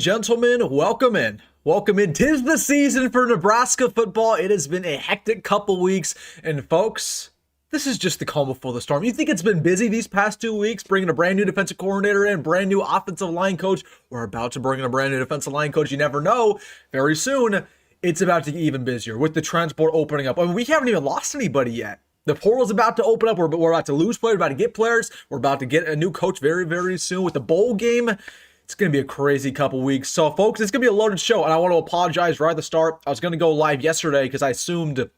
Gentlemen, welcome in. Welcome in. 'Tis the season for Nebraska football. It has been a hectic couple weeks. And folks, this is just the calm before the storm. You think it's been busy these past 2 weeks, bringing a brand new defensive coordinator in, brand new offensive line coach. We're about to bring in a brand new defensive line coach. You never know. Very soon, it's about to get even busier with the transport opening up. I mean, we haven't even lost anybody yet. The portal's about to open up. We're about to lose players, we're about to get players. We're about to get a new coach very, very soon with the bowl game. It's going to be a crazy couple weeks. So, folks, it's going to be a loaded show, and I want to apologize right at the start. I was going to go live yesterday because I assumed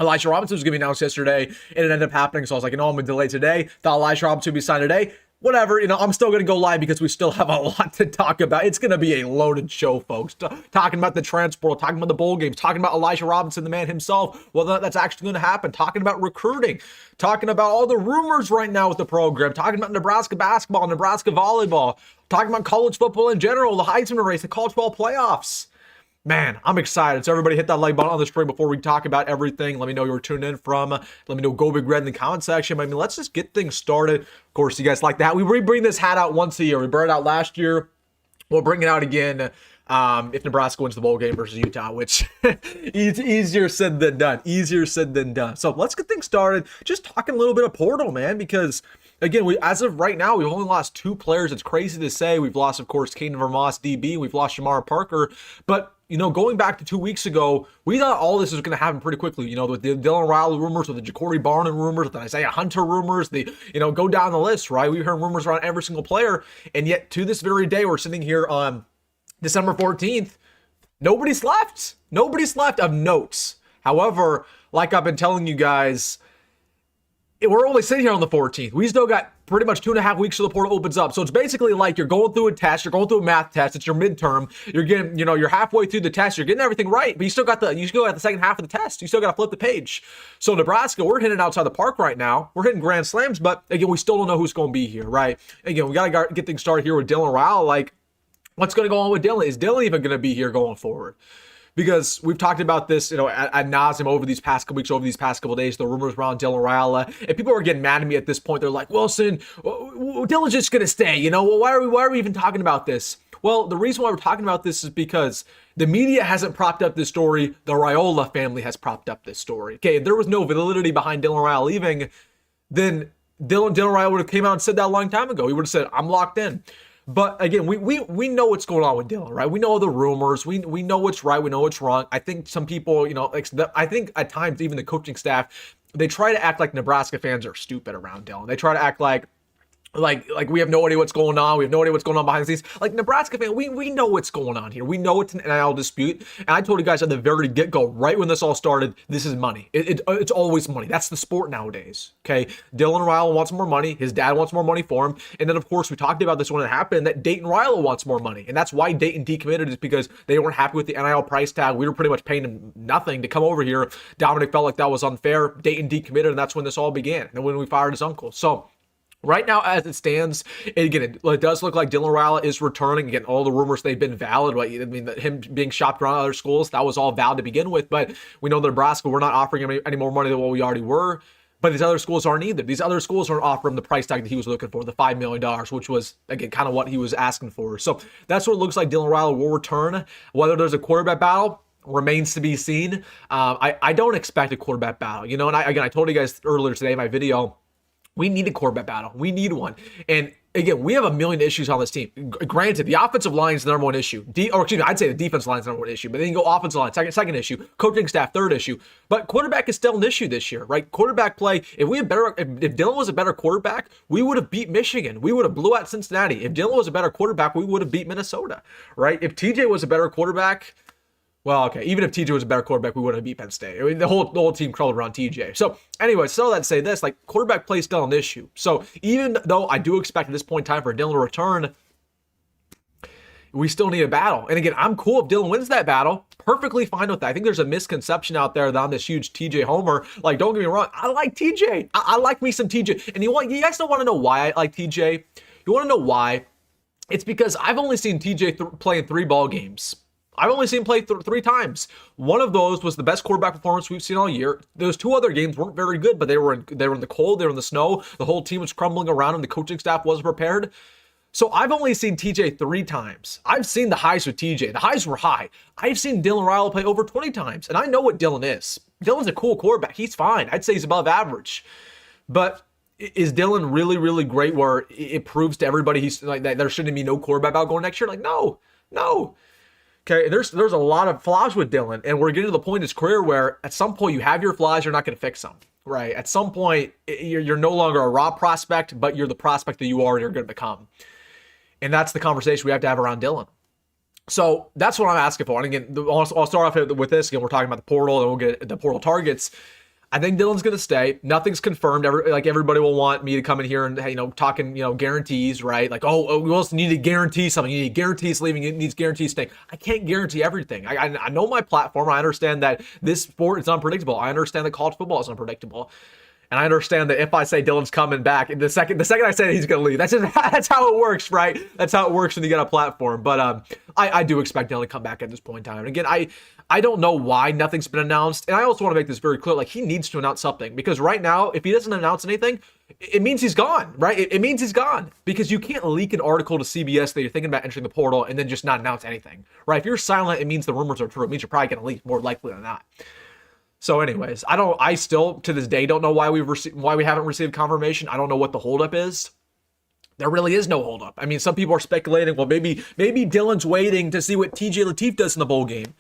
Elijah Robinson was going to be announced yesterday, and it ended up happening. So I was like, I'm going to delay today. Thought Elijah Robinson would be signed today. Whatever, I'm still going to go live because we still have a lot to talk about. It's going to be a loaded show, folks. Talking about the transport, talking about the bowl games, talking about Elijah Robinson, the man himself, whether that's actually going to happen, talking about recruiting, talking about all the rumors right now with the program, talking about Nebraska basketball, Nebraska volleyball, talking about college football in general, the Heisman race, the college football playoffs. Man, I'm excited. So everybody hit that like button on the screen before we talk about everything. Let me know you're tuned in from. Let me know Go Big Red in the comment section. I mean, let's just get things started. Of course, you guys like that. We bring this hat out once a year. We brought it out last year. We'll bring it out again if Nebraska wins the bowl game versus Utah, which is easier said than done. Easier said than done. So let's get things started. Just talking a little bit of portal, man, because again, as of right now, we've only lost 2 players. It's crazy to say. We've lost, of course, Caden Vermoss, DB. We've lost Shamar Parker. But, going back to 2 weeks ago, we thought all this was going to happen pretty quickly. With the Dylan Raiola rumors, with the Jacory Barney rumors, with the Nyziah Hunter rumors, go down the list, right? We heard rumors around every single player. And yet, to this very day, we're sitting here on December 14th. Nobody's left. Nobody's left of notes. However, like I've been telling you guys, we're only sitting here on the 14th. We still got pretty much 2.5 weeks till the portal opens up. So it's basically like you're going through a test, you're going through a math test, it's your midterm, you're getting, you're halfway through the test, you're getting everything right, but you still got the second half of the test. You still got to flip the page. So Nebraska, we're hitting outside the park right now. We're hitting grand slams, but again, we still don't know who's going to be here, right? Again, we got to get things started here with Dylan Raiola. Like, what's going to go on with Dylan? Is Dylan even going to be here going forward? Because we've talked about this, ad nauseum over these past couple weeks, over these past couple days, the rumors around Dylan Raiola, and people are getting mad at me at this point. They're like, Wilson, Dylan's just going to stay, why are we even talking about this? Well, the reason why we're talking about this is because the media hasn't propped up this story. The Raiola family has propped up this story. Okay, if there was no validity behind Dylan Raiola leaving, then Dylan Raiola would have came out and said that a long time ago. He would have said, I'm locked in. But again, we know what's going on with Dylan, right? We know the rumors. We know what's right. We know what's wrong. I think some people, I think at times even the coaching staff, they try to act like Nebraska fans are stupid around Dylan. They try to act like we have no idea what's going on. We have no idea what's going on behind the scenes. Like Nebraska fan, we know what's going on here. We know it's an NIL dispute. And I told you guys at the very get-go, right when this all started, this is money. It's always money. That's the sport nowadays. Okay. Dylan Raiola wants more money. His dad wants more money for him. And then of course we talked about this when it happened, that Dayton Raiola wants more money. And that's why Dayton decommitted, is because they weren't happy with the NIL price tag. We were pretty much paying him nothing to come over here. Dominic felt like that was unfair. Dayton decommitted, and that's when this all began. And when we fired his uncle. So right now, as it stands, again, it does look like Dylan Raiola is returning. Again, all the rumors, they've been valid. Right? I mean, him being shopped around other schools, that was all valid to begin with. But we know that Nebraska, we're not offering him any more money than what we already were. But these other schools aren't either. These other schools aren't offering him the price tag that he was looking for, the $5 million, which was, again, kind of what he was asking for. So that's what it looks like Dylan Raiola will return. Whether there's a quarterback battle remains to be seen. I don't expect a quarterback battle. And I told you guys earlier today in my video, we need a quarterback battle. We need one. And again, we have a million issues on this team. Granted, the offensive line is the number one issue. I'd say the defensive line is the number one issue. But then you go offensive line, second issue. Coaching staff, third issue. But quarterback is still an issue this year, right? Quarterback play. If Dylan was a better quarterback, we would have beat Michigan. We would have blew out Cincinnati. If Dylan was a better quarterback, we would have beat Minnesota, right? If TJ was a better quarterback, well, okay, even if TJ was a better quarterback, we wouldn't have beat Penn State. I mean, the whole team crawled around TJ. So anyway, so let's say this, quarterback play is still an issue. So even though I do expect at this point in time for Dylan to return, we still need a battle. And again, I'm cool if Dylan wins that battle. Perfectly fine with that. I think there's a misconception out there that I'm this huge TJ homer. Don't get me wrong, I like TJ. I like me some TJ. And you guys don't want to know why I like TJ? You want to know why? It's because I've only seen TJ play in 3 ball games. I've only seen him play 3 times. One of those was the best quarterback performance we've seen all year. Those 2 other games weren't very good, but they were in the cold, they were in the snow. The whole team was crumbling around, and the coaching staff wasn't prepared. So I've only seen TJ 3 times. I've seen the highs with TJ. The highs were high. I've seen Dylan Raiola play over 20 times, and I know what Dylan is. Dylan's a cool quarterback. He's fine. I'd say he's above average. But is Dylan really, really great where it proves to everybody he's like that there shouldn't be no quarterback out going next year? Like, no. Okay, there's a lot of flaws with Dylan, and we're getting to the point in his career where at some point you have your flaws, you're not going to fix them, right? At some point, you're no longer a raw prospect, but you're the prospect that you are and you're going to become. And that's the conversation we have to have around Dylan. So that's what I'm asking for. And again, I'll start off with this. Again, we're talking about the portal, and we'll get the portal targets. I think Dylan's going to stay. Nothing's confirmed. Everybody will want me to come in here and, talking, guarantees, right? Like, we also need to guarantee something. You need guarantees leaving. It needs guarantees staying. I can't guarantee everything. I know my platform. I understand that this sport is unpredictable. I understand that college football is unpredictable. And I understand that if I say Dylan's coming back, the second I say that he's going to leave, that's how it works, right? That's how it works when you get a platform. But I do expect Dylan to come back at this point in time. And again, I don't know why nothing's been announced. And I also want to make this very clear. Like, he needs to announce something. Because right now, if he doesn't announce anything, it means he's gone, right? It means he's gone. Because you can't leak an article to CBS that you're thinking about entering the portal and then just not announce anything, right? If you're silent, it means the rumors are true. It means you're probably going to leave, more likely than not. So anyways, I still to this day don't know why we haven't received confirmation. I don't know what the holdup is. There really is no holdup. I mean, some people are speculating, well, maybe Dylan's waiting to see what TJ Lateef does in the bowl game.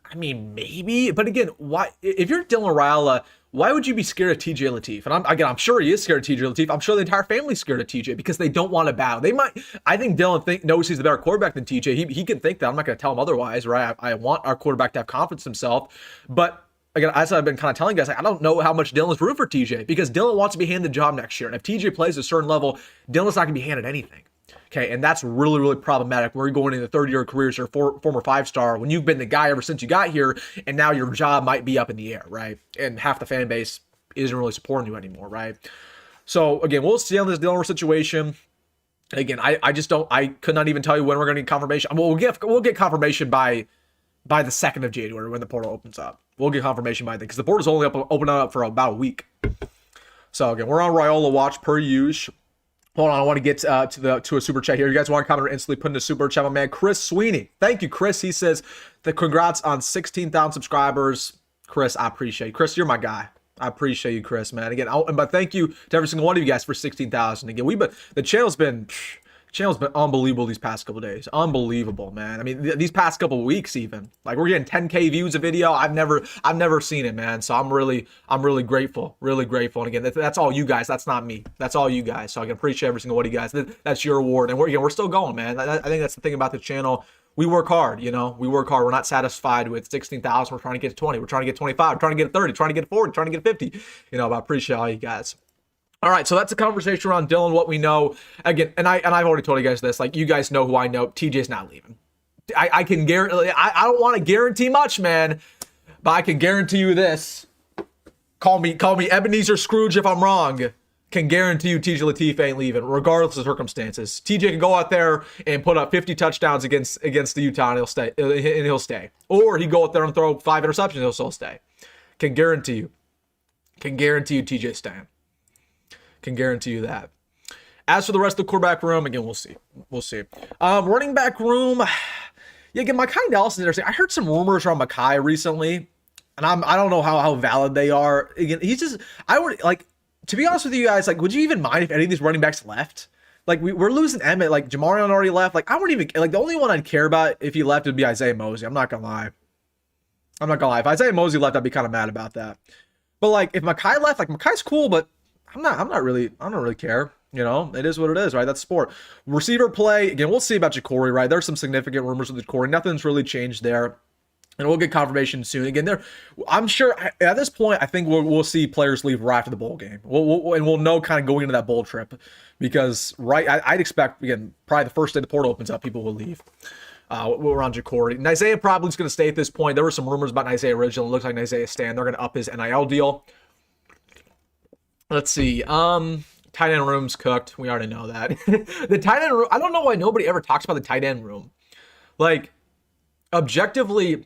I mean, maybe, but again, why? If you're Dylan Raiola, why would you be scared of TJ Lateef? And I'm sure he is scared of TJ Lateef. I'm sure the entire family's scared of TJ because they don't want to battle. I think Dylan knows he's the better quarterback than TJ. He can think that. I'm not going to tell him otherwise, right? I want our quarterback to have confidence in himself, but again, as I've been kind of telling you guys, I don't know how much Dylan's rooting for TJ because Dylan wants to be handed the job next year. And if TJ plays at a certain level, Dylan's not going to be handed anything. Okay, and that's really, really problematic. We're going into the third year of career as your former 5-star when you've been the guy ever since you got here, and now your job might be up in the air, right? And half the fan base isn't really supporting you anymore, right? So again, we'll see on this Dylan situation. Again, I could not even tell you when we're going to get confirmation. I mean, we'll get confirmation by the 2nd of January when the portal opens up. We'll get confirmation by then because the portal's only opening up for about a week. So again, we're on Raiola watch per usual. Hold on, I want to get to a super chat here. You guys want to comment or instantly put in a super chat, my man Chris Sweeney. Thank you, Chris. He says the congrats on 16,000 subscribers. Chris, I appreciate you. Chris, you're my guy. I appreciate you, Chris, man. Again, but thank you to every single one of you guys for 16,000. Again, the channel's been unbelievable these past couple days. Unbelievable, man. I mean, these past couple weeks even. Like, we're getting 10K views a video. I've never seen it, man. So I'm really grateful. Really grateful. And again, that's all you guys. That's not me. That's all you guys. So I can appreciate every single one of you guys. That's your award. And we're still going, man. I think that's the thing about the channel. We work hard, We work hard. We're not satisfied with 16,000. We're trying to get to 20. We're trying to get 25. We're trying to get 30. Trying to get 40. Trying to get 50. But I appreciate all you guys. All right, so that's a conversation around Dylan, what we know. Again, and I've already told you guys this. Like, you guys know who I know. TJ's not leaving. I can guarantee. I don't want to guarantee much, man, but I can guarantee you this. Call me Ebenezer Scrooge if I'm wrong. Can guarantee you TJ Lateef ain't leaving, regardless of circumstances. TJ can go out there and put up 50 touchdowns against the Utah, and he'll stay. Or he go out there and throw 5 interceptions, and he'll still stay. Can guarantee you. Can guarantee you TJ's staying. Can guarantee you that. As for the rest of the quarterback room, again, we'll see. Running back room, yeah, again, Mekhi is interesting. I heard some rumors around Mekhi recently, and I don't know how valid they are. Again, to be honest with you guys, like, would you even mind if any of these running backs left? Like, we're losing Emmett. Like, Jamarion already left. Like, I wouldn't even, like, the only one I'd care about if he left would be Isaiah Mozee. I'm not gonna lie. If Isaiah Mozee left, I'd be kind of mad about that. But like, if Mekhi left, like, Mekhi's cool, but I don't really care. It is what it is, right? That's sport. Receiver play, again, we'll see about Jacory, right? There's some significant rumors with Jacory. Nothing's really changed there. And we'll get confirmation soon. Again, I'm sure at this point, I think we'll see players leave right after the bowl game. We'll know kind of going into that bowl trip because, right, I'd expect, again, probably the first day the portal opens up, people will leave. We're on Jacory. Nyziah probably is going to stay at this point. There were some rumors about Nyziah originally. It looks like Nyziah is staying. They're going to up his NIL deal. Let's see. Tight end room's cooked. We already know that. The tight end room, I don't know why nobody ever talks about the tight end room. Like, objectively,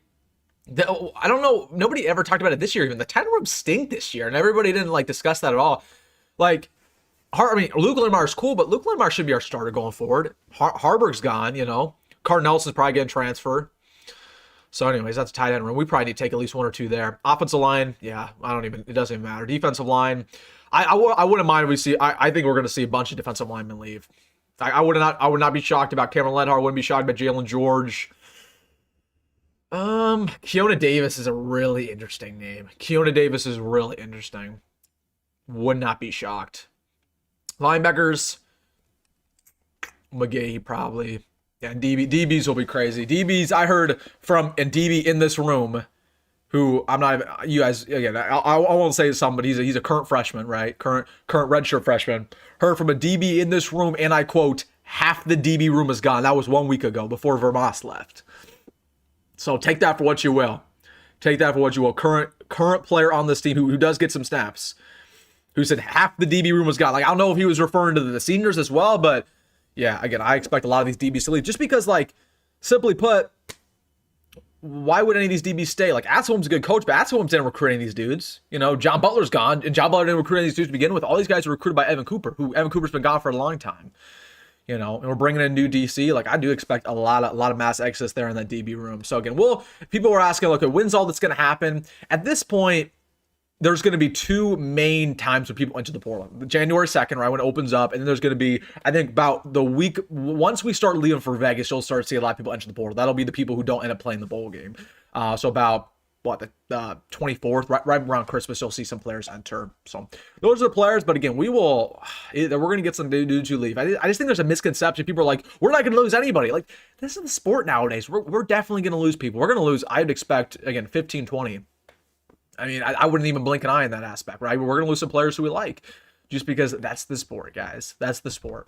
I don't know. Nobody ever talked about it this year. Even the tight end room stink this year, and everybody didn't discuss that at all. Like, I mean, Luke Lindenmeyer's cool, but Luke Lindenmeyer should be our starter going forward. Haarberg's gone, you know. Carter Nelson's probably getting transferred. So anyways, that's a tight end room. We probably need to take at least one or two there. Offensive line, yeah, it doesn't even matter. Defensive line, I wouldn't mind if we see, I think we're going to see a bunch of defensive linemen leave. I would not be shocked about Cameron Ledhar. I wouldn't be shocked about Jalen George. Keona Davis is a really interesting name. Keona Davis is really interesting. Would not be shocked. Linebackers, Mekhi probably. Yeah, and DBs will be crazy. DBs, I heard from a DB in this room, who I'm not, you guys, again, I won't say something, but he's a current freshman, right? Current redshirt freshman. Heard from a DB in this room, and I quote, half the DB room is gone. That was 1 week ago before Vermas left. So take that for what you will. Take that for what you will. Current player on this team who does get some snaps, who said half the DB room was gone. Like, I don't know if he was referring to the seniors as well, but yeah, again, I expect a lot of these DBs to leave just because, like, simply put, why would any of these DBs stay? Like, Atzelham's a good coach, but Atzelham's didn't recruit any of these dudes. You know, John Butler's gone, and John Butler didn't recruit any of these dudes to begin with. All these guys were recruited by Evan Cooper's been gone for a long time. You know, and we're bringing in new DC. Like, I do expect a lot of mass exodus there in that DB room. So again, people were asking, okay, when's all that's going to happen? At this point, there's going to be two main times when people enter the portal. January 2nd, right, when it opens up, and then there's going to be, I think, about the week, once we start leaving for Vegas, you'll start to see a lot of people enter the portal. That'll be the people who don't end up playing the bowl game. So about, the 24th, right around Christmas, you'll see some players enter. So those are the players, but again, we're going to get some dudes who leave. I just think there's a misconception. People are like, we're not going to lose anybody. Like, this is the sport nowadays. We're definitely going to lose people. We're going to lose, I'd expect, again, 15, 20. I mean, I wouldn't even blink an eye in that aspect, right? We're going to lose some players who we like just because that's the sport, guys. That's the sport.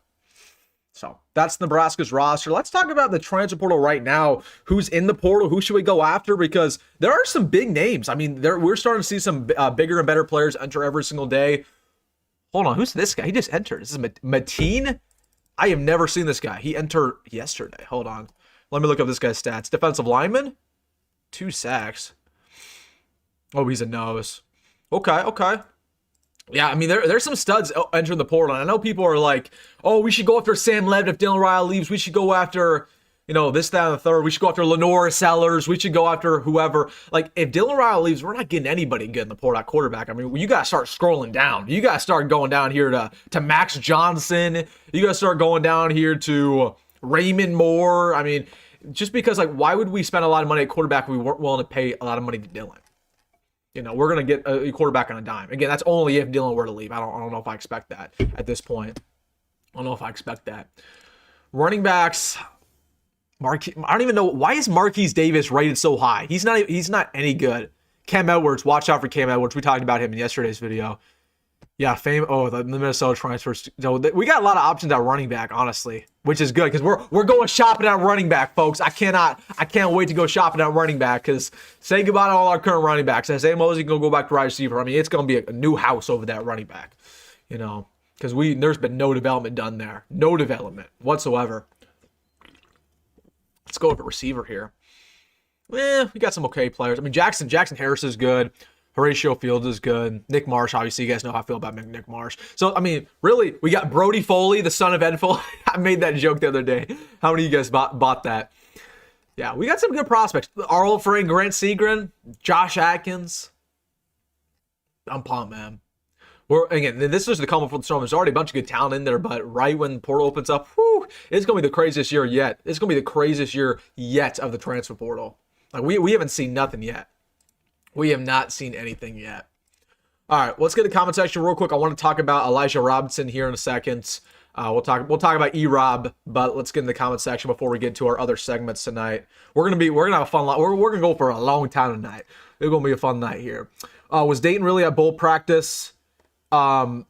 So that's Nebraska's roster. Let's talk about the transfer portal right now. Who's in the portal? Who should we go after? Because there are some big names. I mean, we're starting to see some bigger and better players enter every single day. Hold on. Who's this guy? He just entered. This is Mateen? I have never seen this guy. He entered yesterday. Hold on. Let me look up this guy's stats. Defensive lineman? 2 sacks. Oh, he's a nose. Okay. Yeah, I mean, there's some studs entering the portal. And I know people are like, oh, we should go after Sam Levin if Dylan Raiola leaves. We should go after, this, that, and the third. We should go after Lenore Sellers. We should go after whoever. Like, if Dylan Raiola leaves, we're not getting anybody good in the portal at quarterback. I mean, you got to start scrolling down. You got to start going down here to Max Johnson. You got to start going down here to Raymond Moore. I mean, just because, like, why would we spend a lot of money at quarterback if we weren't willing to pay a lot of money to Dylan? We're going to get a quarterback on a dime. Again, that's only if Dylan were to leave. I don't know if I expect that at this point. I don't know if I expect that. Running backs, I don't even know. Why is Marquise Davis rated so high? He's not any good. Cam Edwards, watch out for Cam Edwards. We talked about him in yesterday's video. Yeah, the Minnesota transfers. So we got a lot of options at running back, honestly, which is good because we're going shopping at running back, folks. I can't wait to go shopping at running back because say goodbye to all our current running backs. And say Mozee can go back to wide receiver. I mean, it's going to be a new house over that running back, because there's been no development done there, no development whatsoever. Let's go over receiver here. We got some okay players. I mean, Jackson Harris is good. Horatio Fields is good. Nick Marsh, obviously, you guys know how I feel about Nick Marsh. So, I mean, really, we got Brody Foley, the son of Ed Foley. I made that joke the other day. How many of you guys bought that? Yeah, we got some good prospects. Our old friend Grant Segrin, Josh Atkins. I'm pumped, man. This is the comment for the storm. There's already a bunch of good talent in there, but right when the portal opens up, it's going to be the craziest year yet. It's going to be the craziest year yet of the transfer portal. Like, we haven't seen nothing yet. We have not seen anything yet. All right, let's get the comment section real quick. I want to talk about Elijah Robinson here in a second. We'll talk about E-Rob, but let's get in the comment section before we get to our other segments tonight. We're gonna have a fun night. We're gonna go for a long time tonight. It's gonna be a fun night here. Was Dayton really at bowl practice? Where'd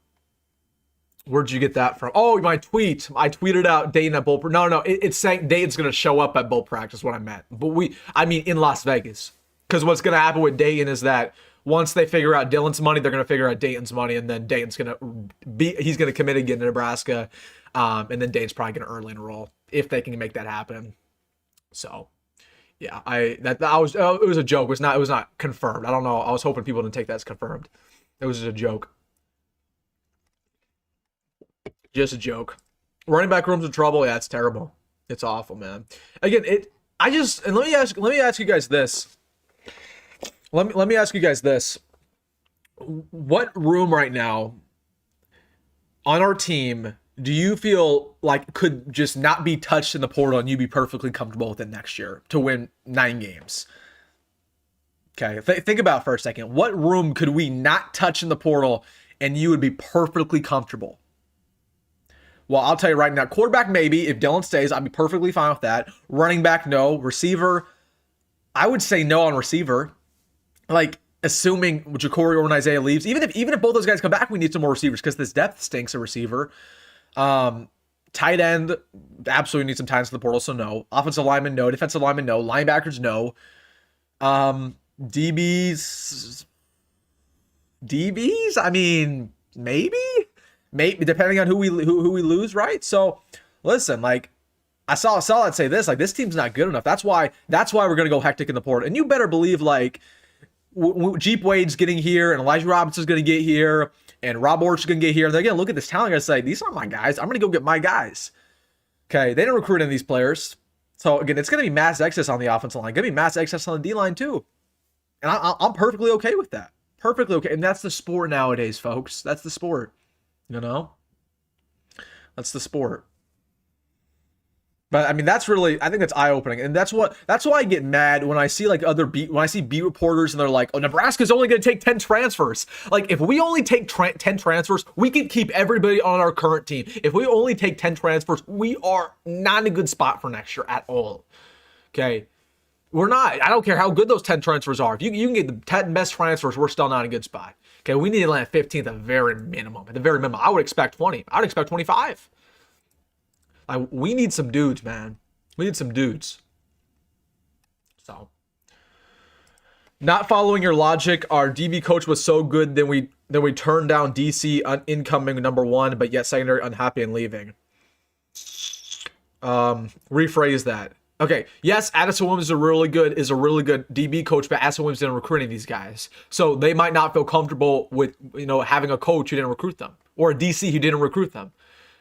you get that from? Oh, my tweet. I tweeted out Dayton at bowl practice. No, it's saying Dayton's gonna show up at bowl practice. What I meant, but in Las Vegas. Because what's going to happen with Dayton is that once they figure out Dylan's money, they're going to figure out Dayton's money, and then Dayton's going to he's going to commit again to Nebraska, and then Dayton's probably going to early enroll if they can make that happen. So, yeah, it was a joke. It was not confirmed. I don't know. I was hoping people didn't take that as confirmed. It was just a joke. Just a joke. Running back room's in trouble. Yeah, it's terrible. It's awful, man. Again, and let me ask you guys this. Let me ask you guys this. What room right now on our team do you feel like could just not be touched in the portal and you'd be perfectly comfortable with it next year to win 9 games? Okay, think about it for a second. What room could we not touch in the portal and you would be perfectly comfortable? Well, I'll tell you right now, quarterback maybe. If Dylan stays, I'd be perfectly fine with that. Running back, no. Receiver, I would say no on receiver. Like, assuming Jacory or Nyziah leaves, even if both those guys come back, we need some more receivers because this depth stinks at receiver. Tight end, absolutely need some tight ends in the portal, so no. Offensive lineman, no. Defensive lineman, no. Linebackers, no. DBs, I mean, maybe depending on who we lose, right? So listen, like I saw that say this, like this team's not good enough. That's why we're gonna go hectic in the portal, and you better believe like Jeep Wade's getting here, and Elijah Robinson's gonna get here, and Rob Orch's gonna get here, and they're gonna look at this talent and say, these aren't my guys. I'm gonna go get my guys. Okay, they didn't recruit any of these players, so again, it's gonna be mass excess on the offensive line, gonna be mass excess on the D line too, and I'm perfectly okay with that. Perfectly okay, and that's the sport nowadays, folks. That's the sport. You know, that's the sport. But I mean, I think that's eye opening, and that's why I get mad when I see like when I see beat reporters and they're like, "Oh, Nebraska's only going to take 10 transfers." Like, if we only take 10 transfers, we can keep everybody on our current team. If we only take 10 transfers, we are not in a good spot for next year at all. Okay, we're not. I don't care how good those 10 transfers are. If you can get the 10 best transfers, we're still not in a good spot. Okay, we need to land 15th at the very minimum. At the very minimum, I would expect 20. I would expect 25. Like, we need some dudes, man. We need some dudes. So, not following your logic, our DB coach was so good, then we turned down DC incoming number 1, but yet secondary unhappy and leaving. Rephrase that. Okay, yes, Addison Williams is a really good DB coach, but Addison Williams didn't recruit any of these guys. So they might not feel comfortable with, having a coach who didn't recruit them or a DC who didn't recruit them.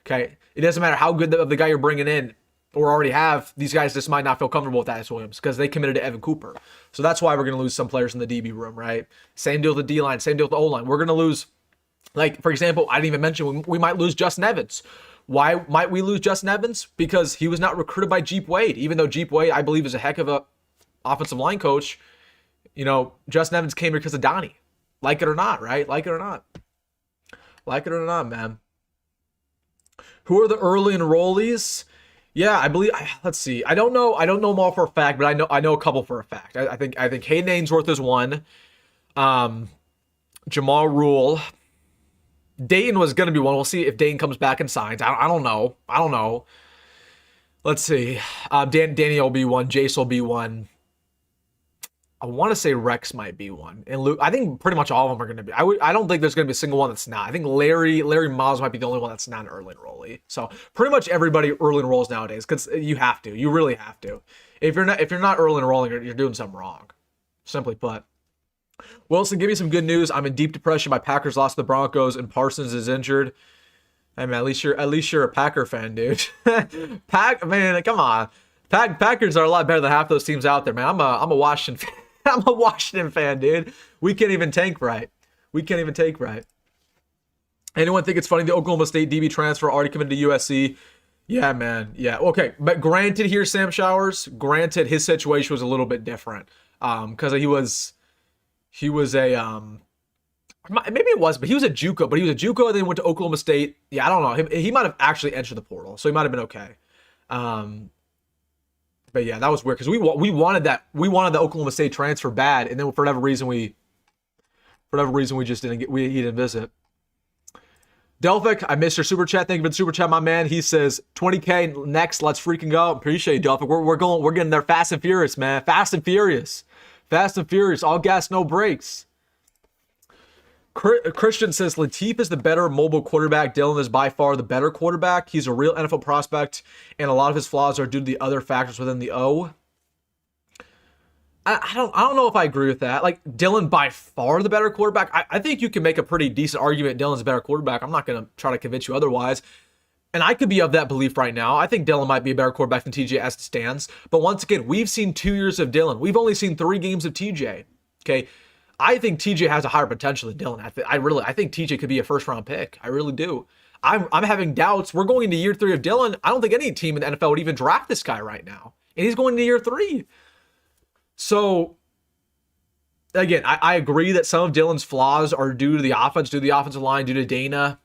Okay, it doesn't matter how good of the guy you're bringing in or already have, these guys just might not feel comfortable with Addison Williams because they committed to Evan Cooper. So that's why we're going to lose some players in the DB room, right? Same deal with the D-line, same deal with the O-line. We're going to lose, like, for example, I didn't even mention we might lose Justin Evans. Why might we lose Justin Evans? Because he was not recruited by Jeep Wade. Even though Jeep Wade, I believe, is a heck of a offensive line coach, Justin Evans came here because of Donnie. Like it or not, right? Like it or not. Like it or not, man. Who are the early enrollees? Yeah, I believe. Let's see. I don't know them all for a fact, but I know a couple for a fact. I think Hayden Ainsworth is one. Jamal Rule. Dane was going to be one. We'll see if Dane comes back and signs. I don't know. Let's see. Danny will be one. Jace will be one. I want to say Rex might be one. And Luke, I think pretty much all of them are going to be. I don't think there's going to be a single one that's not. I think Larry Miles might be the only one that's not an early enrollee. So pretty much everybody early enrolls nowadays because you have to. You really have to. If you're not early enrolling, you're doing something wrong. Simply put. Wilson, give me some good news. I'm in deep depression. My Packers lost to the Broncos, and Parsons is injured. Hey man, at least you're a Packer fan, dude. Man, come on. Packers are a lot better than half those teams out there, man. I'm a Washington fan. I'm a Washington fan, dude. We can't even tank right. Anyone think it's funny the Oklahoma State DB transfer already committed to USC? Yeah, man. Yeah. Okay, but granted, here, Sam Showers. Granted, his situation was a little bit different. Because he was a maybe it was, but he was a JUCO. But he was a JUCO, and then went to Oklahoma State. Yeah, I don't know. He might have actually entered the portal, so he might have been okay. But yeah, that was weird because we wanted the Oklahoma State transfer bad, and then for whatever reason we just didn't he didn't visit. Delphic, I missed your super chat. Thank you for the super chat, my man. He says 20K next. Let's freaking go. Appreciate you, Delphic. We're getting there fast and furious, man. Fast and furious. All gas, no brakes. Christian says Lateef is the better mobile quarterback. Dylan is by far the better quarterback. He's a real NFL prospect, and a lot of his flaws are due to the other factors within the O. I don't know if I agree with that. Like, Dylan by far the better quarterback. I think you can make a pretty decent argument Dylan's a better quarterback. I'm not going to try to convince you otherwise. And I could be of that belief right now. I think Dylan might be a better quarterback than TJ as it stands. But once again, we've seen 2 years of Dylan. We've only seen 3 games of TJ. Okay. I think TJ has a higher potential than Dylan. I think TJ could be a first-round pick. I really do. I'm having doubts. We're going into year 3 of Dylan. I don't think any team in the NFL would even draft this guy right now. And he's going into year 3. So, again, I agree that some of Dylan's flaws are due to the offense, due to the offensive line, due to Dana.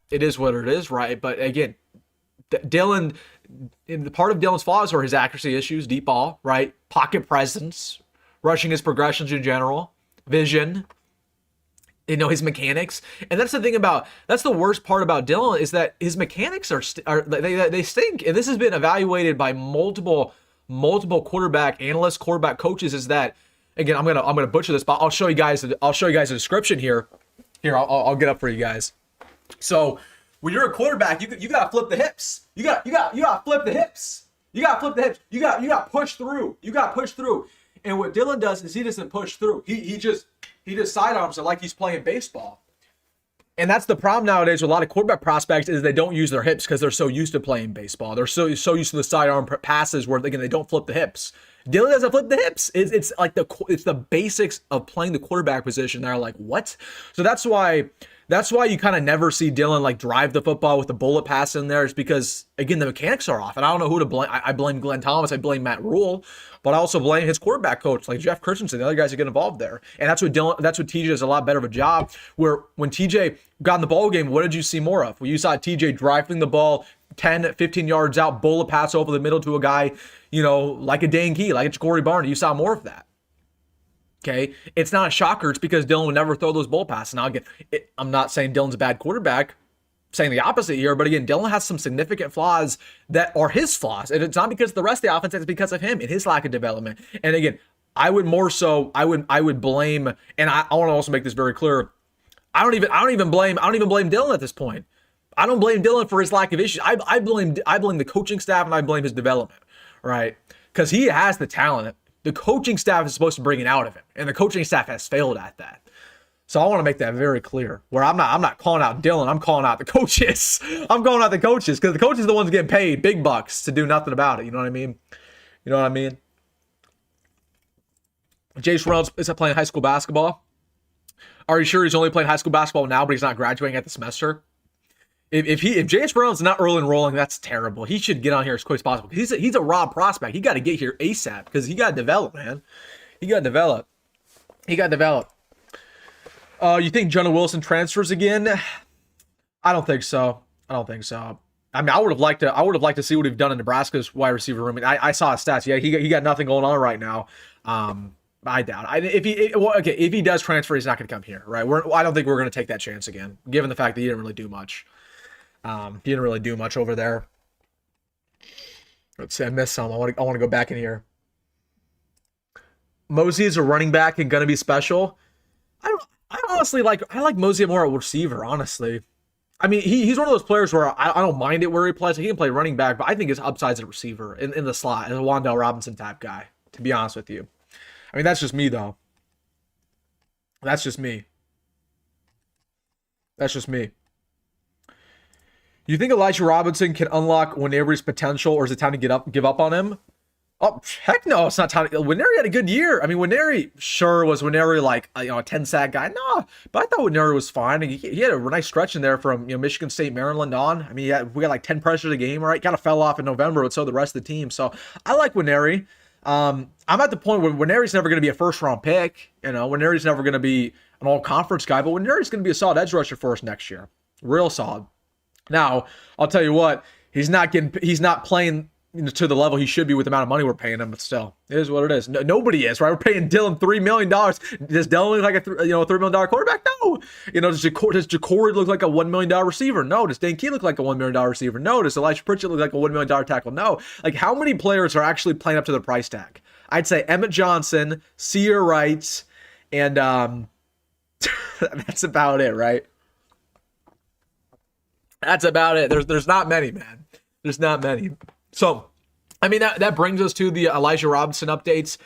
It is what it is, right? But again, Dylan, the part of Dylan's flaws are his accuracy issues, deep ball, right? Pocket presence, rushing his progressions in general, vision, his mechanics. And that's the thing that's the worst part about Dylan is that his mechanics they stink. And this has been evaluated by multiple quarterback analysts, quarterback coaches. Is that, again, I'm gonna butcher this, but I'll show you guys the description here. Here, I'll get up for you guys. So when you're a quarterback, you gotta flip the hips. You got flip the hips. You gotta flip the hips. You got push through. You got push through. And what Dylan does is he doesn't push through. He just sidearms it like he's playing baseball. And that's the problem nowadays with a lot of quarterback prospects is they don't use their hips because they're so used to playing baseball. They're so used to the sidearm passes where they don't flip the hips. Dylan doesn't flip the hips. It's like it's the basics of playing the quarterback position. They're like, what? So that's why you kind of never see Dylan like drive the football with the bullet pass in there. Is because, again, the mechanics are off. And I don't know who to blame. I blame Glenn Thomas. I blame Matt Rule. But I also blame his quarterback coach, like Jeff Christensen, the other guys that get involved there. And that's what TJ does a lot better of a job. Where when TJ got in the ball game, what did you see more of? Well, you saw TJ driving the ball 10, 15 yards out, bullet pass over the middle to a guy, like a Dane Key, like a Jacory Barney. You saw more of that. Okay, it's not a shocker. It's because Dylan would never throw those bullet passes. Now, again, I'm not saying Dylan's a bad quarterback. I'm saying the opposite here. But again, Dylan has some significant flaws that are his flaws. And it's not because of the rest of the offense. It's because of him and his lack of development. And again, I would blame, and I want to also make this very clear. I don't even blame Dylan at this point. I don't blame Dylan for his lack of issues. I blame the coaching staff and I blame his development, right? Because he has the talent. The coaching staff is supposed to bring it out of him, and the coaching staff has failed at that. So I want to make that very clear. Where I'm not calling out Dylan, I'm calling out the coaches. I'm calling out the coaches because the coaches are the ones getting paid big bucks to do nothing about it. You know what I mean? Jace Reynolds is playing high school basketball. Are you sure he's only playing high school basketball now, but he's not graduating at the semester? If Jace Brown's not early enrolling, that's terrible. He should get on here as quick as possible. He's a raw prospect. He got to get here ASAP because he got to develop, man. He got to develop. You think Jonah Wilson transfers again? I don't think so. I mean, I would have liked to see what he's done in Nebraska's wide receiver room. I saw his stats. Yeah, he got nothing going on right now. I doubt. If he does transfer, he's not going to come here, right? I don't think we're going to take that chance again, given the fact that he didn't really do much. He didn't really do much over there. Let's see, I missed some. I want to go back in here. Mozee is a running back and going to be special. I honestly like Mozee more at receiver, honestly. I mean, he's one of those players where I don't mind it where he plays. He can play running back, but I think his upside's a receiver in the slot, as a Wan'Dale Robinson type guy, to be honest with you. I mean, that's just me, though. That's just me. You think Elijah Robinson can unlock Nwaneri's potential, or is it time to give up on him? Oh, heck no, it's not time. Nwaneri had a good year. I mean, was Nwaneri like a 10-sack guy? No, but I thought Nwaneri was fine. He had a nice stretch in there from Michigan State, Maryland on. I mean, we got like 10 pressures a game, right? Kind of fell off in November, but so the rest of the team. So I like Nwaneri. I'm at the point where Nwaneri's never going to be a first-round pick. Nwaneri's never going to be an all-conference guy, but Nwaneri's going to be a solid edge rusher for us next year. Real solid. Now, I'll tell you what, he's not playing to the level he should be with the amount of money we're paying him, but still, it is what it is. Nobody is, right? We're paying Dylan $3 million. Does Dylan look like a $3 million quarterback? No. Does Jacory look like a $1 million receiver? No. Does Dane Key look like a $1 million receiver? No. Does Elijah Pritchett look like a $1 million tackle? No. Like, how many players are actually playing up to the price tag? I'd say Emmett Johnson, Sear Wright, and that's about it, right? That's about it. There's not many, man. There's not many. So, I mean, that brings us to the Elijah Robinson updates.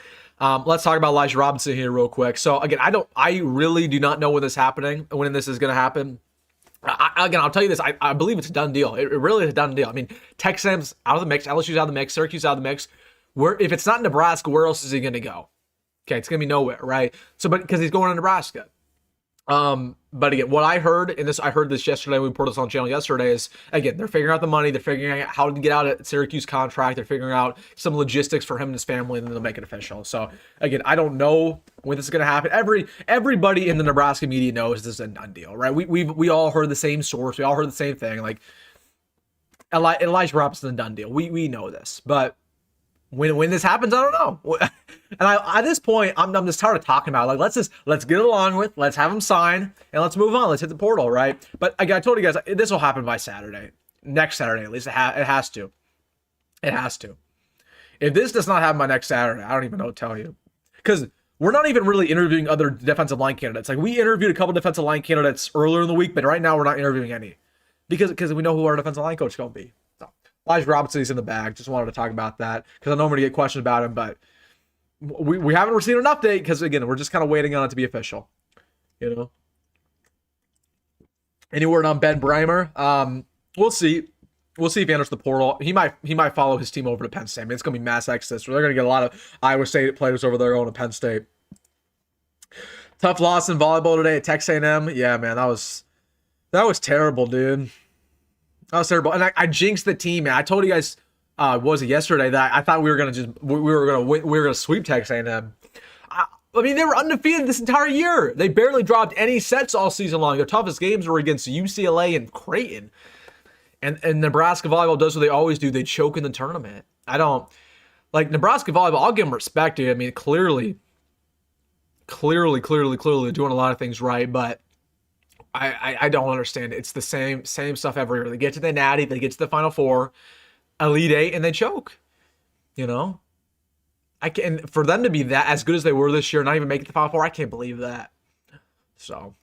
Let's talk about Elijah Robinson here real quick. So, again, I really do not know when this is going to happen. again, I'll tell you this. I believe it's a done deal. It really is a done deal. I mean, Texas out of the mix, LSU's out of the mix, Syracuse out of the mix. If it's not Nebraska, where else is he going to go? Okay, it's going to be nowhere, right? So, but because he's going to Nebraska. But again, what I heard, and I heard this yesterday, we reported this on the channel yesterday, is again, they're figuring out the money, they're figuring out how to get out of Syracuse contract, they're figuring out some logistics for him and his family, and then they'll make it official. So again, I don't know when this is going to happen. Everybody in the Nebraska media knows this is a done deal, right? We all heard the same source, we all heard the same thing. Like Elijah Robinson, a done deal. We know this, but when this happens, I don't know. And at this point, I'm just tired of talking about it. Like, let's get it along with, let's have him sign, and let's move on. Let's hit the portal, right? But I told you guys, this will happen by Saturday. Next Saturday, at least. It has to. It has to. If this does not happen by next Saturday, I don't even know what to tell you. Because we're not even really interviewing other defensive line candidates. Like, we interviewed a couple defensive line candidates earlier in the week, but right now we're not interviewing any. Because we know who our defensive line coach is going to be. So, Elijah Robinson is in the bag. Just wanted to talk about that. Because I know I'm going to get questions about him, but we haven't received an update because, again, we're just kind of waiting on it to be official. You know? Any word on Ben Breimer? We'll see. We'll see if he enters the portal. He might follow his team over to Penn State. I mean, it's going to be mass exodus. They're going to get a lot of Iowa State players over there going to Penn State. Tough loss in volleyball today at Texas A&M. Yeah, man, that was terrible, dude. That was terrible. And I jinxed the team, man. I told you guys, was it yesterday, that I thought we were going to sweep Texas A&M. I mean, they were undefeated this entire year. They barely dropped any sets all season long. Their toughest games were against UCLA and Creighton. And Nebraska volleyball does what they always do. They choke in the tournament. I don't like Nebraska volleyball. I'll give them respect, dude. I mean, clearly doing a lot of things right, but I don't understand it. It's the same stuff every year. They get to the Natty, they get to the Final Four, Elite Eight, and they choke. You know, for them to be that as good as they were this year, not even make it to the Final Four, I can't believe that. So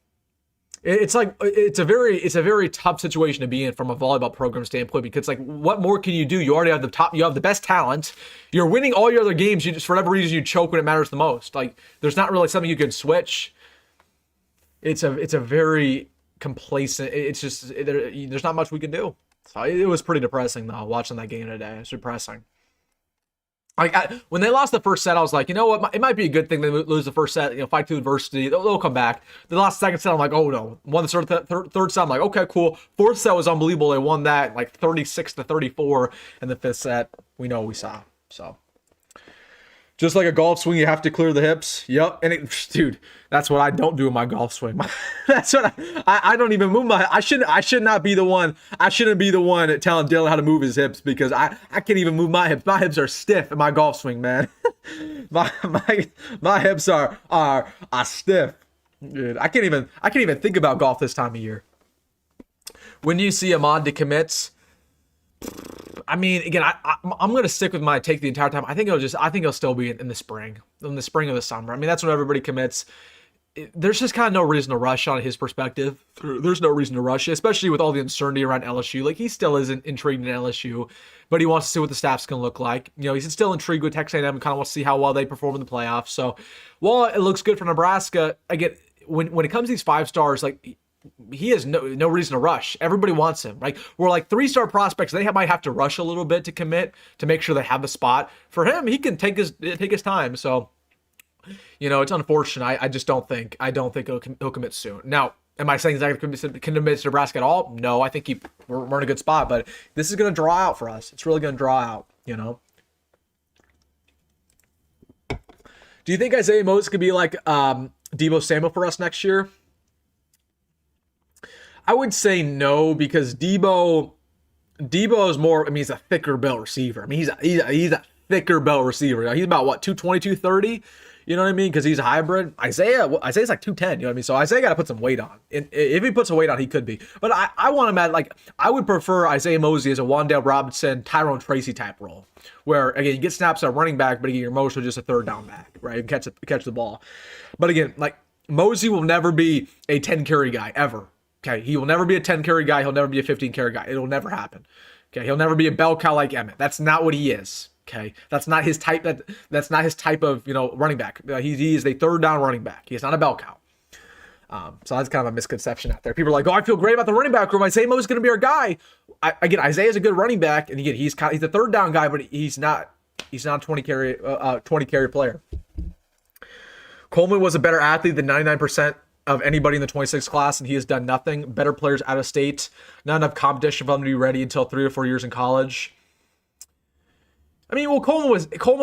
it's a very tough situation to be in from a volleyball program standpoint, because like, what more can you do? You already have you have the best talent. You're winning all your other games. You just, for whatever reason, you choke when it matters the most. Like, there's not really something you can switch. It's a very complacent. It's just there's not much we can do. So it was pretty depressing though, watching that game today. It's depressing. Like, when they lost the first set, I was like, you know what? It might be a good thing they lose the first set. You know, fight to adversity. They'll come back. They lost the second set. I'm like, oh no. Won the third set. I'm like, okay, cool. Fourth set was unbelievable. They won that like 36-34. And the fifth set, we know we saw. So, just like a golf swing, you have to clear the hips. Yep. And dude, that's what I don't do in my golf swing. That's what I don't even move my. I should be the one telling Dylan how to move his hips, because I can't even move my hips. My hips are stiff in my golf swing, man. my hips are stiff. Dude, I can't even think about golf this time of year. When you see Ahmad decommits, I mean, again, I'm going to stick with my take the entire time. I think it'll still be in the spring or the summer. I mean, that's when everybody commits. There's just kind of no reason to rush on his perspective. There's no reason to rush, especially with all the uncertainty around LSU. Like, he still isn't intrigued in LSU, but he wants to see what the staff's going to look like. You know, he's still intrigued with Texas A&M and kind of wants to see how well they perform in the playoffs. So, while it looks good for Nebraska, again, when it comes to these 5 stars, like, he has no reason to rush. Everybody wants him, right? We're like 3-star prospects. They might have to rush a little bit to commit to make sure they have the spot. For him, he can take his time. So, you know, it's unfortunate. I just don't think he'll commit soon. Now, am I saying he's not going to commit to Nebraska at all? No, I think we're in a good spot, but this is going to draw out for us. It's really going to draw out, you know. Do you think Isaiah Mozee could be like Deebo Samuel for us next year? I would say no, because Deebo is more. I mean, he's a thicker built receiver. I mean, he's a thicker built receiver. He's about what, 220, 230. You know what I mean? Because he's a hybrid. Isaiah's like 210. You know what I mean? So Isaiah got to put some weight on. And if he puts some weight on, he could be. But I want him at, like, I would prefer Isaiah Mozee as a Wan'Dale Robinson, Tyrone Tracy type role, where again you get snaps at running back, but again you're mostly just a third down back, right? You can catch the ball. But again, like, Mozee will never be a 10 carry guy ever. Okay, he will never be a 10 carry guy. He'll never be a 15 carry guy. It'll never happen. Okay, he'll never be a bell cow like Emmett. That's not what he is. Okay, that's not his type. That's not his type of, you know, running back. He is a third down running back. He is not a bell cow. So that's kind of a misconception out there. People are like, oh, I feel great about the running back room. Isaiah Mo's going to be our guy. Again, Isaiah's a good running back, and again, he's a third down guy, but he's not a 20 carry player. Coleman was a better athlete than 99% of anybody in the 26 class, and he has done nothing. Better players out of state. Not enough competition for them to be ready until 3 or 4 years in college. I mean, well, Coleman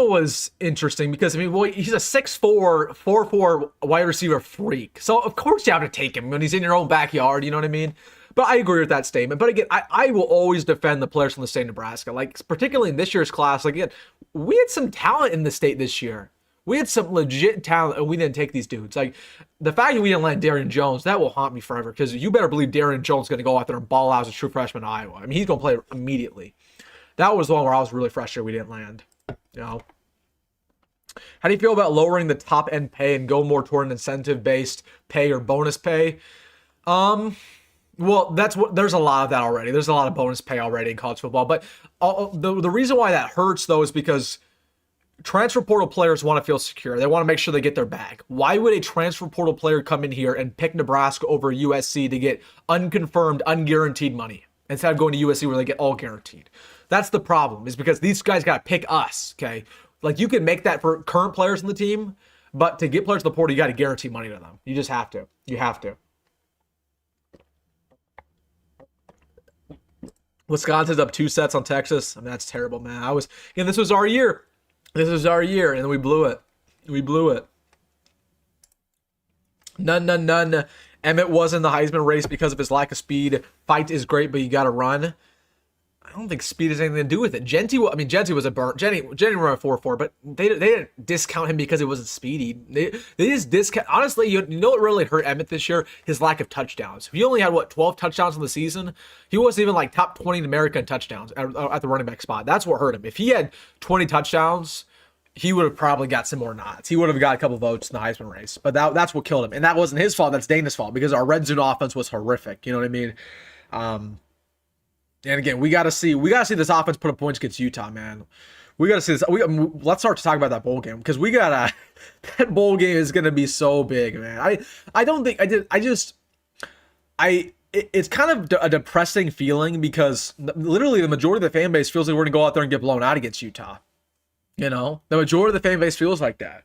was interesting because, I mean, well, he's a 6'4", 4'4" wide receiver freak. So, of course, you have to take him when he's in your own backyard, you know what I mean? But I agree with that statement. But again, I will always defend the players from the state of Nebraska. Like, particularly in this year's class, like, again, we had some talent in the state this year. We had some legit talent, and we didn't take these dudes. Like, the fact that we didn't land Darian Jones, that will haunt me forever, because you better believe Darian Jones is going to go out there and ball out as a true freshman in Iowa. I mean, he's going to play immediately. That was the one where I was really frustrated we didn't land. You know? How do you feel about lowering the top end pay and go more toward an incentive-based pay or bonus pay? Well, there's a lot of that already. There's a lot of bonus pay already in college football. But the reason why that hurts, though, is because transfer portal players want to feel secure. They want to make sure they get their bag. Why would a transfer portal player come in here and pick Nebraska over USC to get unconfirmed, unguaranteed money instead of going to USC where they get all guaranteed? That's the problem, is because these guys got to pick us, okay? Like, you can make that for current players in the team, but to get players to the portal, you got to guarantee money to them. You just have to. You have to. Wisconsin's up 2 sets on Texas. I mean, that's terrible, man. This was our year. This was our year, and then we blew it. We blew it. None. Emmett was in the Heisman race because of his lack of speed. Fight is great, but you got to run. I don't think speed has anything to do with it. Genty was a burn. Jenny ran a 4.4, but they didn't discount him because it wasn't speedy. They just discount. Honestly, you know what really hurt Emmett this year? His lack of touchdowns. He only had 12 touchdowns in the season. He wasn't even like top 20 in America in touchdowns at the running back spot. That's what hurt him. If he had 20 touchdowns, he would have probably got some more nods. He would have got a couple votes in the Heisman race. But that's what killed him. And that wasn't his fault. That's Dane's fault, because our red zone offense was horrific. You know what I mean? And again, we got to see this offense put up points against Utah, man. We got to see this. Let's start to talk about that bowl game, because that bowl game is going to be so big, man. It's kind of a depressing feeling, because literally the majority of the fan base feels like we're going to go out there and get blown out against Utah. You know, the majority of the fan base feels like that.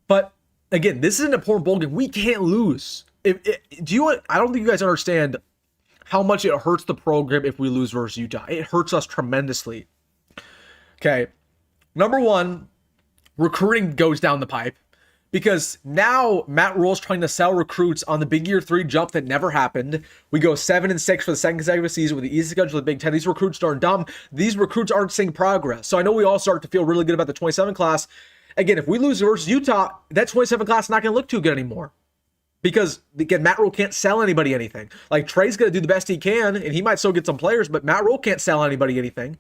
But again, this is an important bowl game. We can't lose. I don't think you guys understand how much it hurts the program if we lose versus Utah. It hurts us tremendously. Okay. Number one, recruiting goes down the pipe, because now Matt Rhule's trying to sell recruits on the Big Year 3 jump that never happened. We go 7-6 for the second consecutive season with the easy schedule of the Big Ten. These recruits aren't dumb. These recruits aren't seeing progress. So I know we all start to feel really good about the 27 class. Again, if we lose versus Utah, that 27 class is not going to look too good anymore. Because, again, Matt Rhule can't sell anybody anything. Like, Trey's going to do the best he can, and he might still get some players, but Matt Rhule can't sell anybody anything.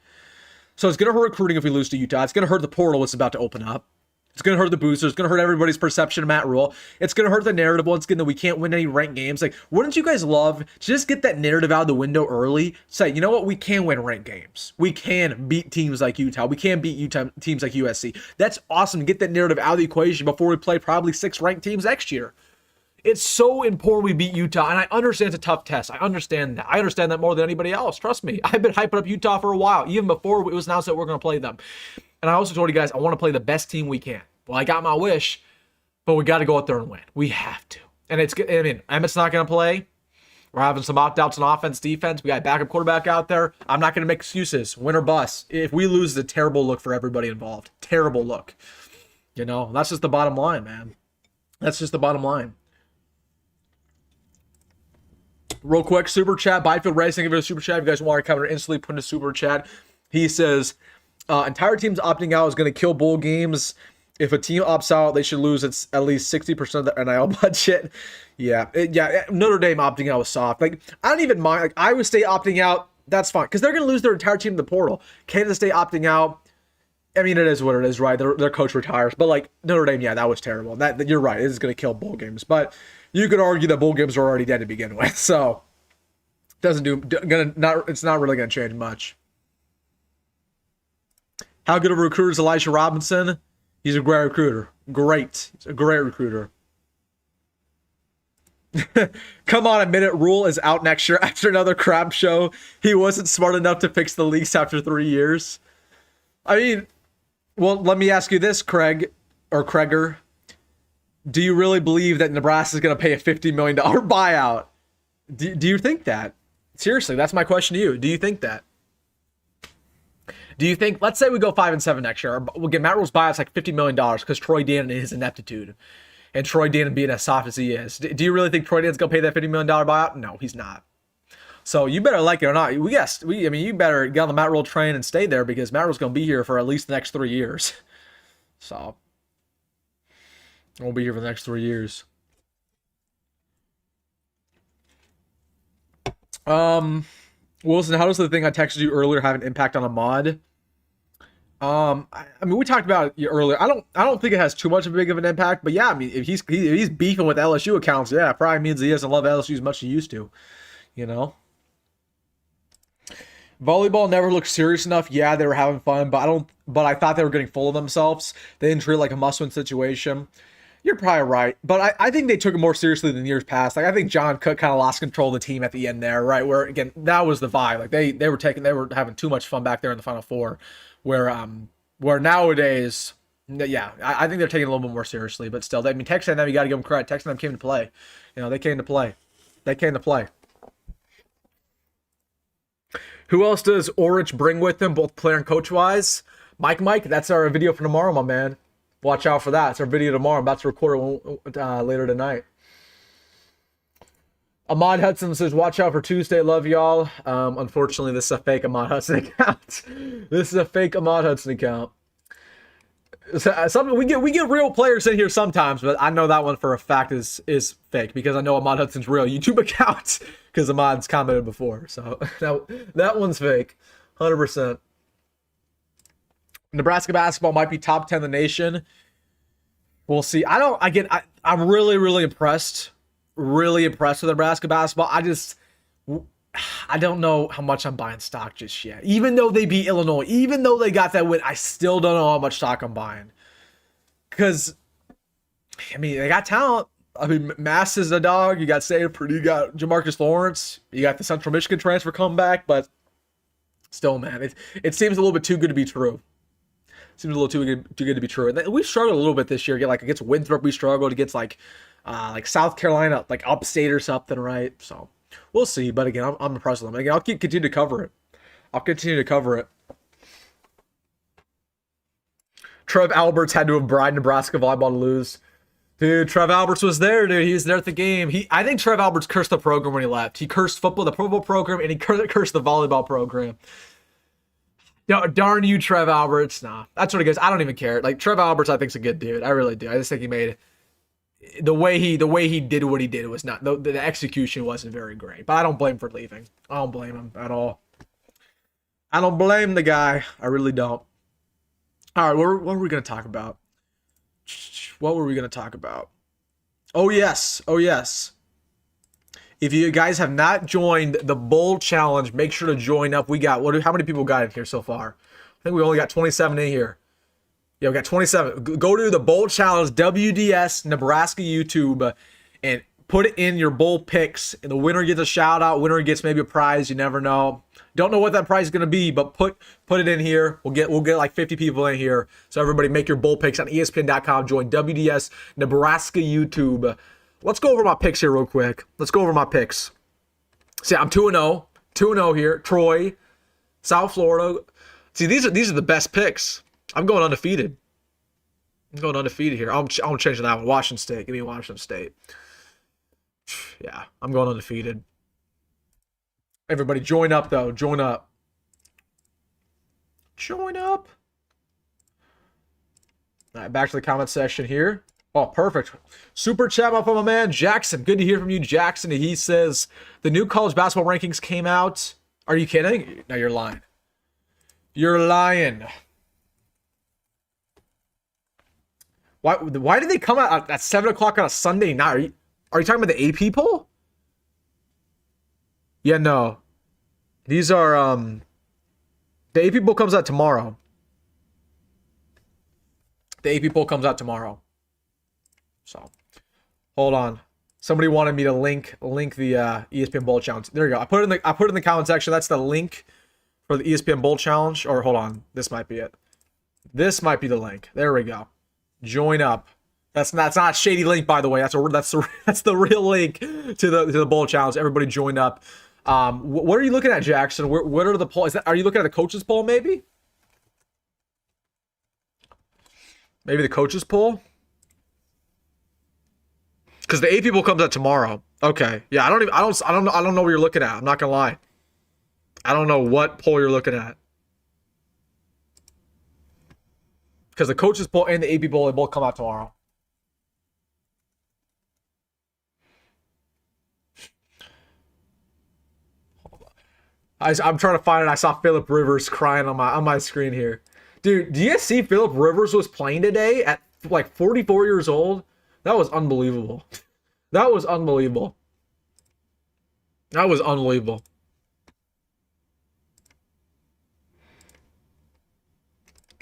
So it's going to hurt recruiting if we lose to Utah. It's going to hurt the portal that's about to open up. It's going to hurt the boosters. It's going to hurt everybody's perception of Matt Rhule. It's going to hurt the narrative once again that we can't win any ranked games. Like, wouldn't you guys love to just get that narrative out of the window early? Say, you know what? We can win ranked games. We can beat teams like Utah. We can beat Utah teams like USC. That's awesome to get that narrative out of the equation before we play probably 6 ranked teams next year. It's so important we beat Utah, and I understand it's a tough test. I understand that. I understand that more than anybody else. Trust me. I've been hyping up Utah for a while, even before it was announced that we're going to play them. And I also told you guys I want to play the best team we can. Well, I got my wish, but we got to go out there and win. We have to. And Emmett's not going to play. We're having some opt-outs on offense, defense. We got a backup quarterback out there. I'm not going to make excuses. Win or bust. If we lose, it's a terrible look for everybody involved. Terrible look. You know, that's just the bottom line, man. That's just the bottom line. Real quick, super chat. Byfield Racing, give it a super chat. If you guys want to cover it instantly, put in a super chat. He says, entire team's opting out is going to kill bowl games. If a team opts out, they should lose at least 60% of the NIL budget. Yeah. Notre Dame opting out was soft. Like, I don't even mind. Like, Iowa State opting out, that's fine, because they're going to lose their entire team in the portal. Kansas State opting out, I mean, it is what it is, right? Their coach retires. But, like, Notre Dame, yeah, that was terrible. That you're right. It is going to kill bowl games. But you could argue that bowl games are already dead to begin with. So, it's not really going to change much. How good of a recruiter is Elisha Robinson? He's a great recruiter. Great. He's a great recruiter. Come on, admit it. Rule is out next year after another crap show. He wasn't smart enough to fix the leaks after 3 years. I mean, well, let me ask you this, Craig, or Kreger. Do you really believe that Nebraska is going to pay a $50 million buyout? Do you think that? Seriously, that's my question to you. Do you think that? Do you think, let's say we go 5-7 next year, we'll get Matt Rhule's buyout's like $50 million because Troy Dane and his ineptitude. And Troy Dane being as soft as he is. Do you really think Troy Dane's going to pay that $50 million buyout? No, he's not. So you better like it or not. I mean, you better get on the Matt Rhule train and stay there because Matt Rhule's going to be here for at least the next 3 years. So we'll be here for the next 3 years. Wilson, how does the thing I texted you earlier have an impact on Ahmad? I mean, we talked about it earlier. I don't think it has too much of a big of an impact, but yeah, I mean, if he's beefing with LSU accounts, yeah, it probably means he doesn't love LSU as much as he used to, you know. Volleyball never looked serious enough. Yeah, they were having fun, but I thought they were getting full of themselves. They didn't treat it like a must-win situation. You're probably right, but I think they took it more seriously than years past. Like I think John Cook kind of lost control of the team at the end there, right? Where again, that was the vibe. Like they were having too much fun back there in the Final Four. Where nowadays, yeah, I think they're taking it a little bit more seriously. But still, I mean, Texas A&M, you got to give them credit. Texas A&M came to play. You know, they came to play. They came to play. Who else does Orich bring with him, both player and coach-wise? Mike, that's our video for tomorrow, my man. Watch out for that. It's our video tomorrow. I'm about to record it later tonight. Ahmad Hudson says, watch out for Tuesday. Love y'all. Unfortunately, this is a fake Ahmad Hudson account. This is a fake Ahmad Hudson account. We get real players in here sometimes, but I know that one for a fact is fake because I know Ahmad Hudson's real YouTube account because Ahmad's commented before. So that one's fake, 100%. Nebraska basketball might be top 10 in the nation. We'll see. I'm really impressed. Really impressed with Nebraska basketball. I don't know how much I'm buying stock just yet. Even though they beat Illinois, even though they got that win, I still don't know how much stock I'm buying. Because, I mean, they got talent. I mean, Mass is a dog. You got Sanford. You got Jamarcus Lawrence. You got the Central Michigan transfer comeback. But still, man, it seems a little bit too good to be true. Seems a little too good to be true. And we've struggled a little bit this year. Like against Winthrop, we struggled. Against like South Carolina, like upstate or something, right? So we'll see. But again, I'm impressed with them. Again, I'll continue to cover it. Trev Alberts had to have bribed Nebraska volleyball to lose. Dude, Trev Alberts was there, dude. He was there at the game. I think Trev Alberts cursed the program when he left. He cursed football, the football program, and he cursed the volleyball program. Darn you, Trev Alberts. Nah, that's what it goes. I don't even care. Like, Trev Alberts, I think, is a good dude. I really do. I just think he made the way he did what he did was not, the execution wasn't very great. But I don't blame him for leaving. I don't blame him at all. I don't blame the guy. I really don't. All right, what were we going to talk about? What were we going to talk about? Oh, yes. If you guys have not joined the Bowl Challenge, make sure to join up. We got, how many people got in here so far? I think we only got 27 in here. Yeah, we got 27. Go to the Bowl Challenge, WDS, Nebraska YouTube, and put it in your bowl picks. And the winner gets a shout out. Winner gets maybe a prize. You never know. Don't know what that prize is going to be, but put it in here. We'll get like 50 people in here. So everybody make your bowl picks on ESPN.com. Join WDS, Nebraska YouTube. Let's go over my picks here real quick. Let's go over my picks. See, I'm 2-0. 2-0 here. Troy, South Florida. See, these are the best picks. I'm going undefeated. Here. I'm changing that one. Washington State. Give me Washington State. Yeah, I'm going undefeated. Everybody, join up, though. Join up. All right, back to the comment section here. Oh, perfect. Super chat up from my man, Jackson. Good to hear from you, Jackson. He says, the new college basketball rankings came out. Are you kidding? No, you're lying. You're lying. Why did they come out at 7 o'clock on a Sunday night? Are you talking about the AP poll? Yeah, no. These are, the AP poll comes out tomorrow. So, hold on. Somebody wanted me to link the ESPN Bowl Challenge. There you go. I put it in the comment section. That's the link for the ESPN Bowl Challenge. Or hold on, this might be it. This might be the link. There we go. Join up. That's not a shady link, by the way. That's the real link to the Bowl Challenge. Everybody join up. What are you looking at, Jackson? What are the polls? Are you looking at the coaches poll? Maybe the coaches poll. Because the AP poll comes out tomorrow. Okay. Yeah, I don't know what you're looking at. I'm not gonna lie. I don't know what poll you're looking at. Because the coaches poll and the AP poll, they both come out tomorrow. I'm trying to find it. I saw Phillip Rivers crying on my screen here. Dude, do you see Phillip Rivers was playing today at like 44 years old? That was unbelievable. That was unbelievable. That was unbelievable.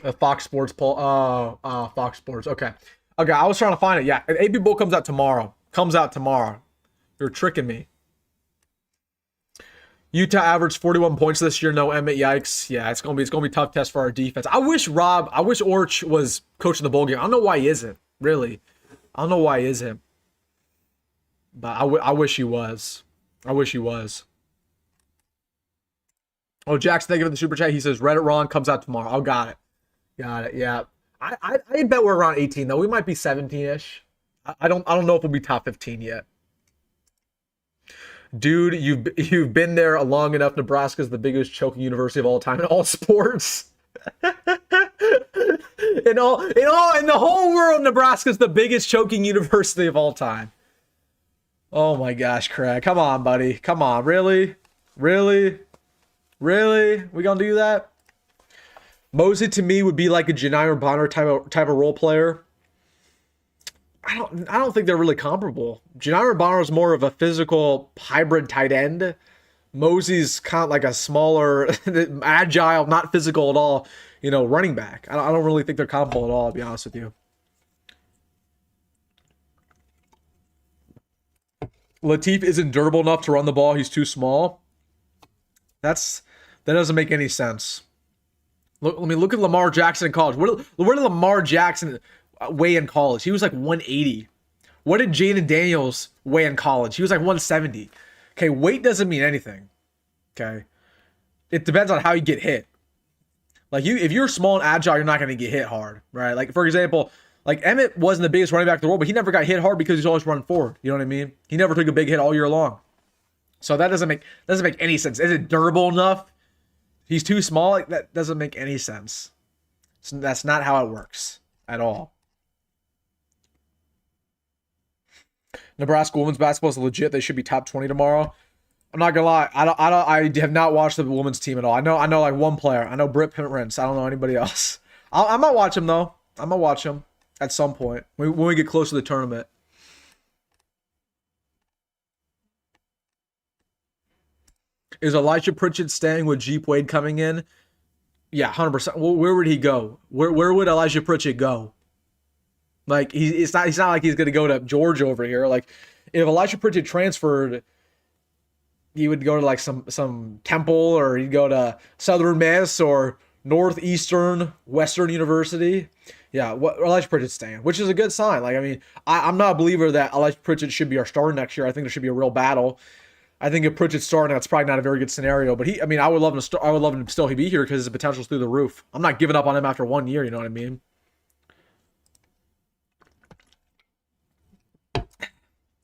A Fox Sports poll. Oh, Fox Sports. Okay. Okay, I was trying to find it. Yeah, the AP Bowl comes out tomorrow. You're tricking me. Utah averaged 41 points this year. No Emmett. Yikes. Yeah, it's gonna be a tough test for our defense. I wish Orch was coaching the bowl game. I don't know why he isn't. Really. I don't know why he isn't. But I wish he was. I wish he was. Oh, Jackson, thank you for the super chat. He says Reddit Ron comes out tomorrow. Oh, got it. Got it. Yeah. I bet we're around 18 though. We might be 17-ish. I don't know if we'll be top 15 yet. Dude, you've been there long enough. Nebraska's the biggest choking university of all time in all sports. In the whole world, Nebraska's the biggest choking university of all time. Oh my gosh, Craig. Come on, buddy. Come on. Really? Really? Really? We gonna do that? Mozee to me would be like a Janiran Bonner type of role player. I don't think they're really comparable. Janiran Bonner is more of a physical hybrid tight end. Mozee's kind of like a smaller, agile, not physical at all, running back. I don't really think they're comparable at all, to be honest with you. Lateef isn't durable enough to run the ball. He's too small. That doesn't make any sense. Look at Lamar Jackson in college. Where did Lamar Jackson weigh in college? He was like 180. What did Jaden Daniels weigh in college? He was like 170. Okay, weight doesn't mean anything. Okay, it depends on how you get hit. Like if you're small and agile, you're not going to get hit hard, right? Like for example, like Emmett wasn't the biggest running back in the world, but he never got hit hard because he's always running forward. You know what I mean? He never took a big hit all year long. So that doesn't make any sense. Is it durable enough? He's too small. Like that doesn't make any sense. So that's not how it works at all. Nebraska women's basketball is legit. They should be top 20 tomorrow. I'm not gonna lie. I have not watched the women's team at all. I know like one player. I know Britt Prince. I don't know anybody else. I might watch him though. I'm gonna watch him at some point when we get close to the tournament. Is Elijah Pritchett staying with Jeep Wade coming in? Yeah, 100%. Well, where would he go? Where would Elijah Pritchett go? Like it's not like he's gonna go to Georgia over here. Like if Elijah Pritchett transferred, he would go to like some temple, or he'd go to Southern Miss or Northeastern Western University. Yeah, Elijah Pritchett's staying, which is a good sign. Like I mean, I'm not a believer that Elijah Pritchett should be our starter next year. I think there should be a real battle. I think if Pritchett's starting, that's probably not a very good scenario. But I would love him to. I would love him to still be here because his potential's through the roof. I'm not giving up on him after 1 year. You know what I mean?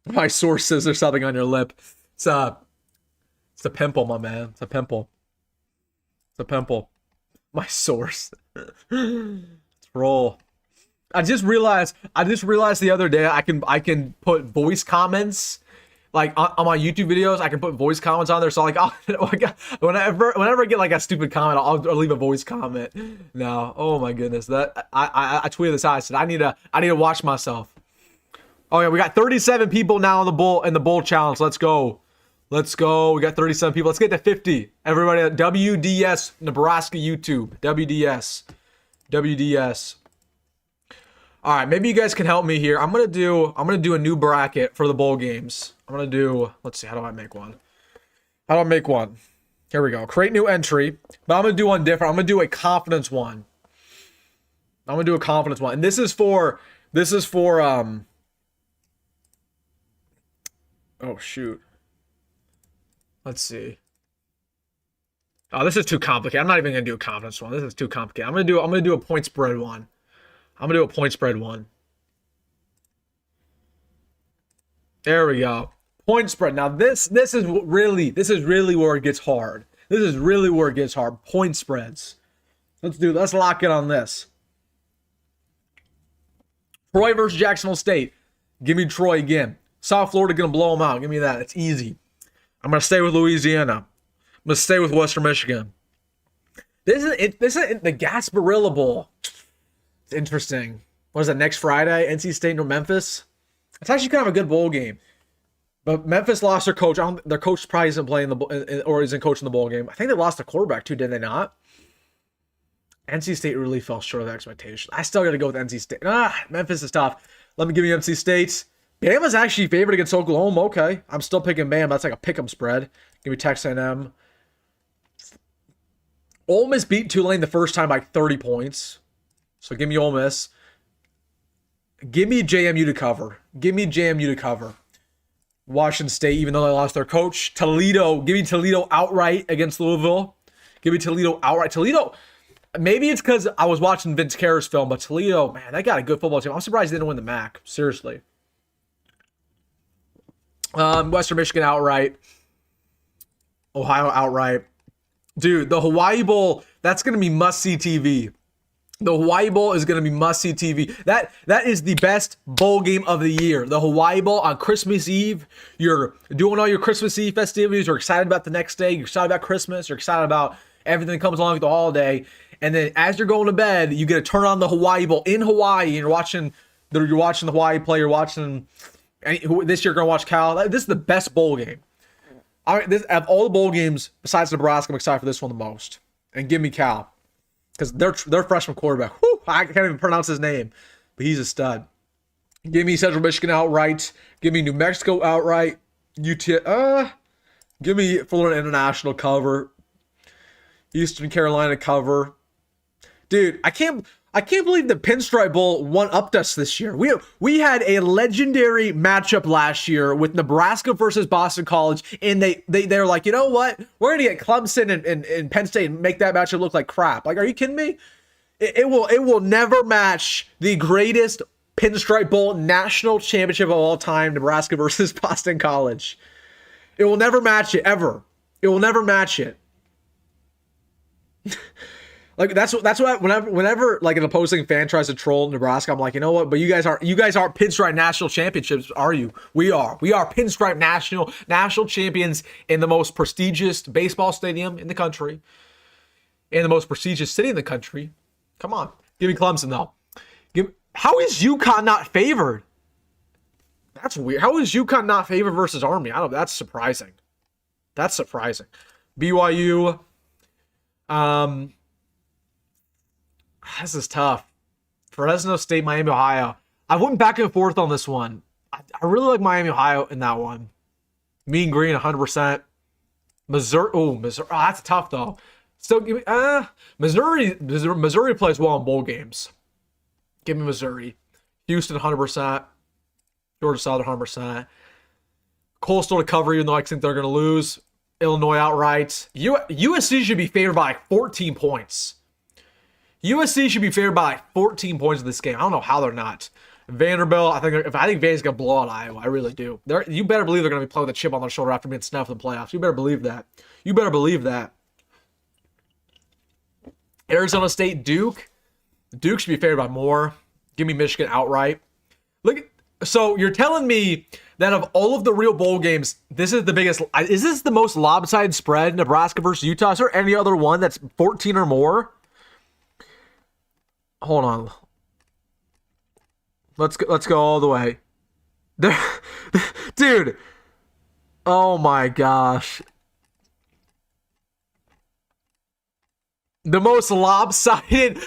My source says there's something on your lip. It's a pimple, my man. It's a pimple. It's a pimple. My source. Let's roll. I just realized the other day I can put voice comments. Like on my YouTube videos, I can put voice comments on there. So like, whenever I get like a stupid comment, I'll leave a voice comment. No, oh my goodness, that I tweeted this out. I said I need to watch myself. Oh yeah, we got 37 people now in the bowl challenge. Let's go. We got 37 people. Let's get to 50. Everybody at WDS Nebraska YouTube. WDS. All right, maybe you guys can help me here. I'm gonna do a new bracket for the bowl games. I'm gonna do. Let's see. How do I make one? How do I make one? Here we go. Create new entry. But I'm gonna do one different. I'm gonna do a confidence one. And this is for oh shoot. Let's see. Oh, this is too complicated. I'm not even gonna do a confidence one. This is too complicated. I'm gonna do a point spread one. There we go. Point spread. Now this is really where it gets hard. Point spreads. Let's lock in on this. Troy versus Jacksonville State. Give me Troy again. South Florida gonna blow them out. Give me that. It's easy. I'm gonna stay with Louisiana. I'm gonna stay with Western Michigan. This is the Gasparilla Bowl. It's interesting. What is that, next Friday? NC State or Memphis? It's actually kind of a good bowl game. But Memphis lost their coach. Their coach probably isn't playing or isn't coaching the bowl game. I think they lost the quarterback too, did they not? NC State really fell short of the expectation. I still got to go with NC State. Memphis is tough. Let me give you NC State. Bama's actually favored against Oklahoma. Okay, I'm still picking Bama. That's like a pick'em spread. Give me Texas A&M. Ole Miss beat Tulane the first time by 30 points. So give me Ole Miss. Give me JMU to cover. Washington State, even though they lost their coach. Toledo. Give me Toledo outright against Louisville. Give me Toledo outright. Toledo. Maybe it's because I was watching Vince Carter's film, but Toledo, man, they got a good football team. I'm surprised they didn't win the MAC. Seriously. Western Michigan outright. Ohio outright. Dude, the Hawaii Bowl, that's going to be must-see TV. The Hawaii Bowl is going to be must-see TV. That is the best bowl game of the year. The Hawaii Bowl on Christmas Eve. You're doing all your Christmas Eve festivities. You're excited about the next day. You're excited about Christmas. You're excited about everything that comes along with the holiday. And then as you're going to bed, you get to turn on the Hawaii Bowl in Hawaii, and you're watching the Hawaii play. You're watching. This year, you're going to watch Cal. This is the best bowl game. Of all the bowl games besides Nebraska, I'm excited for this one the most. And give me Cal. Because their freshman quarterback, I can't even pronounce his name, but he's a stud. Give me Central Michigan outright. Give me New Mexico outright. Give me Florida International cover. Eastern Carolina cover. Dude, I can't believe the Pinstripe Bowl one-upped us this year. We had a legendary matchup last year with Nebraska versus Boston College, and they're like, you know what? We're gonna get Clemson and Penn State and make that matchup look like crap. Like, are you kidding me? It will never match the greatest Pinstripe Bowl national championship of all time, Nebraska versus Boston College. It will never match it ever. It will never match it. Like that's what whenever like an opposing fan tries to troll Nebraska, I'm like, you know what? But you guys aren't Pinstripe national championships, are you? We are Pinstripe national champions in the most prestigious baseball stadium in the country, in the most prestigious city in the country. Come on, give me Clemson though. How is UConn not favored? That's weird. How is UConn not favored versus Army? I don't know. That's surprising. BYU. This is tough. Fresno State, Miami, Ohio. I went back and forth on this one. I really like Miami, Ohio in that one. Mean Green, 100%. Missouri. Oh, Missouri. Oh, that's tough though. Still give me. Missouri plays well in bowl games. Give me Missouri. Houston, 100%. Georgia Southern, 100%. Coastal to cover, even though I think they're going to lose. Illinois outright. USC should be favored by 14 points. USC should be favored by 14 points in this game. I don't know how they're not. Vanderbilt, I think Vandy's gonna blow out Iowa. I really do. You better believe they're gonna be playing with a chip on their shoulder after being snuffed in the playoffs. You better believe that. Arizona State, Duke. Duke should be favored by more. Give me Michigan outright. So you're telling me that of all of the real bowl games, this is the biggest. Is this the most lopsided spread? Nebraska versus Utah. Is there any other one that's 14 or more? Hold on. Let's go all the way. Dude. Oh my gosh. The most lopsided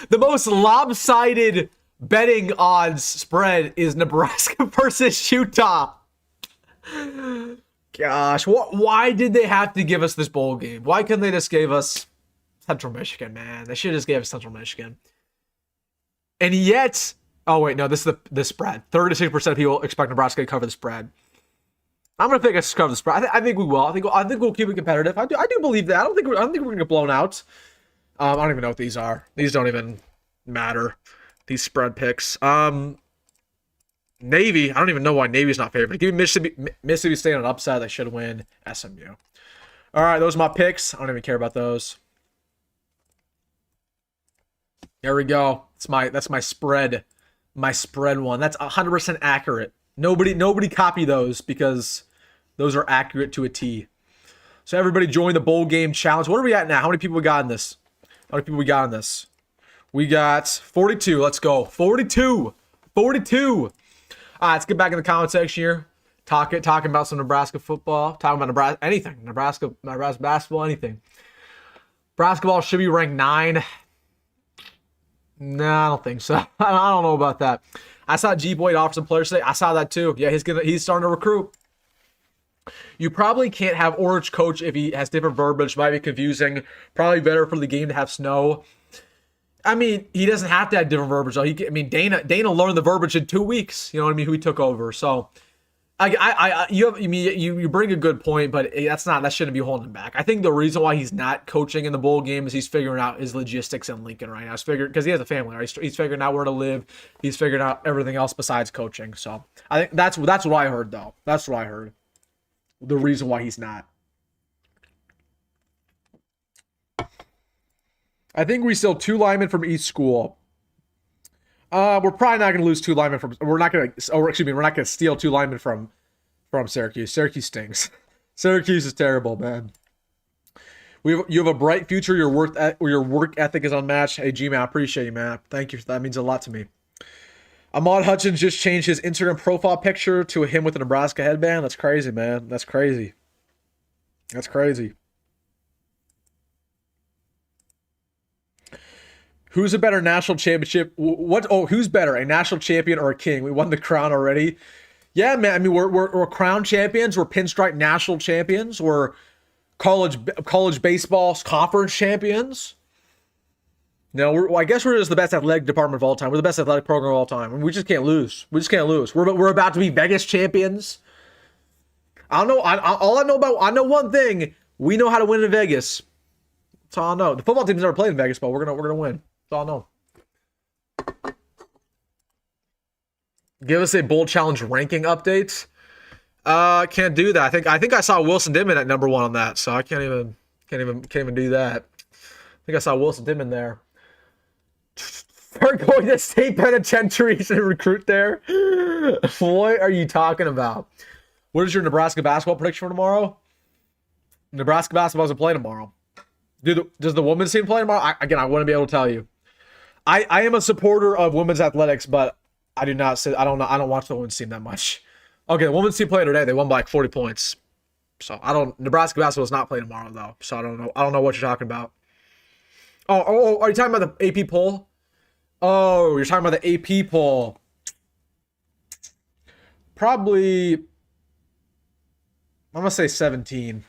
betting odds spread is Nebraska versus Utah. Gosh, why did they have to give us this bowl game? Why couldn't they just give us Central Michigan, man? They should have just gave us Central Michigan. And yet, oh wait, no, this is the spread. 36% of people expect Nebraska to cover the spread. I'm gonna pick us to cover the spread. I think we will. I think we'll keep it competitive. I do believe that. I don't think we're gonna get blown out. I don't even know what these are. These don't even matter. These spread picks. Navy. I don't even know why Navy's not favored. Give me Mississippi State on an upside. They should win. SMU. All right, those are my picks. I don't even care about those. There we go. That's my spread. My spread one. That's 100% accurate. Nobody copy those because those are accurate to a T. So everybody join the bowl game challenge. What are we at now? How many people we got in this? How many people we got in this? We got 42. Let's go. 42. 42. All right, let's get back in the comment section here. Talking about some Nebraska football. Talking about Nebraska, anything. Nebraska basketball, anything. Basketball should be ranked 9. Nah, I don't think so. I don't know about that. I saw G Boyd offer some players today. I saw that too. Yeah, he's starting to recruit. You probably can't have Orange coach if he has different verbiage. Might be confusing. Probably better for the game to have snow. I mean, he doesn't have to have different verbiage. Dana learned the verbiage in 2 weeks. You know what I mean? Who he took over. So, you bring a good point, but that shouldn't be holding him back. I think the reason why he's not coaching in the bowl game is he's figuring out his logistics in Lincoln right now. Because he has a family, right? He's figuring out where to live. He's figuring out everything else besides coaching. So I think that's what I heard, though. That's what I heard. The reason why he's not. I think we still 2 linemen from each school. We're probably not going to lose 2 linemen from. We're not going to steal 2 linemen from Syracuse. Syracuse stinks. Syracuse is terrible, man. You have a bright future. Your work ethic is unmatched. Hey, G-Man, I appreciate you, man. Thank you. That means a lot to me. Ahmad Hutchins just changed his Instagram profile picture to him with a Nebraska headband. That's crazy, man. That's crazy. That's crazy. Who's a better national championship? Who's better, a national champion or a king? We won the crown already. Yeah, man. I mean, we're crown champions. We're pinstripe national champions. We're college baseball conference champions. No, I guess we're just the best athletic department of all time. We're the best athletic program of all time. I mean, we just can't lose. We're about to be Vegas champions. I don't know. I know one thing. We know how to win in Vegas. That's all I know. The football team's never played in Vegas, but we're gonna win. That's all I know. Give us a bowl challenge ranking update. Can't do that. I think I saw WilsonDittman at number 1 on that, so I can't even do that. I think I saw WilsonDittman there. They're going to state penitentiaries and recruit there. What are you talking about? What is your Nebraska basketball prediction for tomorrow? Nebraska basketball doesn't play tomorrow. Does the women's team play tomorrow? I wouldn't be able to tell you. I am a supporter of women's athletics, but I don't watch the women's team that much. Okay, the women's team played today. They won by like 40 points. So Nebraska basketball is not playing tomorrow though. So I don't know what you're talking about. Oh, are you talking about the AP poll? Oh, you're talking about the AP poll. Probably, I'm gonna say 17.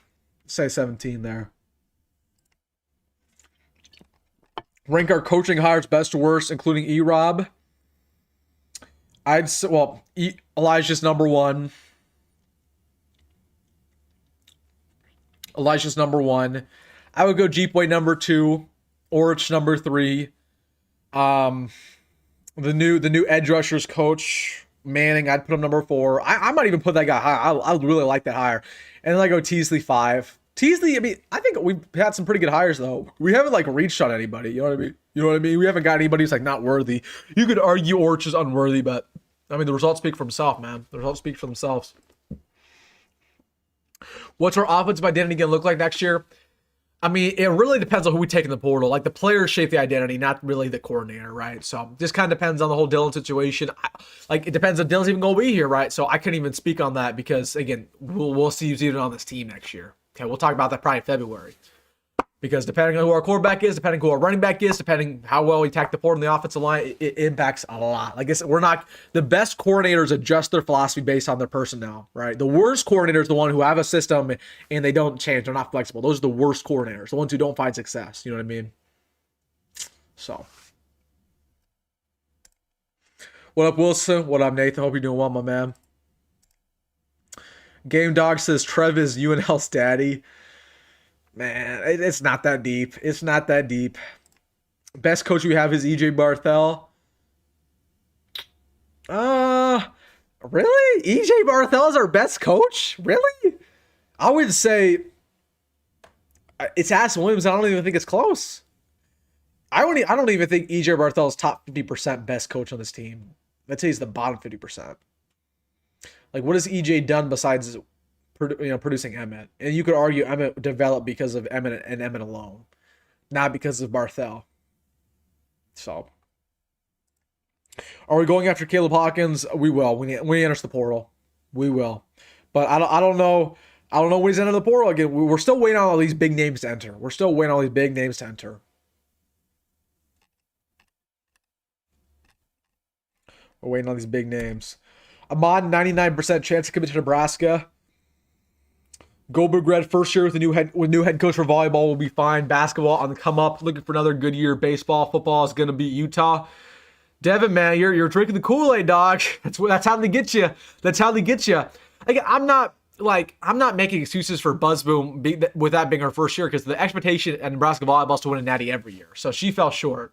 Say 17 there. Rank our coaching hires best to worst, including E-Rob. I'd say, Elijah's number 1. Elijah's number 1. I would go Jeep Way number 2. Orich number 3. The new edge rushers coach Manning, I'd put him number 4. I might even put that guy high. I really like that hire. And then I go Teasley 5. Teasley, I mean, I think we've had some pretty good hires though. We haven't like reached on anybody. You know what I mean? We haven't got anybody who's like not worthy. You could argue Orch is unworthy, but I mean the results speak for themselves, man. The results speak for themselves. What's our offensive identity gonna look like next year? I mean, it really depends on who we take in the portal. Like the players shape the identity, not really the coordinator, right? So just kind of depends on the whole Dylan situation. It depends if Dylan's even gonna be here, right? So I couldn't even speak on that because again, we'll see who's even on this team next year. Okay, we'll talk about that probably in February. Because depending on who our quarterback is, depending who our running back is, depending how well we attack the board on the offensive line, it impacts a lot. Like I said, we're not the best coordinators adjust their philosophy based on their personnel, right? The worst coordinator is the one who have a system and they don't change. They're not flexible. Those are the worst coordinators, the ones who don't find success. You know what I mean? So, what up, Wilson? What up, Nathan? Hope you're doing well, my man. Game Dog says Trev is UNL's daddy. Man, it's not that deep. It's not that deep. Best coach we have is EJ Barthel. Really? EJ Barthel is our best coach? Really? I would say it's Ass Williams. I don't even think it's close. I don't even think EJ Barthel is top 50% best coach on this team. I'd say he's the bottom 50%. Like, what has EJ done besides producing Emmett? And you could argue Emmett developed because of Emmett and Emmett alone, not because of Barthel. So, are we going after Caleb Hawkins? We will. When he enters the portal, we will. But I don't know. I don't know when he's entering the portal again. We're still waiting on all these big names to enter. We're waiting on these big names. Ahmad, 99% chance to commit to Nebraska. Goldberg Red first year with new head coach for volleyball will be fine. Basketball on the come up. Looking for another good year. Baseball, football is going to beat Utah. Devin, man, you're drinking the Kool-Aid, dog. That's how they get you. That's how they get you. Like, I'm not making excuses for Buzzboom with that being her first year, because the expectation at Nebraska volleyball is to win a natty every year. So she fell short.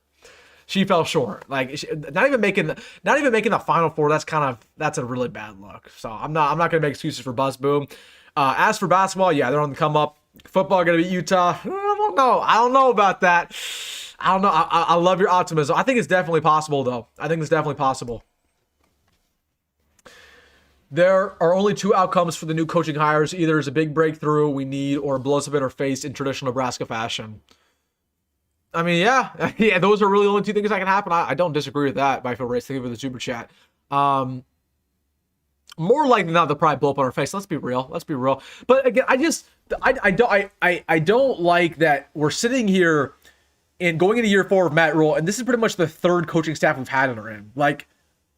Like, not even making the Final Four. That's a really bad look. So I'm not gonna make excuses for Buzzboom. As for basketball, yeah, they're on the come up. Football gonna beat Utah. I don't know about that. I don't know. I love your optimism. I think it's definitely possible, though. There are only two outcomes for the new coaching hires. Either it's a big breakthrough we need, or blows up in our face in traditional Nebraska fashion. I mean, yeah, those are really the only two things that can happen. I don't disagree with that. By Phil Race, thank you for the super chat. More likely than not, they'll probably blow up on our face. Let's be real. But again, I don't like that we're sitting here and going into year 4 of Matt Rhule, and this is pretty much the third coaching staff we've had in our end. Like,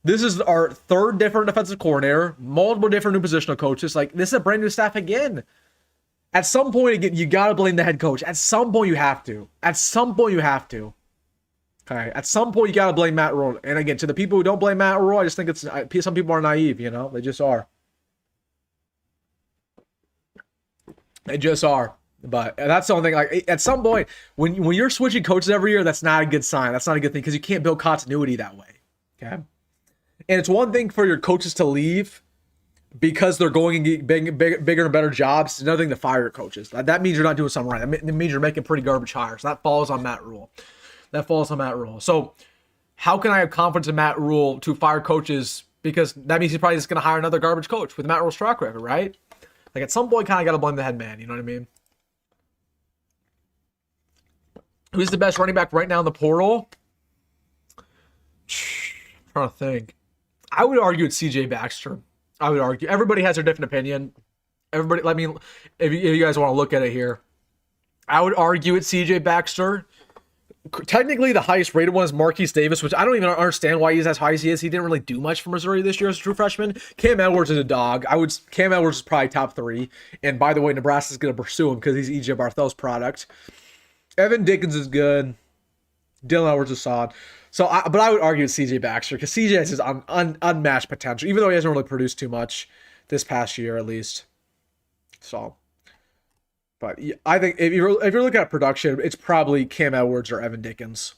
this is our third different defensive coordinator, multiple different new positional coaches. Like, this is a brand new staff again. At some point, again, you got to blame the head coach. At some point, you have to. Okay. At some point, you got to blame Matt Rhule. And again, to the people who don't blame Matt Rhule, I just think some people are naive, you know? They just are. But that's the only thing. Like, at some point, when you're switching coaches every year, that's not a good sign. That's not a good thing, because you can't build continuity that way. Okay? And it's one thing for your coaches to leave because they're going and getting bigger and better jobs. It's another thing to fire your coaches. That means you're not doing something right. That means you're making pretty garbage hires. That falls on Matt Rhule. So how can I have confidence in Matt Rhule to fire coaches? Because that means he's probably just going to hire another garbage coach with Matt Rhule's track record, right? Like, at some point, kind of got to blame the head man. You know what I mean? Who's the best running back right now in the portal? I'm trying to think. I would argue it's CJ Baxter. Everybody has their different opinion. If you guys want to look at it here, I would argue it's CJ Baxter. Technically, the highest rated one is Marquise Davis, which I don't even understand why he's as high as he is. He didn't really do much for Missouri this year as a true freshman. Cam Edwards is a dog. Cam Edwards is probably top 3. And by the way, Nebraska's going to pursue him because he's EJ Barthel's product. Evan Dickens is good. Dylan Edwards is solid. But I would argue it's CJ Baxter, because CJ has his unmatched potential, even though he hasn't really produced too much this past year, at least. So, but I think if you're looking at production, it's probably Cam Edwards or Evan Dickens.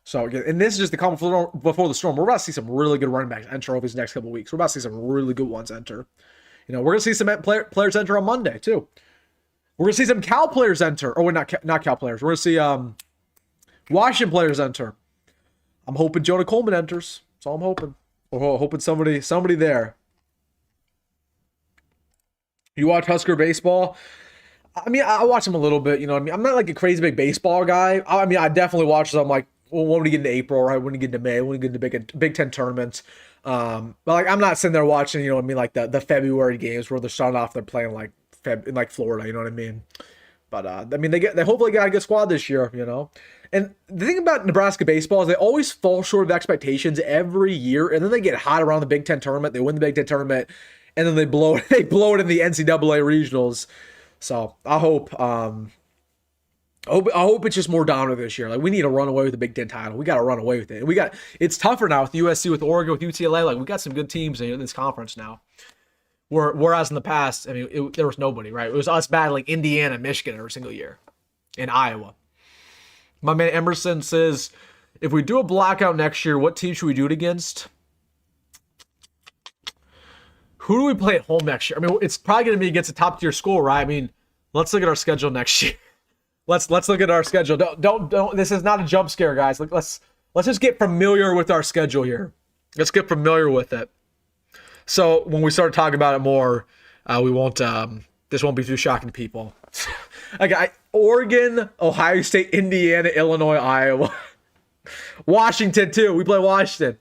So, again, and this is just the calm before the storm. We're about to see some really good running backs enter over these next couple of weeks. We're about to see some really good ones enter. You know, we're going to see some players enter on Monday, too. We're going to see some Cal players enter. Or not Cal players. We're going to see Washington players enter. I'm hoping Jonah Coleman enters. That's all I'm hoping. Or hoping somebody there. You watch Husker baseball? I mean, I watch them a little bit. You know what I mean? I'm not like a crazy big baseball guy. I mean, I definitely watch them, like, when we get into April, right? When we get into May, when we get into Big Ten tournaments. But like, I'm not sitting there watching, you know what I mean, like the February games where they're starting off, they're playing like in like Florida. You know what I mean? But I mean, they hopefully got a good squad this year, you know. And the thing about Nebraska baseball is they always fall short of expectations every year, and then they get hot around the Big Ten tournament. They win the Big Ten tournament, and then they blow it in the NCAA regionals. So I hope it's just more dominant this year. Like, we need to run away with the Big Ten title. We got to run away with it. And it's tougher now with USC, with Oregon, with UTLA. Like, we got some good teams in this conference now. Whereas in the past, I mean, there was nobody, right? It was us battling Indiana, Michigan every single year, and Iowa. My man Emerson says, if we do a blackout next year, what team should we do it against? Who do we play at home next year? I mean, it's probably going to be against a top tier school, right? I mean, let's look at our schedule next year. Let's look at our schedule. Don't. This is not a jump scare, guys. Let's just get familiar with our schedule here. Let's get familiar with it. So when we start talking about it more, we won't. This won't be too shocking to people. Oregon, Ohio State, Indiana, Illinois, Iowa, Washington too. We play Washington.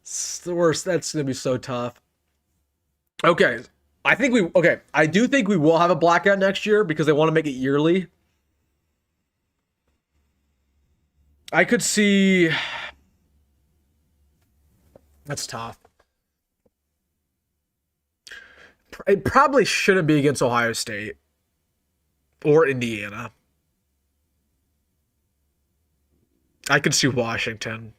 It's the worst. That's gonna be so tough. Okay, I do think we will have a blackout next year because they want to make it yearly. I could see. That's tough. It probably shouldn't be against Ohio State or Indiana. I could see Washington.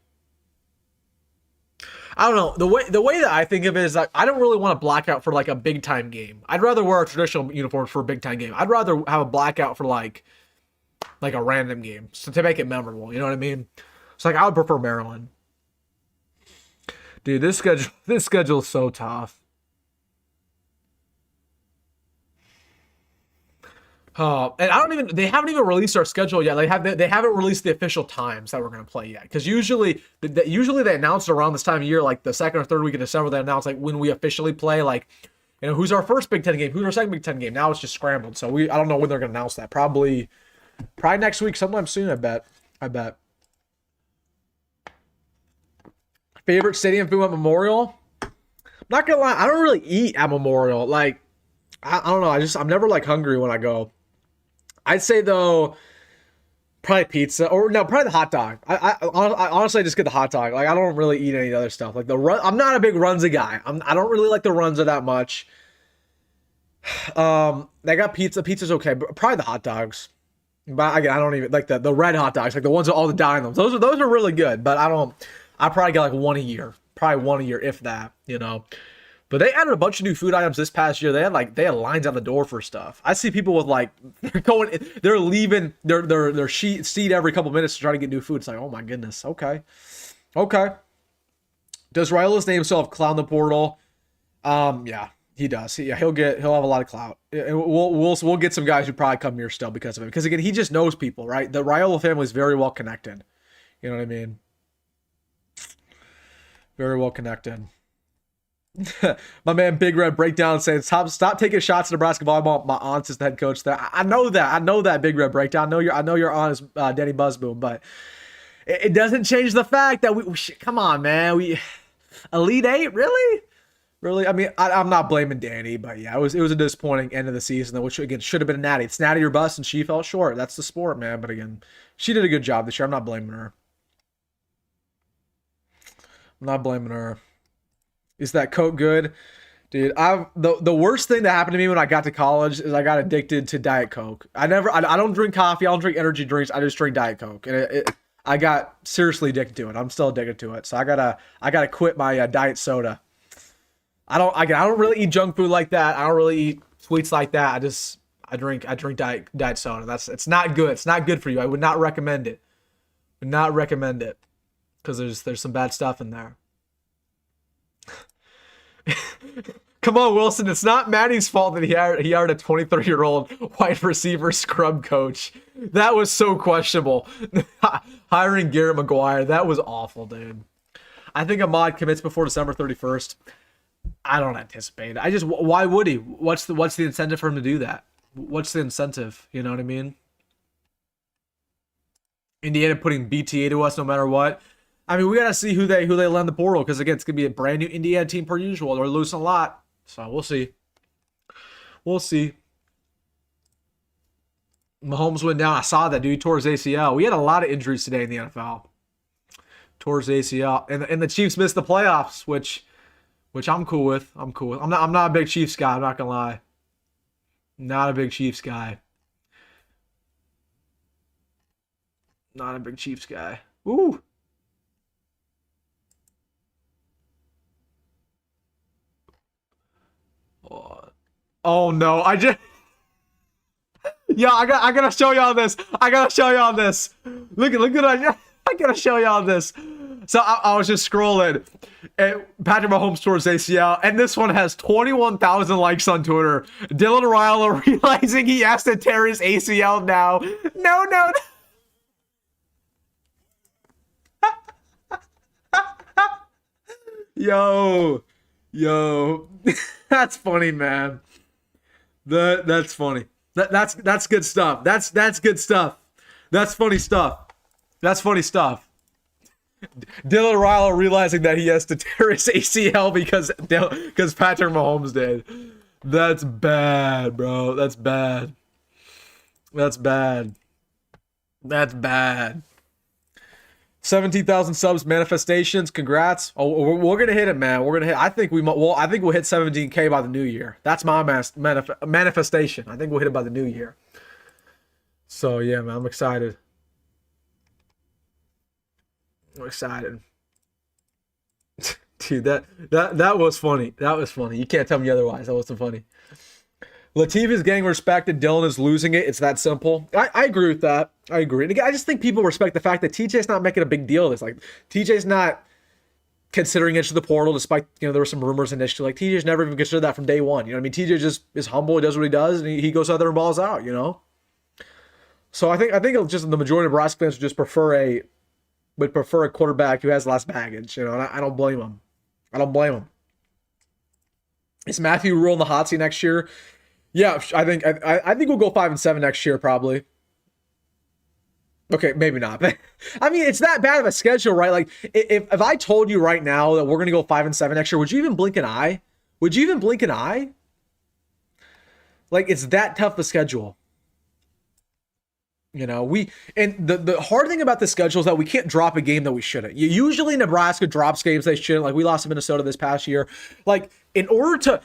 I don't know. The way that I think of it is, like, I don't really want a blackout for like a big time game. I'd rather wear our traditional uniforms for a big time game. I'd rather have a blackout for like a random game, so to make it memorable. You know what I mean? It's like, I would prefer Maryland. Dude, this schedule is so tough. And they haven't even released our schedule yet. They haven't released the official times that we're going to play yet. Because usually they announce around this time of year, like the second or third week of December, they announce like when we officially play, like, you know, who's our first Big Ten game, who's our second Big Ten game. Now it's just scrambled. So I don't know when they're going to announce that. Probably next week, sometime soon, I bet. Favorite stadium food at Memorial? I'm not going to lie, I don't really eat at Memorial. Like, I don't know. I'm never like hungry when I go. I'd say though, probably pizza, or no, probably the hot dog. I honestly just get the hot dog. Like, I don't really eat any other stuff. Like I'm not a big Runza guy. I don't really like the Runza that much. They got pizza. Pizza's okay, but probably the hot dogs. But again, I don't even like the red hot dogs, like the ones with all the dye in them. Those are really good. But I probably get like one a year, if that, you know. But they added a bunch of new food items this past year. They had lines out the door for stuff. I see people with like they're leaving their seat every couple minutes to try to get new food. It's like, oh my goodness. Okay. Does Raiola's name still have clout in the portal? Yeah, he does. He'll have a lot of clout. We'll get some guys who probably come here still because of it. Because again, he just knows people, right? The Raiola family is very well connected. You know what I mean? Very well connected. My man Big Red Breakdown saying, stop taking shots at Nebraska volleyball. My aunt's is the head coach there. I know that Big Red Breakdown. I know your aunt is Danny Buzzboom, but it doesn't change the fact that we come on, man. We Elite Eight, really. I mean, I'm not blaming Danny, but yeah, it was a disappointing end of the season, which again should have been a natty. It's natty or bust, and she fell short. That's the sport, man. But again, she did a good job this year. I'm not blaming her. Is that Coke good? Dude, the worst thing that happened to me when I got to college is I got addicted to Diet Coke. I don't drink coffee, I don't drink energy drinks, I just drink Diet Coke. And I got seriously addicted to it. I'm still addicted to it. So I gotta quit my diet soda. I don't really eat junk food like that. I don't really eat sweets like that. I drink diet soda. It's not good. It's not good for you. I would not recommend it. Because there's some bad stuff in there. Come on, Wilson. It's not Maddie's fault that he hired a 23-year-old wide receiver scrub coach. That was so questionable. Hiring Garrett McGuire, that was awful, dude. I think Ahmad commits before December 31st. I don't anticipate it. Why would he? What's the incentive for him to do that? What's the incentive? You know what I mean? Indiana putting BTA to us no matter what. I mean, we gotta see who they lend the portal, because again, it's gonna be a brand new Indiana team per usual. They're losing a lot, so we'll see. Mahomes went down. I saw that, dude. He tore his ACL. We had a lot of injuries today in the NFL. Tore his ACL. And the Chiefs missed the playoffs, which I'm cool with. I'm not a big Chiefs guy, I'm not gonna lie. Not a big Chiefs guy. Not a big Chiefs guy. Ooh. Oh no, yeah, I gotta show y'all this. I gotta show y'all this. Look at I gotta show y'all this. So I was just scrolling, and Patrick Mahomes tore his ACL, and this one has 21,000 likes on Twitter. Dylan Raiola realizing he has to tear his ACL now. No. Yo, that's funny, man. That's funny. That's good stuff. That's good stuff. That's funny stuff. That's funny stuff. Dylan Raiola realizing that he has to tear his ACL because Patrick Mahomes did. That's bad, bro. That's bad. 17,000 subs, manifestations. Congrats. Oh, we're gonna hit it, man. We're gonna hit. I think we'll hit 17K by the new year. That's my manifestation. I think we'll hit it by the new year. So yeah, man, I'm excited. Dude, that was funny. That was funny. You can't tell me otherwise. That wasn't funny. Lateef is getting respected. Dylan is losing it. It's that simple. I agree with that. I agree. And again, I just think people respect the fact that TJ's not making a big deal of this. Like, TJ's not considering it to the portal, despite, there were some rumors initially. Like, TJ's never even considered that from day one. You know what I mean? TJ just is humble. He does what he does, and he goes out there and balls out, So I think just the majority of Nebraska fans would just prefer a quarterback who has less baggage, and I don't blame him. Is Matthew Rule in the hot seat next year? Yeah, I think we'll go 5-7 next year, probably. Okay, maybe not. I mean, it's that bad of a schedule, right? Like, if I told you right now that we're gonna go 5-7 next year, would you even blink an eye? Like, it's that tough a schedule. The hard thing about the schedule is that we can't drop a game that we shouldn't. Usually Nebraska drops games they shouldn't. Like, we lost to Minnesota this past year. Like, in order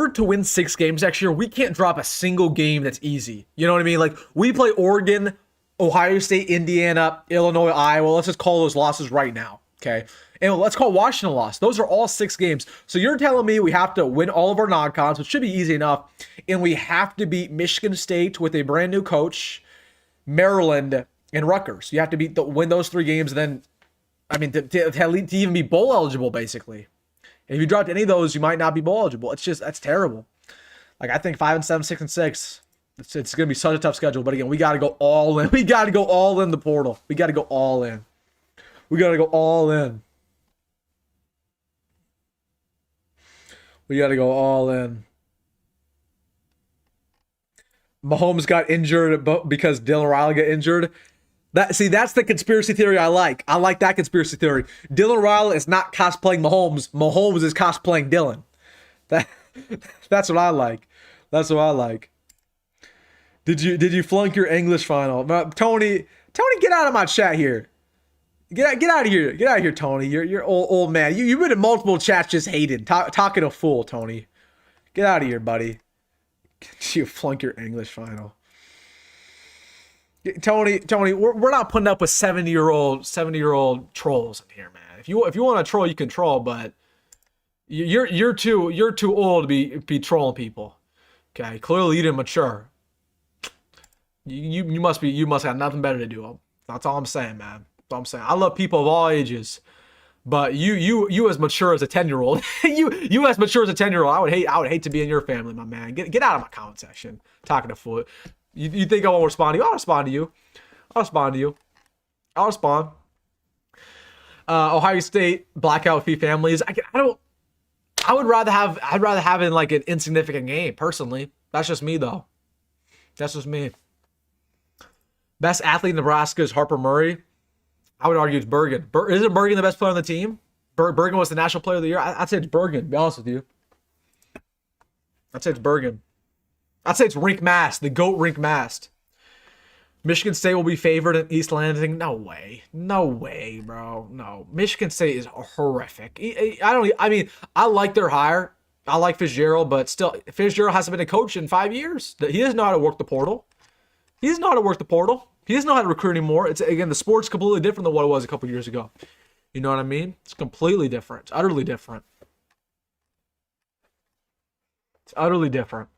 to win 6 games next year, we can't drop a single game that's easy. You know what I mean? Like, we play Oregon, Ohio State, Indiana, Illinois, Iowa. Let's just call those losses right now, okay? And let's call Washington a loss. Those are all 6 games. So you're telling me we have to win all of our non-cons, which should be easy enough, and we have to beat Michigan State with a brand new coach, Maryland, and Rutgers. You have to win those 3 games, and then, to even be bowl eligible, basically. And if you dropped any of those, you might not be bowl eligible. That's terrible. Like, I think 5-7, 6-6, it's going to be such a tough schedule. But again, we got to go all in. We got to go all in the portal. We got to go all in. Mahomes got injured because Dylan Raiola got injured. That's the conspiracy theory I like. I like that conspiracy theory. Dylan Raiola is not cosplaying Mahomes. Mahomes is cosplaying Dylan. That's what I like. Did you flunk your English final? Tony, get out of my chat here. Get out of here. Get out of here, Tony. You're old man. You've been in multiple chats just hating. Talking a fool, Tony. Get out of here, buddy. You flunk your English final. Tony, we're not putting up with 70-year-old trolls in here, man. If you want to troll, you can troll, but you're too old to be trolling people. Okay, clearly you didn't mature. You must have nothing better to do. That's all I'm saying, man. That's all I'm saying. I love people of all ages, but you as mature as a 10-year-old, you as mature as a 10-year-old, I would hate to be in your family, my man. Get out of my comment section talking to foot. You think I won't respond to you? I'll respond to you. I'll respond. Ohio State blackout fee families. I would rather have in like an insignificant game personally. That's just me though. That's just me. Best athlete in Nebraska is Harper Murray. I would argue it's Bergen. Isn't Bergen the best player on the team? Bergen was the national player of the year. I'd say it's Bergen, to be honest with you. I'd say it's Bergen. I'd say it's Rink Mast, the GOAT Rink Mast. Michigan State will be favored in East Lansing. No way. No way, bro. No. Michigan State is horrific. I like their hire. I like Fitzgerald, but still, Fitzgerald hasn't been a coach in 5 years. He doesn't know how to work the portal. He doesn't know how to work the portal. He doesn't know how to recruit anymore. It's, again, the sport's completely different than what it was a couple years ago. You know what I mean? It's completely different. It's utterly different. It's utterly different.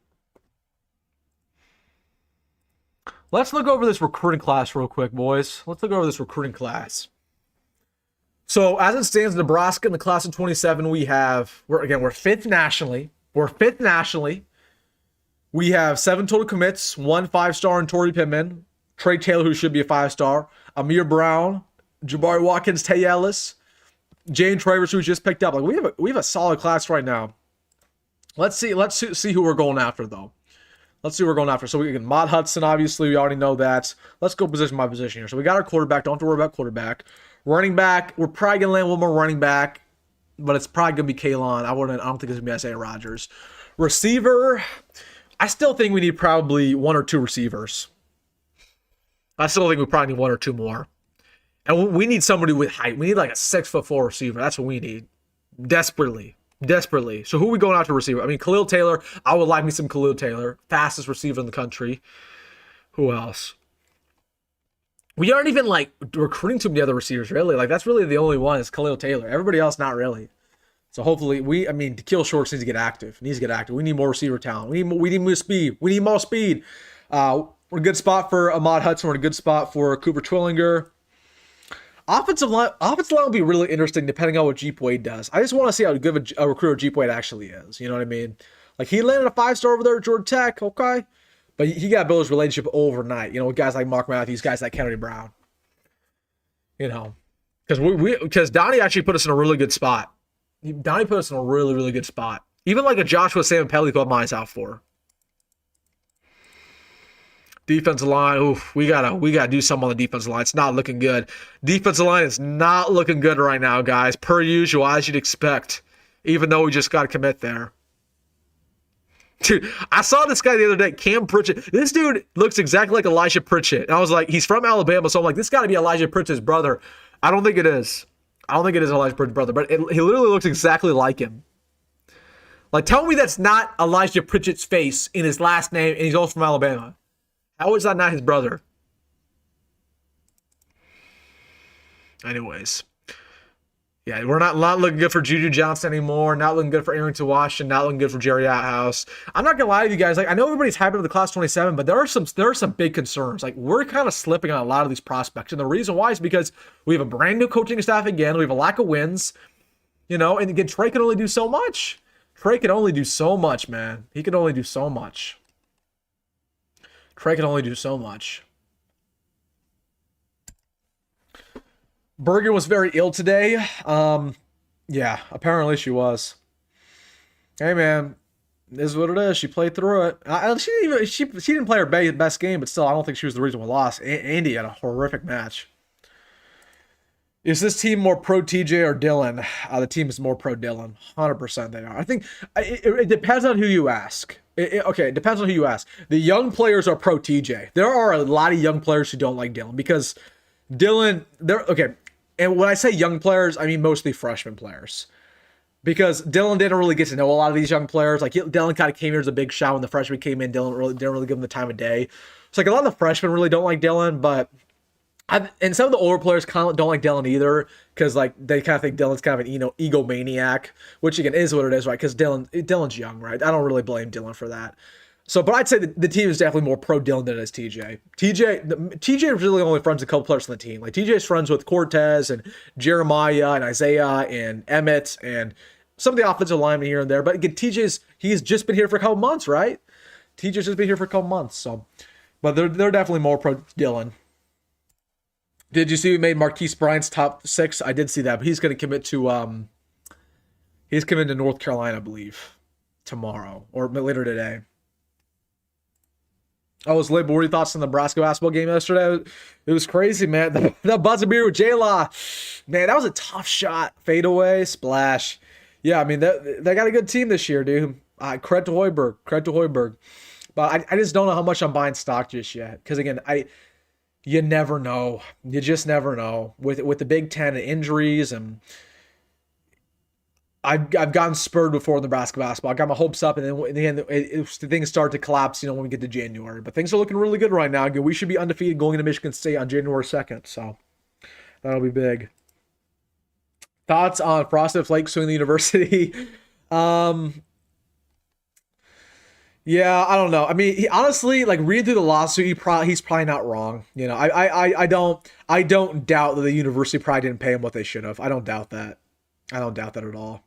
Let's look over this recruiting class real quick, boys. Let's look over this recruiting class. So, as it stands, Nebraska in the class of 27, we're fifth nationally. We have 7 total commits, 1 5-star in Torrey Pittman, Trey Taylor, who should be a 5-star, Amir Brown, Jabari Watkins, Tay Ellis, Jane Travers, who just picked up. Like we have a solid class right now. Let's see who we're going after, though. Let's see who we're going after. So we can Mod Hudson, obviously. We already know that. Let's go position by position here. So we got our quarterback. Don't have to worry about quarterback. Running back, we're probably going to land one more running back, but it's probably going to be Kalon. I don't think it's going to be Isaiah Rodgers. Receiver, I still think we need probably 1 or 2 receivers. I still think we probably need 1 or 2 more. And we need somebody with height. We need like a 6'4" receiver. That's what we need. Desperately. So who are we going out to receiver? I mean, Khalil Taylor. I would like me some Khalil Taylor. Fastest receiver in the country. Who else? We aren't even like recruiting too many other receivers, really. Like that's really the only one is Khalil Taylor. Everybody else, not really. So hopefully Keel Shorts needs to get active. We need more receiver talent. We need more speed. We're in a good spot for Ahmad Hudson. We're in a good spot for Cooper Twillinger. Offensive line will be really interesting depending on what Jeep Wade does. I just want to see how good a recruiter Jeep Wade actually is. You know what I mean? Like he landed a 5-star over there at Georgia Tech, okay? But he got to build his relationship overnight, with guys like Mark Matthews, guys like Kennedy Brown. Because Donnie actually put us in a really good spot. Donnie put us in a really, really good spot. Even like a Joshua Sam Pelly put my eyes out for. Defensive line, we gotta do something on the defensive line. It's not looking good. Defensive line is not looking good right now, guys. Per usual, as you'd expect. Even though we just got to commit there. Dude, I saw this guy the other day, Cam Pritchett. This dude looks exactly like Elijah Pritchett. And I was like, he's from Alabama, so I'm like, this got to be Elijah Pritchett's brother. I don't think it is. Elijah Pritchett's brother, but he literally looks exactly like him. Like, tell me that's not Elijah Pritchett's face in his last name, and he's also from Alabama. How is that not his brother? Anyways. Yeah, we're not looking good for JuJu Johnson anymore. Not looking good for Arrington Washington. Not looking good for Jerry Outhouse. I'm not going to lie to you guys. Like, I know everybody's hyped up the class 27, but there are some big concerns. Like, we're kind of slipping on a lot of these prospects. And the reason why is because we have a brand new coaching staff again. We have a lack of wins. And again, Trey can only do so much. Trey can only do so much, man. He can only do so much. Trey can only do so much. Bergen was very ill today. Yeah, apparently she was. Hey, man, this is what it is. She played through it. She didn't play her best game, but still, I don't think she was the reason we lost. Andy had a horrific match. Is this team more pro TJ or Dylan? The team is more pro Dylan. 100% they are. I think it depends on who you ask. It depends on who you ask. The young players are pro TJ. There are a lot of young players who don't like Dylan because Dylan, and when I say young players, I mean mostly freshman players. Because Dylan didn't really get to know a lot of these young players. Like, Dylan kind of came here as a big shot when the freshmen came in. Dylan didn't really give him the time of day. So, like, a lot of the freshmen really don't like Dylan, but and some of the older players kind of don't like Dylan either because, like, they kind of think Dylan's kind of an egomaniac, which, again, is what it is, right? Because Dylan's young, right? I don't really blame Dylan for that. So, but I'd say the team is definitely more pro Dylan than it is TJ. TJ is really only friends with a couple players on the team. Like, TJ's friends with Cortez and Jeremiah and Isaiah and Emmett and some of the offensive linemen here and there. But again, he's just been here for a couple months, right? TJ's just been here for a couple months. So, but they're definitely more pro Dylan. Did you see we made Marquise Bryant's top 6? I did see that, but he's going to commit to North Carolina, I believe, tomorrow or later today. Oh, was Lib, what were your thoughts on the Nebraska basketball game yesterday? It was crazy, man. That buzzer beater with J-Law. Man, that was a tough shot. Fadeaway, splash. Yeah, I mean, they got a good team this year, dude. Credit to Hoiberg. But I just don't know how much I'm buying stock just yet. Because, again, You never know. You just never know with the Big Ten and injuries, and I've gotten spurred before in Nebraska basketball. I got my hopes up, and then in the end, the things start to collapse. When we get to January, but things are looking really good right now. We should be undefeated going into Michigan State on January 2nd, so that'll be big. Thoughts on Frosted Flakes suing the university? Yeah, I don't know. I mean, he honestly, like, reading through the lawsuit, he's probably not wrong. I don't doubt that the university probably didn't pay him what they should have. I don't doubt that. I don't doubt that at all.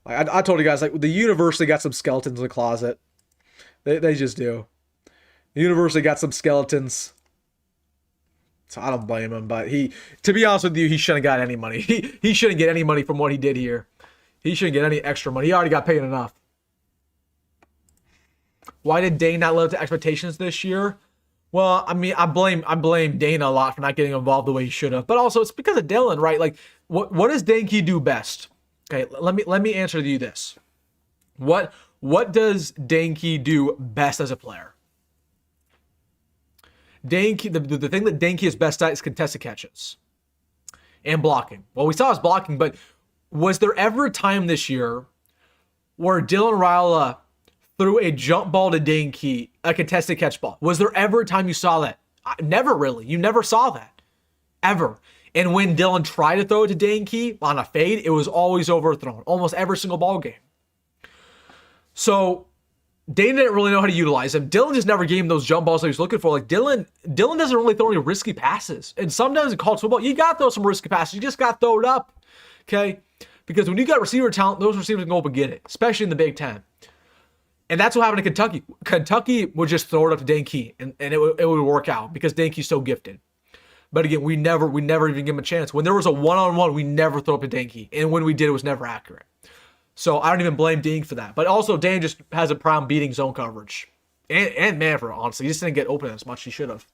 Like I told you guys, like, the university got some skeletons in the closet. They just do. The university got some skeletons. So I don't blame him. But to be honest with you, he shouldn't have got any money. He shouldn't get any money from what he did here. He shouldn't get any extra money. He already got paid enough. Why did Dane not live up to expectations this year? Well, I mean, I blame Dane a lot for not getting involved the way he should have. But also, it's because of Dylan, right? Like, what does Danke do best? Okay, let me answer you this. What does Danke do best as a player? Danke, the thing that Danke is best at is contested catches and blocking. Well, we saw his blocking, but was there ever a time this year where Dylan Raiola threw a jump ball to Danke, a contested catch ball? Was there ever a time you saw that? Never really. You never saw that. Ever. And when Dylan tried to throw it to Danke on a fade, it was always overthrown. Almost every single ball game. So Dane didn't really know how to utilize him. Dylan just never gave him those jump balls that he was looking for. Like, Dylan doesn't really throw any risky passes. And sometimes in college football, you got to throw some risky passes. You just got to throw it up. Okay? Because when you got receiver talent, those receivers can go up and get it. Especially in the Big Ten. And that's what happened to Kentucky. Kentucky would just throw it up to Danke, and it would work out because Danke's so gifted. But again, we never even give him a chance. When there was a one-on-one, we never throw up to Danke. And when we did, it was never accurate. So I don't even blame Dane for that. But also, Dane just has a problem beating zone coverage. And Manfred, honestly. He just didn't get open as much as he should have.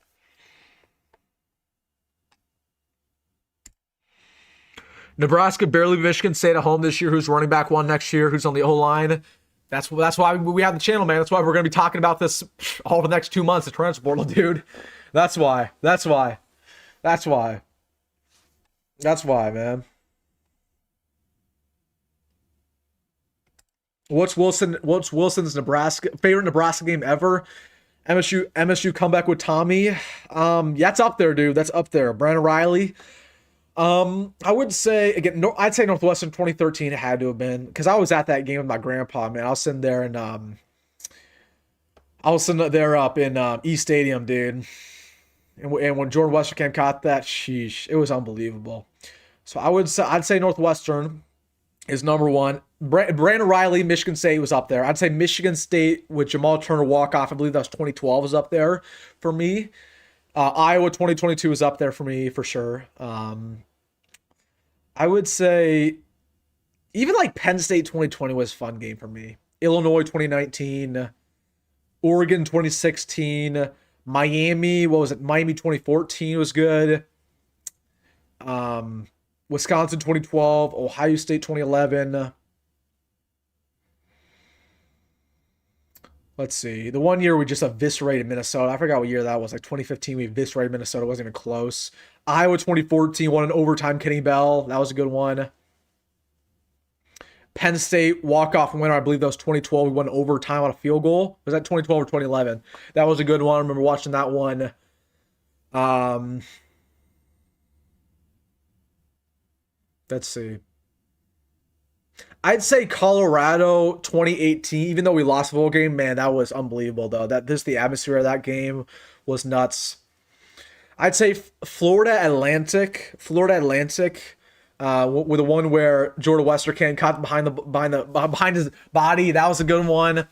Nebraska barely beat Michigan State at home this year. Who's running back one next year? Who's on the O-line? That's why we have the channel, man. That's why we're going to be talking about this all the next 2 months, the transfer portal, dude. That's why, man. What's Wilson's favorite Nebraska game ever? MSU comeback with Tommy. Yeah, that's up there, dude. That's up there. Brandon Riley. I would say, again, I'd say Northwestern 2013 it had to have been, because I was at that game with my grandpa, man. I was sitting there and up in East Stadium, dude. And when Jordan Westerkamp caught that, sheesh, it was unbelievable. So I'd say Northwestern is number one. Brandon Riley, Michigan State was up there. I'd say Michigan State with Jamal Turner walk-off, I believe that was 2012, was up there for me. Iowa 2022 is up there for me for sure. I would say even like Penn State 2020 was a fun game for me. Illinois 2019, Oregon 2016, Miami, Miami 2014 was good. Wisconsin 2012, Ohio State 2011. Let's see. The one year we just eviscerated Minnesota. I forgot what year that was. Like 2015, we eviscerated Minnesota. It wasn't even close. Iowa 2014 won an overtime. Kenny Bell. That was a good one. Penn State walk-off winner. I believe that was 2012. We won overtime on a field goal. Was that 2012 or 2011? That was a good one. I remember watching that one. Let's see. I'd say Colorado 2018, even though we lost the bowl game, man, that was unbelievable, though. The atmosphere of that game was nuts. I'd say Florida Atlantic, with the one where Jordan Westerkamp caught behind his body. That was a good one.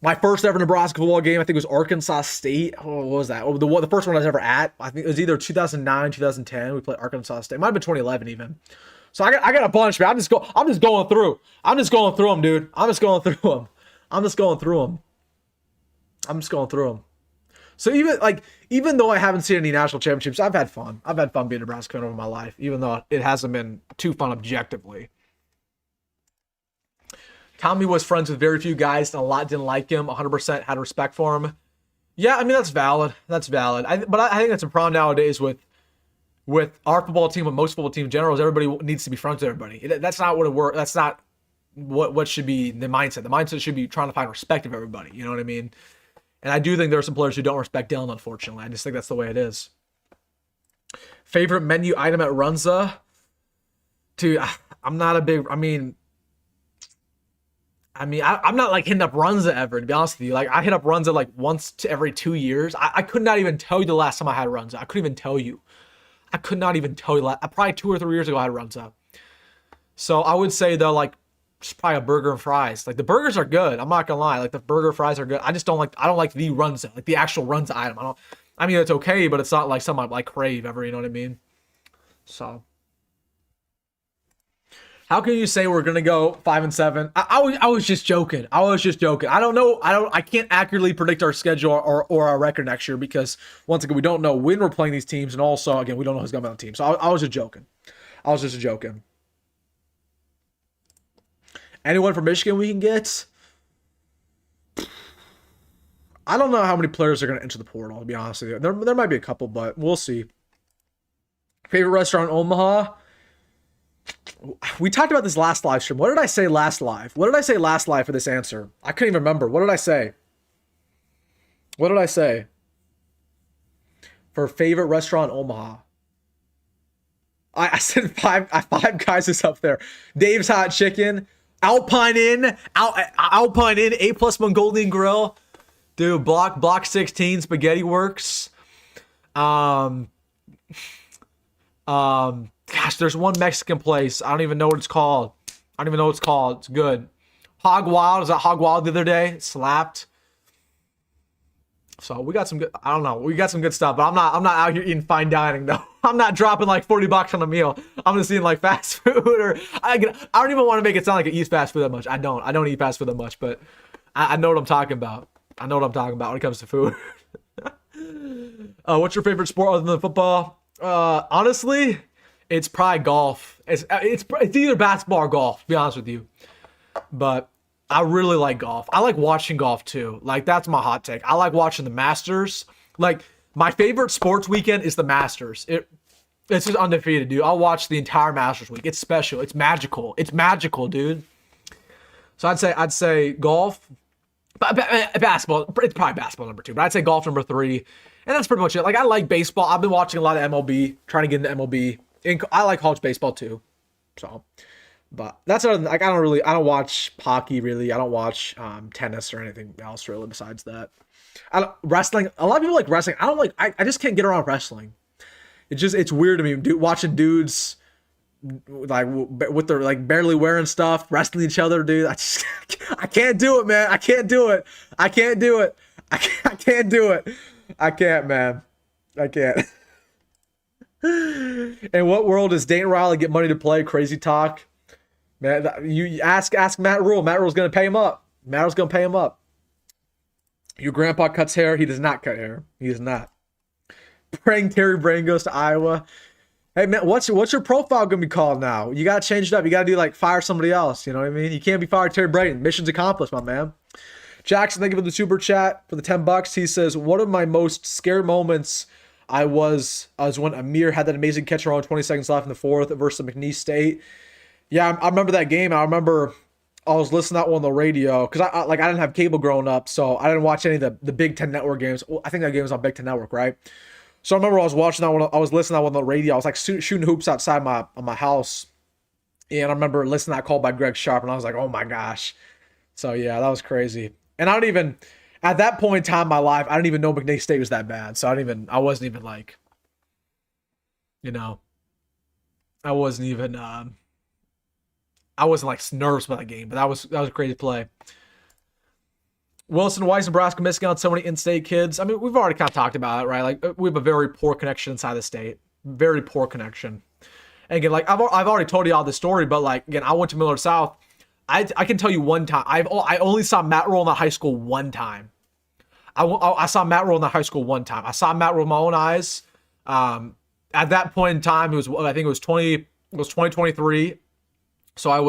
My first ever Nebraska football game, I think it was Arkansas State. Oh, what was that? Oh, the first one I was ever at. I think it was either 2009, 2010. We played Arkansas State. It might have been 2011 even. So I got a bunch, man. I'm just going through them, dude. I'm just going through them. So even though I haven't seen any national championships, I've had fun. I've had fun being a Nebraska fan over my life, even though it hasn't been too fun objectively. Tommy was friends with very few guys, and a lot didn't like him. 100% had respect for him. Yeah, I mean that's valid. That's valid. But I think that's a problem nowadays with our football team, with most football team in general, is everybody needs to be friends with everybody. That's not what it works. That's not what should be the mindset. The mindset should be trying to find respect of everybody. You know what I mean? And I do think there are some players who don't respect Dylan, unfortunately. I just think that's the way it is. Favorite menu item at Runza? Dude, I'm not a big. I'm not like hitting up Runza ever, to be honest with you. Like I hit up Runza like once to every 2 years. I could not even tell you the last time I had Runza. I couldn't even tell you. I could not even tell you. Probably 2 or 3 years ago I had Runza. So I would say though, like just probably a burger and fries. Like the burgers are good. I'm not gonna lie. Like the burger fries are good. I don't like the Runza, like the actual Runza item. I mean it's okay, but it's not like something I like crave ever. You know what I mean? So. How can you say we're gonna go 5-7? I was just joking. I don't know. I can't accurately predict our schedule or our record next year because once again we don't know when we're playing these teams, and also again we don't know who's gonna be on the team. So I was just joking. Anyone from Michigan we can get? I don't know how many players are gonna enter the portal. To be honest with you, there might be a couple, but we'll see. Favorite restaurant in Omaha? We talked about this last live stream. What did I say last live? For this answer? I couldn't even remember. What did I say? For favorite restaurant in Omaha? I said five guys is up there. Dave's Hot Chicken, Alpine Inn, A+ Mongolian Grill, dude, Block 16, Spaghetti Works. Gosh, there's one Mexican place. I don't even know what it's called. It's good. Hog Wild. Is that Hog Wild the other day? It slapped. So we got some good. I don't know. We got some good stuff, but I'm not out here eating fine dining though. I'm not dropping like $40 on a meal. I'm just eating like fast food or I don't even want to make it sound like I eat fast food that much. I don't eat fast food that much, but I know what I'm talking about. when it comes to food. What's your favorite sport other than football? Honestly, it's probably golf. It's either basketball or golf, to be honest with you. But I really like golf. I like watching golf too. Like that's my hot take. I like watching the Masters. Like my favorite sports weekend is the Masters. It's just undefeated, dude. I'll watch the entire Masters week. It's special. It's magical. It's magical, dude. So I'd say golf. Basketball. It's probably basketball number 2, but I'd say golf number 3. And that's pretty much it. Like I like baseball. I've been watching a lot of MLB, trying to get into MLB. And I like college baseball too. So, but that's other than, like I don't watch hockey really. I don't watch tennis or anything else really besides that. Wrestling. A lot of people like wrestling. I don't like. I just can't get around wrestling. It's weird to me, dude. Watching dudes like with their like barely wearing stuff, wrestling each other, dude. I can't do it, man. I can't do it, man. I can't. In what world does Dane Raiola get money to play? Crazy talk, man. You ask Matt Rule. Matt Rule's gonna pay him up. Your grandpa cuts hair. He does not cut hair. He does not. Praying Terry Brain goes to Iowa. Hey man, what's your profile gonna be called now? You gotta change it up. You gotta do like fire somebody else. You know what I mean? You can't be fired Terry Brain. Mission's accomplished, my man. Jackson, thank you for the super chat for the $10. He says, one of my most scared moments I was when Amir had that amazing catch around 20 seconds left in the fourth versus McNeese State. Yeah, I remember that game. I remember I was listening to that one on the radio because I didn't have cable growing up, so I didn't watch any of the Big Ten Network games. Well, I think that game was on Big Ten Network, right? So I remember I was watching that one. I was listening to that one on the radio. I was like shooting hoops outside my house, and I remember listening to that call by Greg Sharp, and I was like, oh my gosh. So yeah, that was crazy. And at that point in time in my life, I didn't even know McNeese State was that bad. So I wasn't even like, I wasn't like nervous about that game, but that was a crazy play. Wilson, why is Nebraska missing out so many in-state kids? I mean, we've already kind of talked about it, right? Like we have a very poor connection inside the state, very poor connection. And again, like I've already told you all this story, but like again, I went to Millard South. I can tell you one time. I only saw Matt Rule in that high school one time. I saw Matt Rule in that high school one time. I saw Matt Rule with my own eyes. At that point in time, I think it was 2023. So I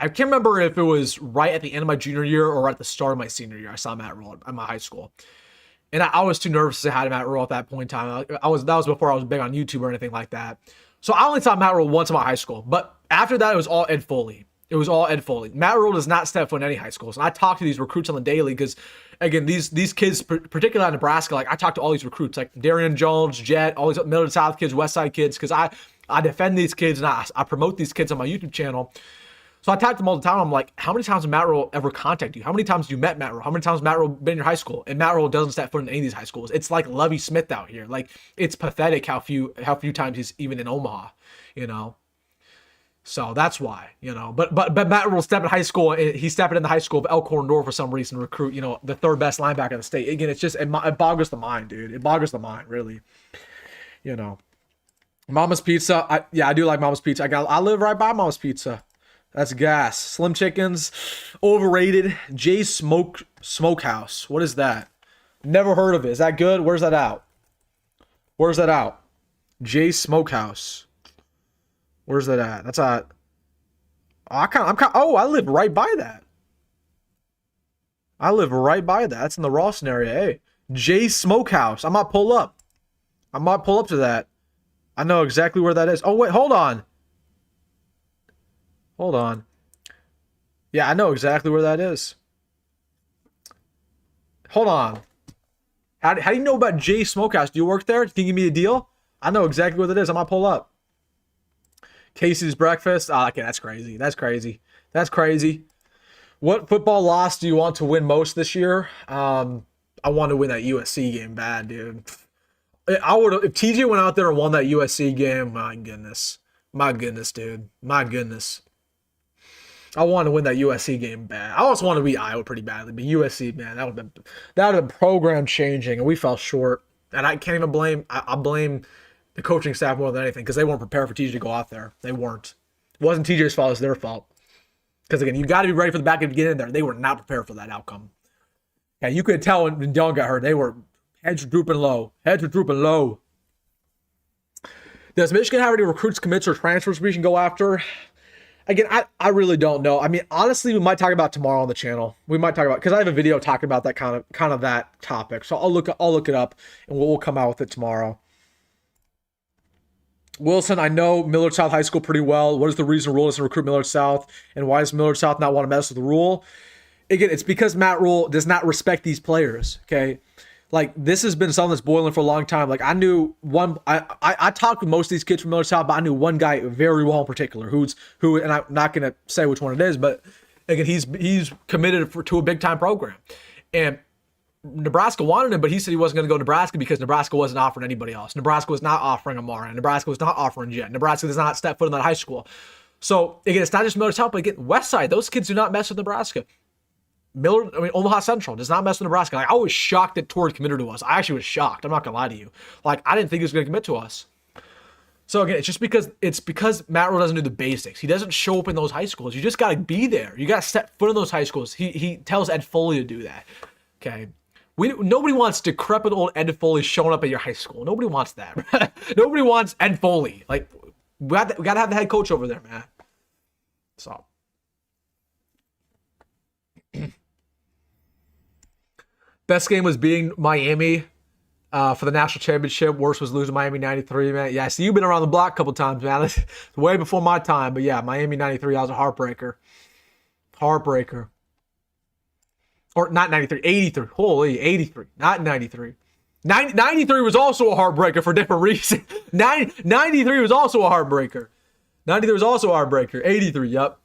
I can't remember if it was right at the end of my junior year or at the start of my senior year. I saw Matt Rule at my high school. And I was too nervous to say hi to Matt Rule at that point in time. That was before I was big on YouTube or anything like that. So I only saw Matt Rule once in my high school. But after that, it was all Ed Foley. It was all Ed Foley. Matt Rule does not step foot in any high schools. And I talk to these recruits on the daily because, again, these kids, particularly in Nebraska, like I talk to all these recruits, like Darian Jones, Jet, all these Middle South kids, West Side kids, because I defend these kids and I promote these kids on my YouTube channel. So I talk to them all the time. I'm like, how many times did Matt Rule ever contact you? How many times have you met Matt Rule? How many times has Matt Rule been in your high school? And Matt Rule doesn't step foot in any of these high schools. It's like Lovie Smith out here. Like, it's pathetic how few times he's even in Omaha, you know? So that's why, you know. But Matt Rule stepped in high school. He's stepping in the high school of Elkhorn Door for some reason to recruit, you know, the third best linebacker in the state. Again, it's just, it boggles the mind, dude. It boggles the mind, really. You know. Mama's Pizza. I do like Mama's Pizza. I live right by Mama's Pizza. That's gas. Slim Chickens, overrated. Jay's Smokehouse. What is that? Never heard of it. Is that good? Where's that out? Jay's Smokehouse. Where's that at? That's at. I live right by that. That's in the Rawson area. Hey, Jay's Smokehouse. I might pull up to that. I know exactly where that is. Oh wait, hold on. Yeah, I know exactly where that is. Hold on. How do you know about Jay's Smokehouse? Do you work there? Can you give me a deal? I know exactly where that is. I might pull up. Casey's Breakfast. Oh, okay, that's crazy. What football loss do you want to win most this year? I want to win that USC game bad, dude. I would if TJ went out there and won that USC game. My goodness, dude. My goodness. I want to win that USC game bad. I also want to beat Iowa pretty badly, but USC, man, that would have been program changing, and we fell short. And I can't even blame. I blame the coaching staff more than anything because they weren't prepared for TJ to go out there. They weren't. It wasn't TJ's fault. It's their fault. Because again, you got to be ready for the back end to get in there. They were not prepared for that outcome. Yeah, you could tell when Dylan got hurt. They were heads were drooping low. Does Michigan have any recruits, commits, or transfers we can go after? Again, I really don't know. I mean, honestly, we might talk about tomorrow on the channel. We might talk about because I have a video talking about that kind of that topic. So I'll look it up and we'll come out with it tomorrow. Wilson, I know Millard South High School pretty well. What is the reason Rule doesn't recruit Millard South, and why does Millard South not want to mess with the Rule? Again, it's because Matt Rule does not respect these players. Okay. Like, this has been something that's boiling for a long time. Like, I knew one, I talked with most of these kids from Millard South, but I knew one guy very well in particular who, and I'm not going to say which one it is, but again, he's committed to a big time program. And Nebraska wanted him, but he said he wasn't going to go to Nebraska because Nebraska wasn't offering anybody else. Nebraska was not offering Amara. Nebraska was not offering Jet. Nebraska does not step foot in that high school. So, again, it's not just Millard South, but again, West Side, those kids do not mess with Nebraska. Omaha Central does not mess with Nebraska. Like, I was shocked that Torres committed to us. I actually was shocked. I'm not gonna lie to you. Like, I didn't think he was gonna commit to us. So again, it's because Matt Rule doesn't do the basics. He doesn't show up in those high schools. You just gotta be there. You gotta step foot in those high schools. He tells Ed Foley to do that. Okay. Nobody wants decrepit old Ed Foley showing up at your high school. Nobody wants that. Nobody wants Ed Foley. Like, we gotta have the head coach over there, man. So. Best game was beating Miami for the national championship. Worst was losing Miami 93, man. Yeah, so you've been around the block a couple times, man. It's way before my time. But yeah, Miami 93, that was a heartbreaker. Or not 93, 83. Holy, 83, not 93. 93 was also a heartbreaker for different reasons. 93 was also a heartbreaker. 93 was also a heartbreaker. 83, yep.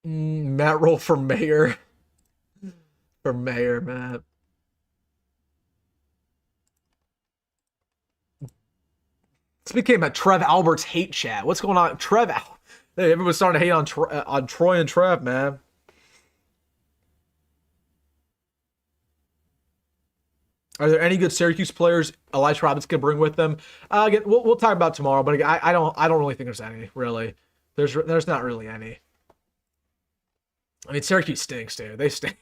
Matt Rule for mayor. Man. This became a Trev Alberts hate chat. What's going on? Hey, everyone's starting to hate on Troy and Trev, man. Are there any good Syracuse players Elijah Robinson can bring with them? Again, we'll talk about tomorrow, but again, I don't really think there's any, really. There's not really any. I mean, Syracuse stinks, dude. They stink.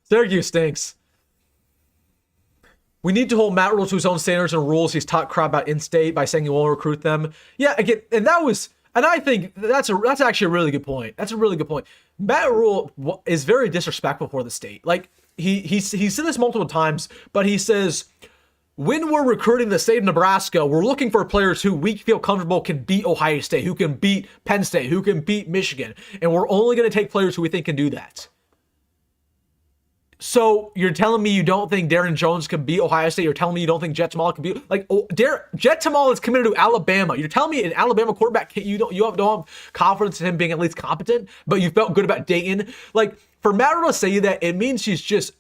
Syracuse stinks. We need to hold Matt Rule to his own standards and rules. He's taught crap about in-state by saying he won't recruit them. Yeah, again, and that was, And I think that's actually a really good point. That's a really good point. Matt Rule is very disrespectful for the state. Like he said this multiple times, but he says, when we're recruiting the state of Nebraska, we're looking for players who we feel comfortable can beat Ohio State, who can beat Penn State, who can beat Michigan. And we're only going to take players who we think can do that. So you're telling me you don't think Darren Jones can beat Ohio State? You're telling me you don't think Jet Tamal can beat... Like, Jet Tamal is committed to Alabama. You're telling me an Alabama quarterback, you don't have confidence in him being at least competent, but you felt good about Dayton? Like, for Matt to say that, it means it's just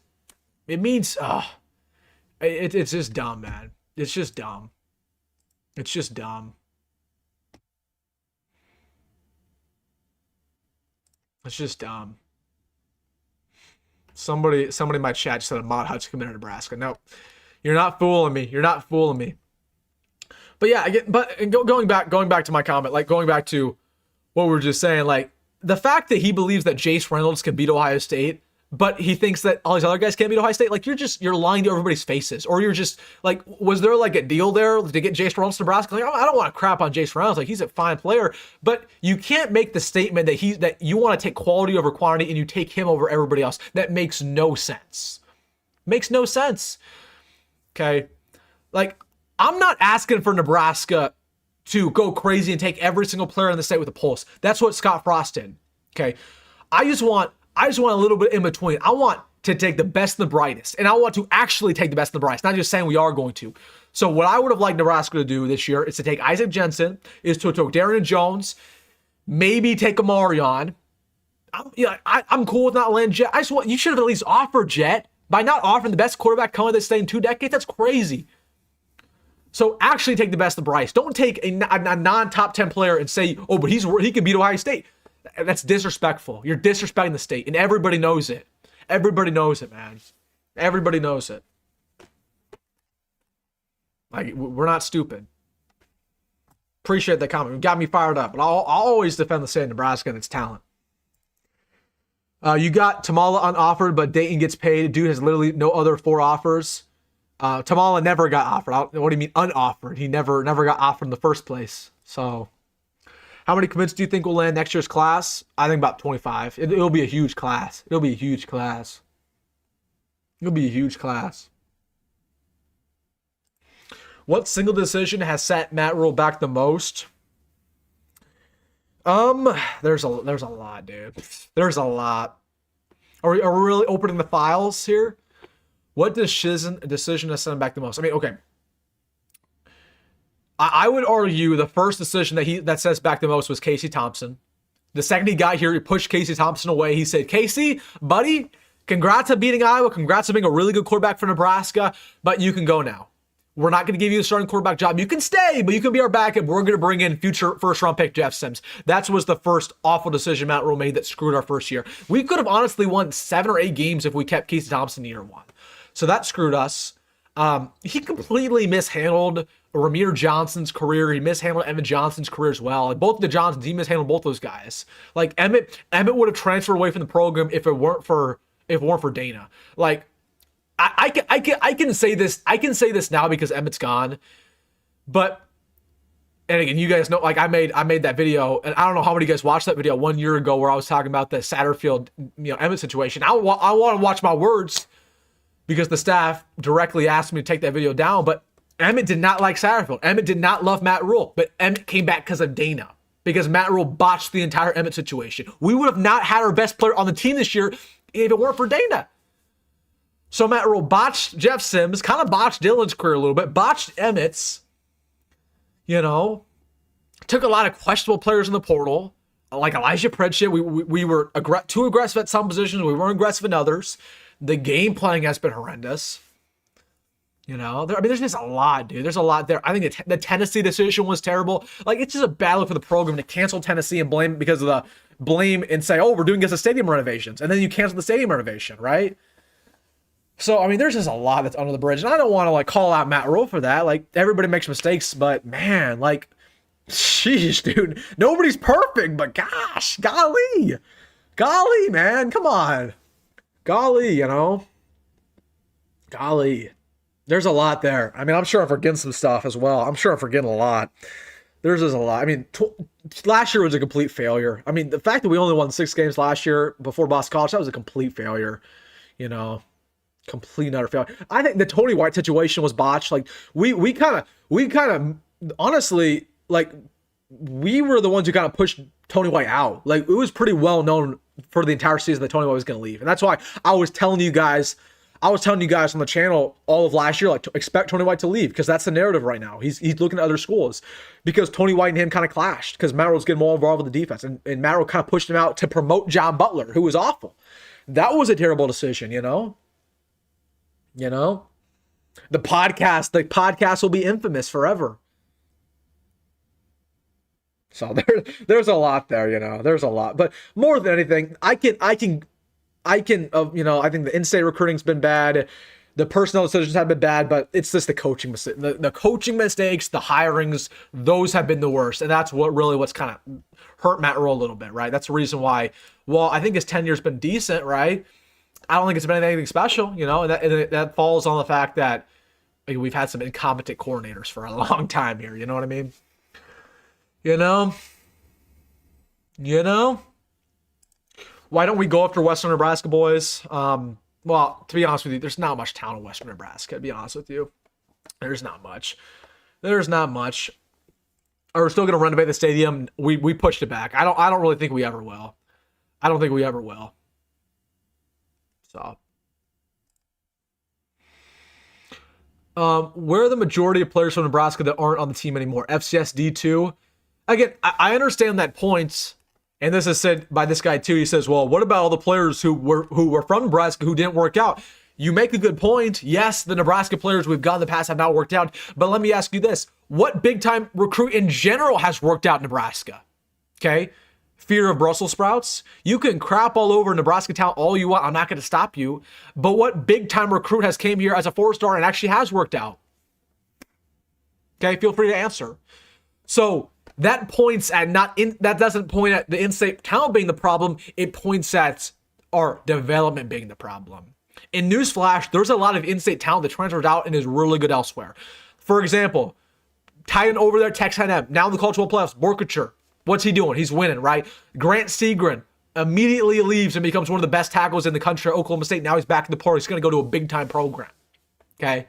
dumb, man. It's just dumb. It's just dumb. It's just dumb. Somebody in my chat just said Ahmad Hutch committed to Nebraska. No, you're not fooling me. You're not fooling me. But yeah, going back to my comment, like going back to what we were just saying, like the fact that he believes that Jace Reynolds can beat Ohio State, but he thinks that all these other guys can't beat Ohio State, like you're lying to everybody's faces. Or you're just like, was there like a deal there to get Jace Reynolds to Nebraska? Like, I don't want to crap on Jace Reynolds. Like, he's a fine player, but you can't make the statement that you want to take quality over quantity and you take him over everybody else. That makes no sense. Makes no sense. Okay. Like, I'm not asking for Nebraska to go crazy and take every single player in the state with a pulse. That's what Scott Frost did. Okay. I just want a little bit in between. I want to take the best and the brightest. And I want to actually take the best and the brightest, not just saying we are going to. So what I would have liked Nebraska to do this year is to take Isaac Jensen, is to take Darren Jones, maybe take a Jamarion. I'm cool with not landing Jet. You should have at least offered Jet. By not offering the best quarterback coming to this state in 2 decades, that's crazy. So actually take the best and the brightest. Don't take a non-top 10 player and say, oh, but he can beat Ohio State. That's disrespectful. You're disrespecting the state, and everybody knows it. Everybody knows it, man. Everybody knows it. Like, we're not stupid. Appreciate that comment. It got me fired up, but I'll always defend the state of Nebraska and its talent. You got Tamala unoffered, but Dayton gets paid. Dude has literally no other 4 offers. Tamala never got offered. What do you mean unoffered? He never got offered in the first place. So... how many commits do you think will land next year's class? I think about 25. It'll be a huge class. It'll be a huge class. It'll be a huge class. What single decision has set Matt Rule back the most? There's a lot, dude. There's a lot. Are we really opening the files here? What decision has set him back the most? I mean, okay. I would argue the first decision that sets back the most was Casey Thompson. The second he got here, he pushed Casey Thompson away. He said, Casey, buddy, congrats on beating Iowa. Congrats on being a really good quarterback for Nebraska, but you can go now. We're not going to give you the starting quarterback job. You can stay, but you can be our backup. We're going to bring in future first-round pick Jeff Sims. That was the first awful decision Matt Rule made that screwed our first year. We could have honestly won 7 or 8 games if we kept Casey Thompson in year 1. So that screwed us. He completely mishandled Ramir Johnson's career. He mishandled Emmett Johnson's career as well. Like both the Johnsons, he mishandled both those guys. Like Emmett would have transferred away from the program if it weren't for Dana. Like I can say this. I can say this now because Emmett's gone. But and again, you guys know, like I made that video, and I don't know how many of you guys watched that video 1 year ago where I was talking about the Satterfield, Emmett situation. I want to watch my words because the staff directly asked me to take that video down, but Emmett did not like Satterfield. Emmett did not love Matt Rule, but Emmett came back because of Dana, because Matt Rule botched the entire Emmett situation. We would have not had our best player on the team this year if it weren't for Dana. So Matt Rule botched Jeff Sims, kind of botched Dylan's career a little bit, botched Emmett's, took a lot of questionable players in the portal, like Elijah Pritchett. We were too aggressive at some positions. We weren't aggressive in others. The game playing has been horrendous. There's just a lot, dude. There's a lot there. I think the Tennessee decision was terrible. Like, it's just a battle for the program to cancel Tennessee and blame because of the blame and say, oh, we're doing this as stadium renovations. And then you cancel the stadium renovation, right? So, I mean, there's just a lot that's under the bridge. And I don't want to, call out Matt Rule for that. Like, everybody makes mistakes, but, man, sheesh, dude. Nobody's perfect, but gosh, golly. Golly, man. Come on. Golly, Golly. There's a lot there. I mean, I'm sure I'm forgetting some stuff as well. I'm sure I'm forgetting a lot. There's just a lot. I mean, last year was a complete failure. I mean, the fact that we only won 6 games last year before Boston College, that was a complete failure. You know, complete utter failure. I think the Tony White situation was botched. Like we kind of honestly, like, we were the ones who kind of pushed Tony White out. Like, it was pretty well known for the entire season that Tony White was going to leave, and that's why I was telling you guys on the channel all of last year, like, to expect Tony White to leave, because that's the narrative right now. He's looking at other schools because Tony White and him kind of clashed because Matt was getting more involved with the defense, and Matt kind of pushed him out to promote John Butler, who was awful. That was a terrible decision, you know. The podcast will be infamous forever. So there's a lot there, you know. There's a lot, but more than anything, I think the in-state recruiting's been bad. The personnel decisions have been bad, but it's just the coaching mistakes. The coaching mistakes, the hirings, those have been the worst. And that's what's kind of hurt Matt Rhule a little bit, right? That's the reason why, well, I think his tenure's been decent, right? I don't think it's been anything special, you know, and that falls on the fact that we've had some incompetent coordinators for a long time here. You know what I mean? You know? Why don't we go after Western Nebraska, boys? Well, to be honest with you, there's not much talent in Western Nebraska, to be honest with you. There's not much. Are we still going to renovate the stadium? We pushed it back. I don't really think we ever will. I don't think we ever will. So, where are the majority of players from Nebraska that aren't on the team anymore? FCS D2. Again, I understand that point, and this is said by this guy too. He says, "Well, what about all the players who were from Nebraska who didn't work out?" You make a good point. Yes, the Nebraska players we've got in the past have not worked out, but let me ask you this: what big-time recruit in general has worked out in Nebraska? Okay. Fear of Brussels sprouts. You can crap all over Nebraska talent all you want. I'm not going to stop you. But what big-time recruit has came here as a 4-star and actually has worked out? Okay, feel free to answer. So that points at that doesn't point at the in-state talent being the problem. It points at our development being the problem. In newsflash, there's a lot of in-state talent that transfers out and is really good elsewhere. For example, tight end over there, Texas A&M, now in the College World Playoffs, Borkature. What's he doing? He's winning, right? Grant Segrin immediately leaves and becomes one of the best tackles in the country at Oklahoma State. Now he's back in the portal. He's going to go to a big-time program. Okay?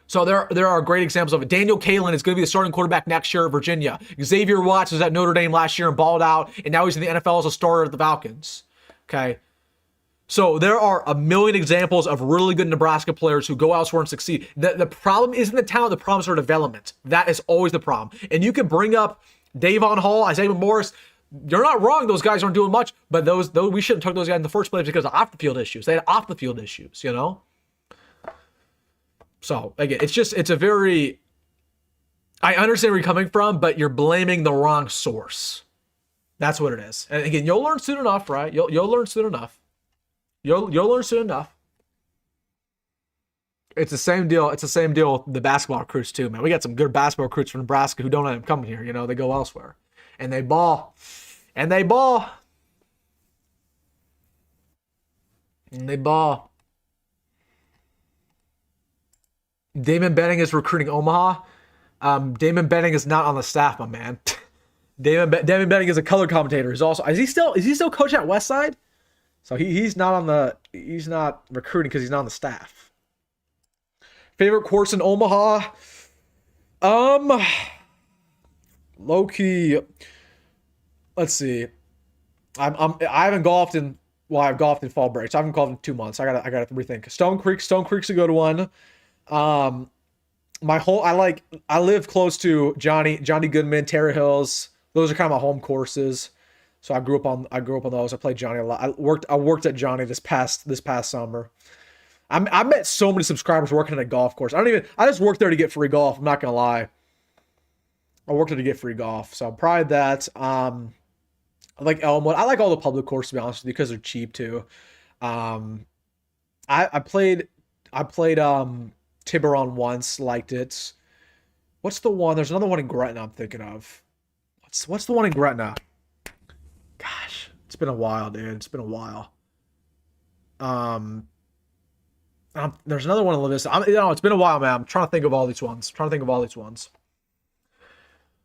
So there are great examples of it. Daniel Kaelin is going to be the starting quarterback next year at Virginia. Xavier Watts was at Notre Dame last year and balled out, and now he's in the NFL as a starter at the Falcons. Okay? So there are a million examples of really good Nebraska players who go elsewhere and succeed. The problem isn't the talent. The problem is their development. That is always the problem. And you can bring up Davon Hall, Isaiah Morris. You're not wrong. Those guys aren't doing much, but those we shouldn't have took those guys in the first place because of off-the-field issues. They had off-the-field issues, you know? So, again, it's a very... I understand where you're coming from, but you're blaming the wrong source. That's what it is. And again, you'll learn soon enough, right? You'll learn soon enough. You'll learn soon enough. It's the same deal. It's the same deal with the basketball recruits too, man. We got some good basketball recruits from Nebraska who don't end up coming here. You know, they go elsewhere, and they ball, and they ball, and they ball. Damon Benning is recruiting Omaha. Damon Benning is not on the staff, my man. Damon Benning is a color commentator. Is he still coaching at Westside? So he's not recruiting because he's not on the staff. Favorite course in Omaha? Low key. Let's see. I haven't golfed in I've golfed in fall breaks. I haven't golfed in 2 months. I gotta rethink. Stone Creek's a good one. I live close to Johnny Goodman, Terra Hills. Those are kind of my home courses. So I grew up on those. I played Johnny a lot. I worked at Johnny this past summer. I met so many subscribers working at a golf course. I just worked there to get free golf. I'm not gonna lie. I worked there to get free golf. So I'm proud of that. I like Elmwood. I like all the public courses, to be honest with you, because they're cheap too. I played Tiburon once, liked it. What's the one? There's another one in Gretna I'm thinking of. What's the one in Gretna? Gosh, it's been a while, dude. It's been a while. There's another one in La Vista. It's been a while, man. I'm trying to think of all these ones.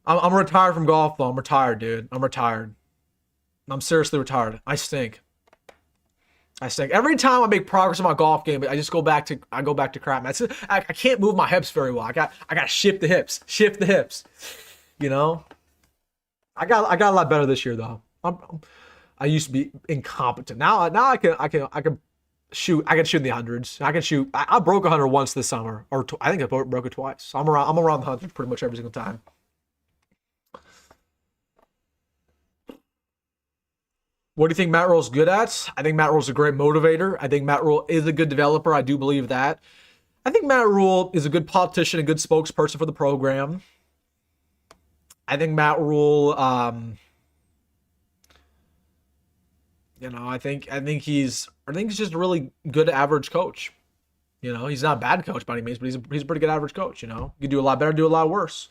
I'm retired from golf, though. I'm retired, dude. I'm retired. I'm seriously retired. I stink. Every time I make progress in my golf game, I just go back to crap. I can't move my hips very well. I got to shift the hips. You know. I got a lot better this year though. I used to be incompetent. Now I can shoot. I can shoot in the hundreds. I can shoot. I broke 100 once this summer, or I think I broke it twice. So I'm around the hundred pretty much every single time. What do you think Matt Rhule's good at? I think Matt Rhule's a great motivator. I think Matt Rhule is a good developer. I do believe that. I think Matt Rhule is a good politician, a good spokesperson for the program. I think Matt Rhule, I think he's just a really good average coach. He's not a bad coach by any means, but he's a pretty good average coach. You can do a lot better, do a lot worse.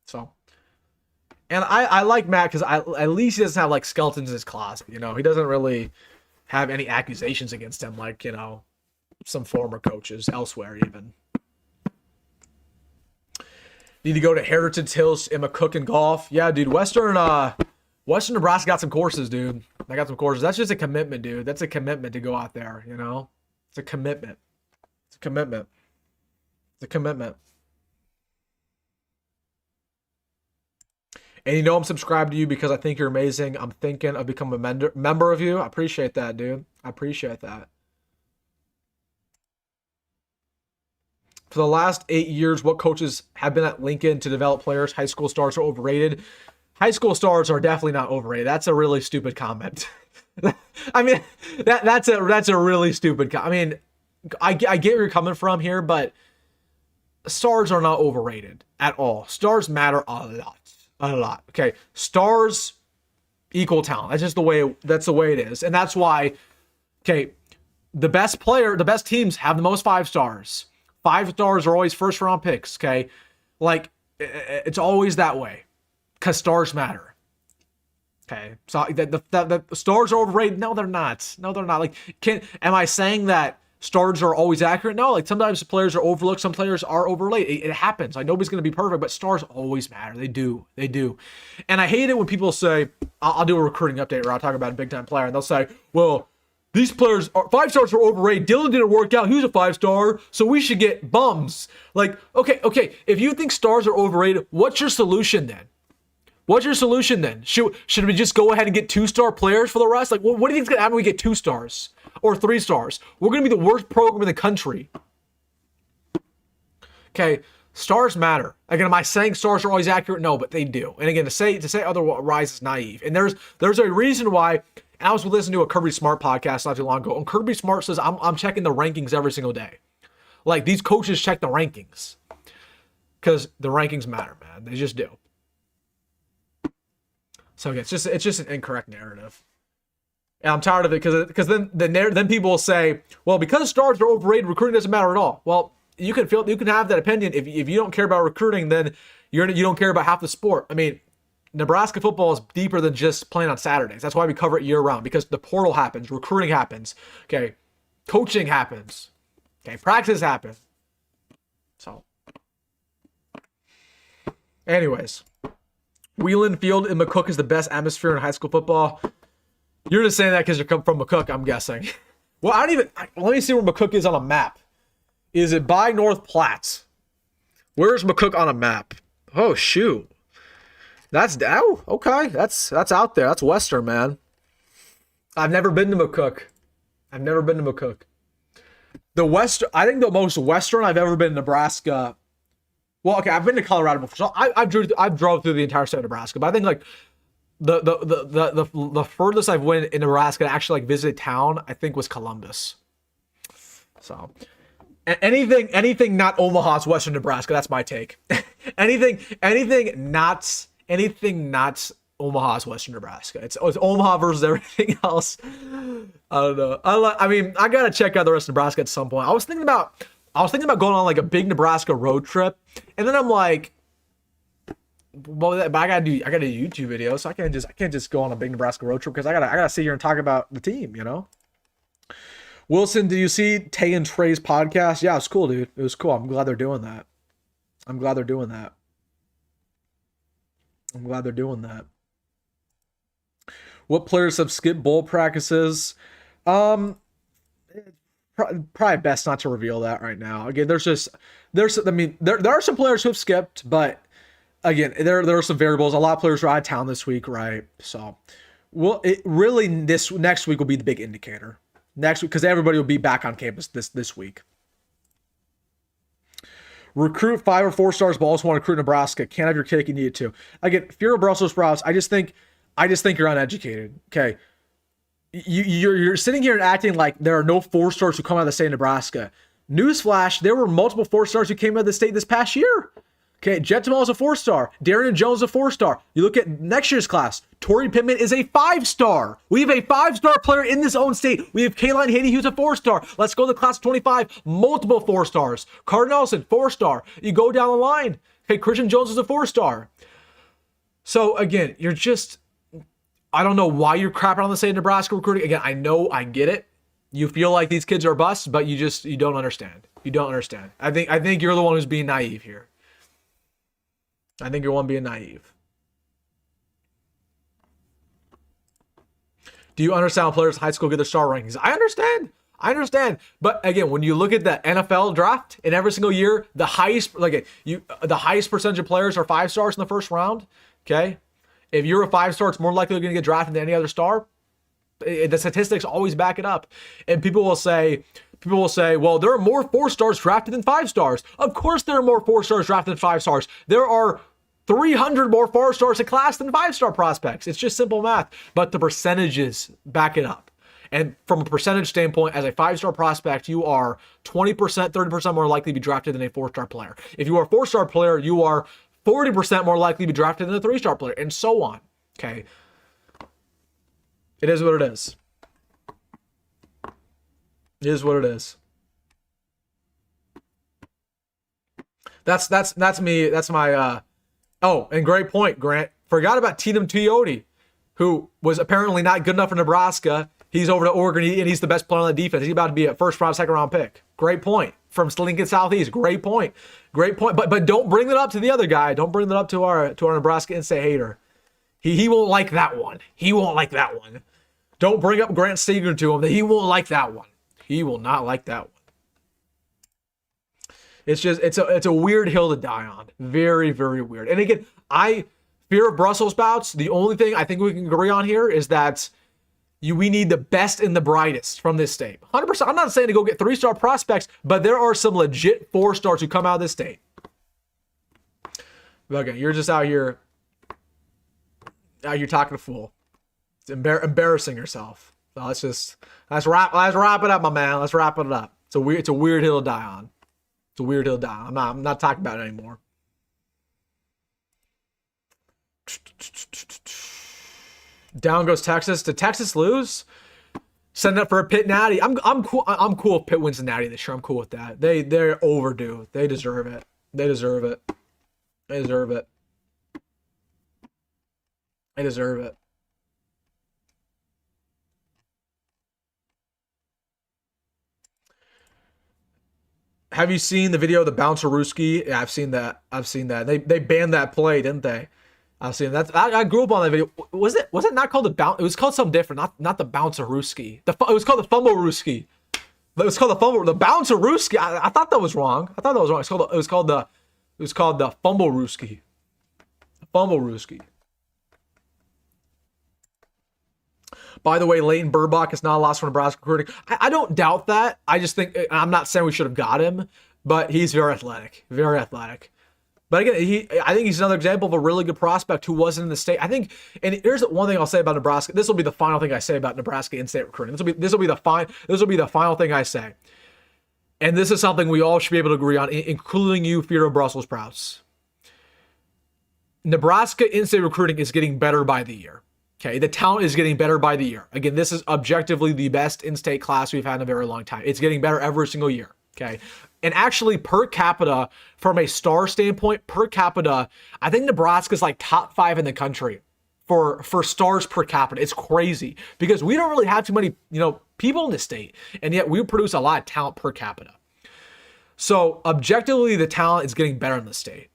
So. And I like Matt because at least he doesn't have like skeletons in his closet. He doesn't really have any accusations against him like some former coaches elsewhere even. Need to go to Heritage Hills, Emma Cook and golf. Yeah, dude. Western Nebraska got some courses, dude. They got some courses. That's just a commitment, dude. That's a commitment to go out there. It's a commitment. It's a commitment. It's a commitment. And I'm subscribed to you because I think you're amazing. I'm thinking of becoming a member of you. I appreciate that, dude. I appreciate that. For the last 8 years, what coaches have been at Lincoln to develop players? High school stars are overrated. High school stars are definitely not overrated. That's a really stupid comment. I mean, that's a really stupid comment. I mean, I get where you're coming from here, but stars are not overrated at all. Stars matter a lot. A lot. Okay. Stars equal talent. That's just the way it is. And that's why, okay, the best teams have the most 5 stars. 5 stars are always first round picks. Okay. Like it's always that way because stars matter. Okay. So the stars are overrated. No, they're not. Like, am I saying that stars are always accurate? No, like sometimes players are overlooked. Some players are overrated. It happens. Like nobody's going to be perfect, but stars always matter. They do. And I hate it when people say, I'll do a recruiting update where I'll talk about a big time player. And they'll say, well, these players are 5 stars are overrated. Dylan didn't work out. He was a 5-star. So we should get bums. Like, okay. If you think stars are overrated, what's your solution then? Should we just go ahead and get 2-star players for the rest? Like, what do you think's going to happen when we get 2 stars or 3 stars? We're going to be the worst program in the country. Okay, stars matter. Again, am I saying stars are always accurate? No, but they do. And again, to say otherwise is naive. And there's a reason why. And I was listening to a Kirby Smart podcast not too long ago, and Kirby Smart says I'm checking the rankings every single day. Like these coaches check the rankings because the rankings matter, man. They just do. So again, it's just an incorrect narrative, and I'm tired of it because then people will say, well, because stars are overrated, recruiting doesn't matter at all. Well, you can have that opinion if you don't care about recruiting, then you don't care about half the sport. I mean, Nebraska football is deeper than just playing on Saturdays. That's why we cover it year round because the portal happens, recruiting happens, okay, coaching happens, okay, practice happens. So, anyways. Wheeling Field in McCook is the best atmosphere in high school football. You're just saying that because you're coming from McCook, I'm guessing. Well, let me see where McCook is on a map. Is it by North Platte? Where's McCook on a map? Oh, shoot. Okay. That's out there. That's Western, man. I've never been to McCook. I think the most Western I've ever been in Nebraska. Well, okay, I've been to Colorado before, so I've drove through the entire state of Nebraska. But I think like the furthest I've went in Nebraska to actually like visit a town, I think was Columbus. So anything not Omaha's Western Nebraska, that's my take. anything not Omaha's Western Nebraska. It's Omaha versus everything else. I don't know. I gotta check out the rest of Nebraska at some point. I was thinking about going on like a big Nebraska road trip, and then I'm like, well, but I gotta do YouTube videos, so I can't just go on a big Nebraska road trip because I gotta sit here and talk about the team, Wilson, did you see Tay and Trey's podcast? Yeah, it was cool, dude. It was cool. I'm glad they're doing that. I'm glad they're doing that. What players have skipped bowl practices? Probably best not to reveal that right now. Again, there are some players who have skipped, but again, there are some variables. A lot of players are out of town this week, right? So, this next week will be the big indicator. Next week, because everybody will be back on campus this week. Recruit 5 or 4 stars, but also want to recruit Nebraska. Can't have your cake, you need it too. Again, if you're a Brussels sprouts, I just think you're uneducated. Okay, you're sitting here and acting like there are no 4 stars who come out of the state of Nebraska. Newsflash: there were multiple 4 stars who came out of the state this past year. Okay, Jet Tamal is a 4-star. Darren Jones is a 4-star. You look at next year's class. Tori Pittman is a 5-star. We have a 5-star player in this own state. We have Kaylin Haney, who's a 4-star. Let's go to the class of 25. Multiple 4-stars. Carter Nelson, 4-star. You go down the line. Okay, Christian Jones is a 4-star. So again, you're just, I don't know why you're crapping on the state of Nebraska recruiting. Again, I get it. You feel like these kids are busts, but you don't understand. You don't understand. I think you're the one who's being naive here. I think you're one being naive. Do you understand how players in high school get their star rankings? I understand. But again, when you look at the NFL draft, in every single year, the highest percentage of players are 5 stars in the first round. Okay, if you're a 5-star, it's more likely you're going to get drafted than any other star. The statistics always back it up. And people will say, well, there are more 4-stars drafted than 5-stars. Of course there are more 4-stars drafted than 5-stars. There are 300 more 4-stars a class than 5-star prospects. It's just simple math. But the percentages back it up. And from a percentage standpoint, as a 5-star prospect, you are 20%, 30% more likely to be drafted than a 4-star player. If you are a 4-star player, you are 40% more likely to be drafted than a 3-star player, and so on. Okay. It is what it is. It is what it is. That's me. That's my oh, and great point, Grant. Forgot about Tatum Tuioti, who was apparently not good enough for Nebraska. He's over to Oregon, and he's the best player on the defense. He's about to be a first-round, second-round pick. Great point. From Lincoln Southeast. Great point. But don't bring that up to the other guy. Don't bring that up to our Nebraska in-state hater. He won't like that one. He won't like that one. Don't bring up Grant Seeger to him. He won't like that one. He will not like that one. It's just, it's a weird hill to die on. Very, very weird. And again, fear of Brussels sprouts. The only thing I think we can agree on here is that we need the best and the brightest from this state. 100%. I'm not saying to go get 3-star prospects, but there are some legit 4-stars who come out of this state. But again, you're just out here talking a fool. It's embarrassing yourself. So let's wrap it up, my man. Let's wrap it up. It's a weird hill to die on. It's a weird hill to die on. I'm not talking about it anymore. Down goes Texas. Did Texas lose? Send up for a Pitt natty. I'm cool. I'm cool if Pitt wins the natty this year. I'm cool with that. They're overdue. They deserve it. They deserve it. They deserve it. They deserve it. Have you seen the video of the bouncer Ruski? Yeah, I've seen that. They banned that play, didn't they? I've seen that. I grew up on that video. Was it not called the bounce? It was called something different. Not the bouncer Ruski. It was called the fumble Ruski. It was called the bouncer Ruski. I thought that was wrong. It was called the fumble Ruski. Fumble Ruski. By the way, Leighton Burbach is not a loss for Nebraska recruiting. I don't doubt that. I just think, I'm not saying we should have got him, but he's very athletic. Very athletic. But again, I think he's another example of a really good prospect who wasn't in the state. I think, and here's one thing I'll say about Nebraska. This will be the final thing I say about Nebraska in-state recruiting. This will be the final thing I say. And this is something we all should be able to agree on, including you, fear of Brussels sprouts. Nebraska in-state recruiting is getting better by the year. Okay, the talent is getting better by the year. Again, this is objectively the best in-state class we've had in a very long time. It's getting better every single year. Okay, and actually per capita, from a star standpoint, per capita, I think Nebraska's like top 5 in the country for stars per capita. It's crazy because we don't really have too many, people in the state, and yet we produce a lot of talent per capita. So objectively, the talent is getting better in the state.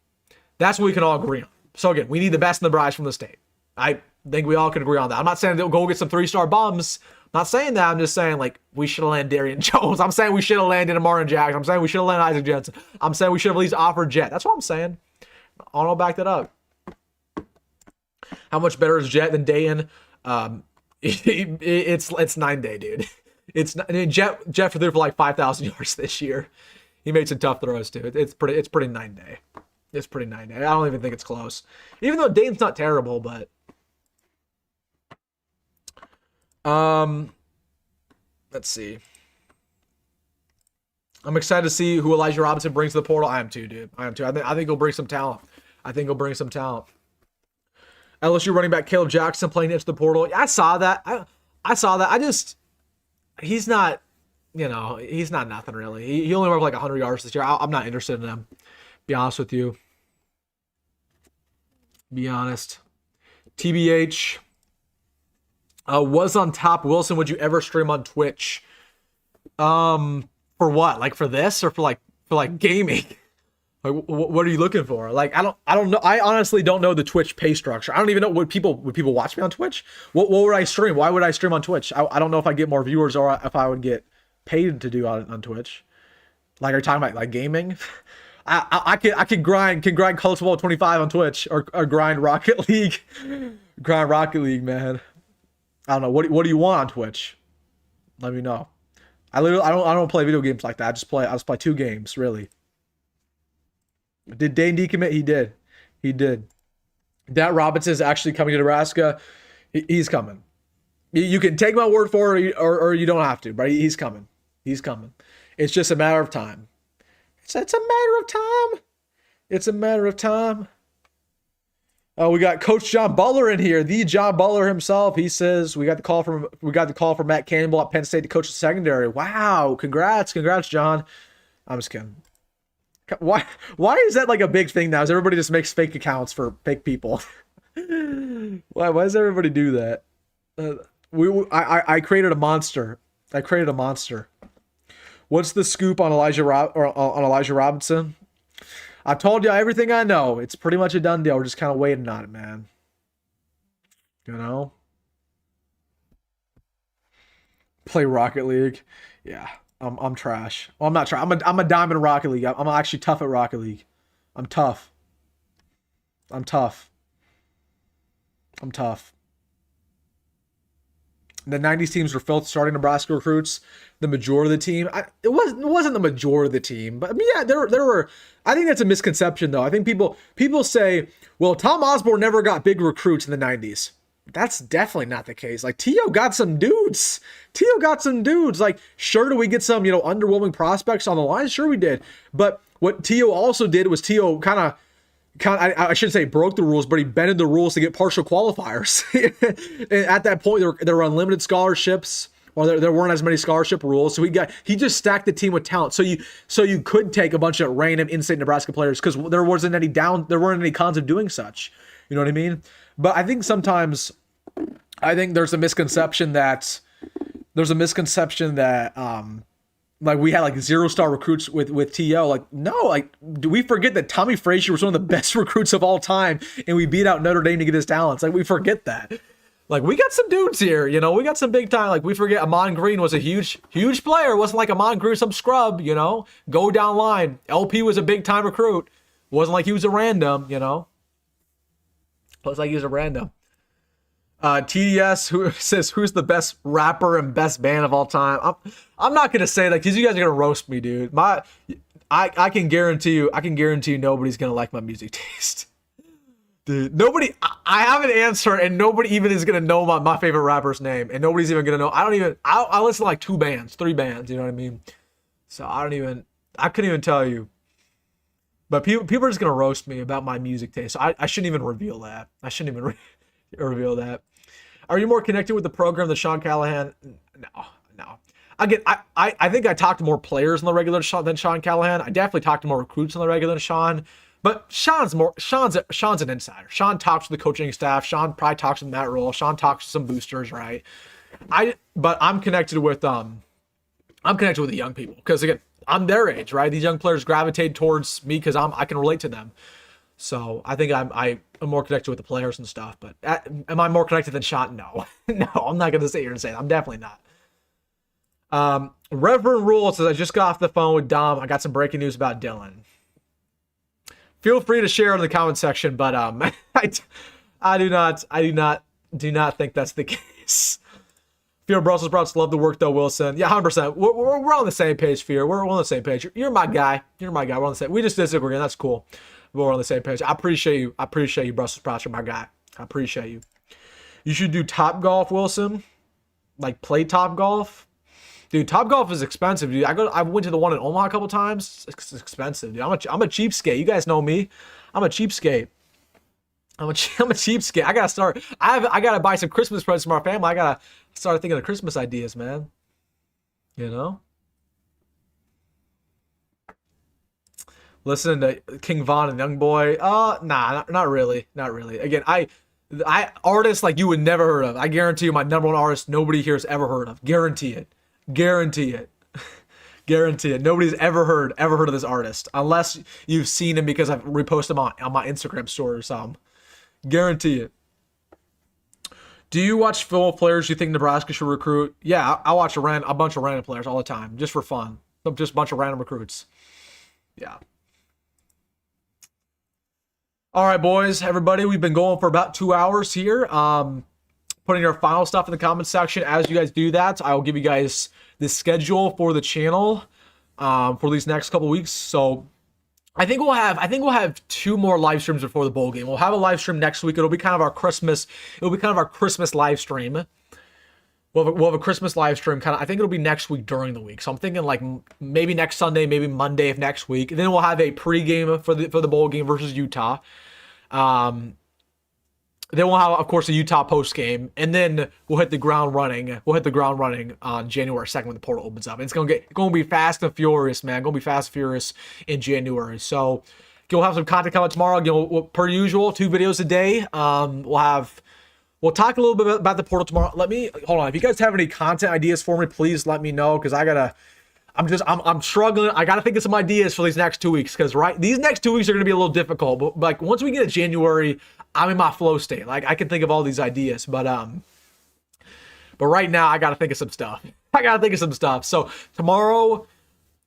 That's what we can all agree on. So again, we need the best in the bride from the state. I think we all can agree on that. I'm not saying they'll go get some 3-star bums. I'm not saying that. I'm just saying, like, we should have landed Darian Jones. I'm saying we should have landed Marlon Jackson. I'm saying we should have landed Isaac Jensen. I'm saying we should have at least offered Jet. That's what I'm saying. I'll back that up. How much better is Jet than Dane? It's 9 day, dude. Jet threw for like 5,000 yards this year. He made some tough throws too. It's pretty 9 day. It's pretty 9 day. I don't even think it's close. Even though Dane's not terrible, but let's see. I'm excited to see who Elijah Robinson brings to the portal. I am too, dude. I think he'll bring some talent. LSU running back Caleb Jackson playing into the portal. I saw that. I saw that. He's not, he's not nothing really. He only went like 100 yards this year. I'm not interested in him. Be honest with you. Be honest. TBH. Was on top. Wilson, would you ever stream on Twitch? For what? Like for this or for gaming? Like, what are you looking for? Like, I don't know. I honestly don't know the Twitch pay structure. I don't even know would people watch me on Twitch? What would I stream? Why would I stream on Twitch? I don't know if I get more viewers or if I would get paid to do on Twitch. Like, are you talking about like gaming? I can grind College Football 25 on Twitch or grind Rocket League. Grind Rocket League, man. I don't know. What do you want on Twitch? Let me know. I don't play video games like that. I just play 2 games, really. Did Dane decommit? He did. Dat Robinson is actually coming to Nebraska. He's coming. You can take my word for it or you don't have to, but he's coming. He's coming. It's just a matter of time. It's a matter of time. It's a matter of time. Oh, we got Coach John Butler in here. The John Butler himself. He says we got the call from Matt Campbell at Penn State to coach the secondary. Wow, congrats, John. I'm just kidding. Why is that like a big thing now? Is everybody just makes fake accounts for fake people? Why does everybody do that? I created a monster. What's the scoop on Elijah Robinson? I told you everything I know. It's pretty much a done deal. We're just kind of waiting on it, man. Play Rocket League. Yeah. I'm trash. Well, I'm not trash. I'm a diamond in Rocket League. I'm actually tough at Rocket League. I'm tough. The 90s teams were filled starting Nebraska recruits. The majority of the team. It wasn't the majority of the team, but I mean, yeah, there were. I think that's a misconception, though. I think people say, well, Tom Osborne never got big recruits in the 90s. That's definitely not the case. Like, T.O. got some dudes. Like, sure, do we get some, underwhelming prospects on the line? Sure we did. But what T.O. also did was T.O. kind of, I shouldn't say broke the rules, but he bended the rules to get partial qualifiers. And at that point, there were unlimited scholarships, or there weren't as many scholarship rules. So he just stacked the team with talent. So you could take a bunch of random in-state Nebraska players because there weren't any cons of doing such. You know what I mean? But I think sometimes there's a misconception that like we had like 0-star recruits with TO. Like, no, like, do we forget that Tommy Frazier was one of the best recruits of all time and we beat out Notre Dame to get his talents? Like, we forget that. Like, we got some dudes here, we got some big time. Like, we forget Amon Green was a huge player. It wasn't like Amon Green some scrub, go down line. LP was a big time recruit. Wasn't like he was a random, Looks like he's a random. TDS, who says who's the best rapper and best band of all time? I'm not gonna say that because you guys are gonna roast me, dude. I can guarantee you nobody's gonna like my music taste. Dude, nobody. I have an answer, and nobody even is gonna know my favorite rapper's name, and nobody's even gonna know. I listen to like 3 bands. You know what I mean? So I couldn't even tell you. But people are just going to roast me about my music taste. So I shouldn't even reveal that. Reveal that. Are you more connected with the program than Sean Callahan? No. Again, I think I talked to more players in the regular than Sean Callahan. I definitely talked to more recruits in the regular than Sean. But Sean's an insider. Sean talks to the coaching staff. Sean probably talks to Matt Rule. Sean talks to some boosters, right? But I'm connected with the young people because again, I'm their age, right? These young players gravitate towards me because I can relate to them. So I think I'm more connected with the players and stuff. But am I more connected than Shot? No. No, I'm not going to sit here and say that. I'm definitely not. Reverend Rule says, I just got off the phone with Dom. I got some breaking news about Dylan. Feel free to share in the comment section, but I do not think that's the case. Fear Brussels sprouts love the work though, Wilson. Yeah, 100%. We're on the same page, Fear. We're on the same page. You're my guy. You're my guy. We're on the same. We just disagree, and that's cool. But we're on the same page. I appreciate you. I appreciate you, Brussels sprouts. You're my guy. I appreciate you. You should do Top Golf, Wilson. Like play Top Golf. Dude, Top Golf is expensive, dude. I went to the one in Omaha a couple times. It's expensive, dude. I'm a cheapskate. You guys know me. I'm a cheapskate. I'm a cheapskate. I gotta start. I gotta buy some Christmas presents for my family. I gotta start thinking of Christmas ideas, man. You know. Listen to King Von and Young Boy. Nah, not really. Not really. Again, I artists like you would never heard of. I guarantee you, my number one artist nobody here has ever heard of. Guarantee it. Guarantee it. Guarantee it. Nobody's ever heard of this artist unless you've seen him because I've reposted him on my Instagram story or something. Guarantee it. Do you watch film players you think Nebraska should recruit? Yeah, I watch a bunch of random players all the time just for fun. Just a bunch of random recruits. Yeah. All right, boys, everybody, we've been going for about 2 hours here. Putting your final stuff in the comment section. As you guys do that, I will give you guys the schedule for the channel for these next couple weeks. So I think we'll have 2 more live streams before the bowl game. We'll have a live stream next week. It'll be kind of our Christmas live stream. We'll have a Christmas live stream. I think it'll be next week during the week. So I'm thinking like maybe next Sunday, maybe Monday of next week. And then we'll have a pregame for the bowl game versus Utah. Then we'll have, of course, a Utah post game, and then we'll hit the ground running. We'll hit the ground running on January 2nd when the portal opens up. And it's gonna be fast and furious, man. Gonna be fast and furious in January. So we'll have some content coming tomorrow. Per usual, 2 videos a day. We'll talk a little bit about the portal tomorrow. Hold on. If you guys have any content ideas for me, please let me know because I'm struggling. I gotta think of some ideas for these next 2 weeks because these next 2 weeks are gonna be a little difficult. But like once we get to January, I'm in my flow state. Like I can think of all these ideas, but right now I gotta think of some stuff. So tomorrow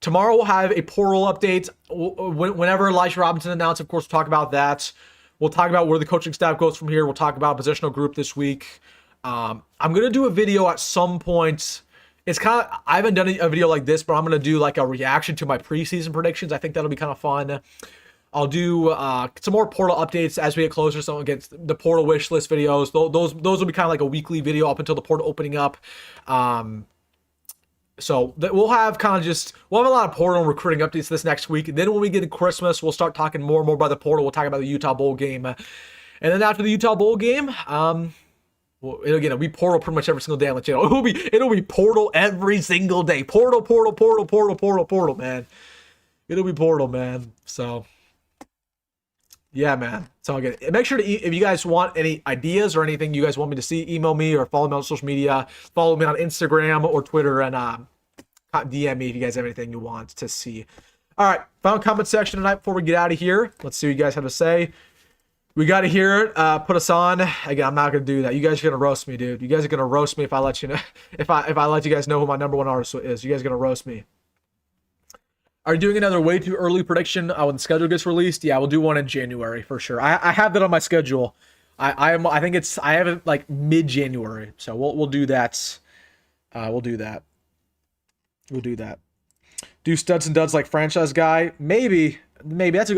we'll have a portal update. Whenever Elijah Robinson announced, of course, we'll talk about that. We'll talk about where the coaching staff goes from here. We'll talk about positional group this week. I'm gonna do a video at some point. It's I haven't done a video like this, but I'm gonna do like a reaction to my preseason predictions. I think that'll be kind of fun. I'll do some more portal updates as we get closer. So again, the portal wish list videos. Those will be kind of like a weekly video up until the portal opening up. So we'll have a lot of portal and recruiting updates this next week. And then when we get to Christmas, we'll start talking more and more about the portal. We'll talk about the Utah Bowl game, and then after the Utah Bowl game, it'll be portal pretty much every single day on the channel. It'll be portal every single day. Portal, man. It'll be portal, man. So. Yeah, man. So good. Make sure to, if you guys want any ideas or anything you guys want me to see, email me or follow me on social media. Follow me on Instagram or Twitter and DM me if you guys have anything you want to see. All right. Final comment section tonight before we get out of here. Let's see what you guys have to say. We got to hear it. Put us on. Again, I'm not going to do that. You guys are going to roast me, dude. You guys are going to roast me if I let you know. If I let you guys know who my number 1 artist is. You guys are going to roast me. Are you doing another way too early prediction when the schedule gets released? Yeah, we'll do one in January for sure. I have that on my schedule. I have it like mid-January, so we'll do that. We'll do that. Do studs and duds like franchise guy? Maybe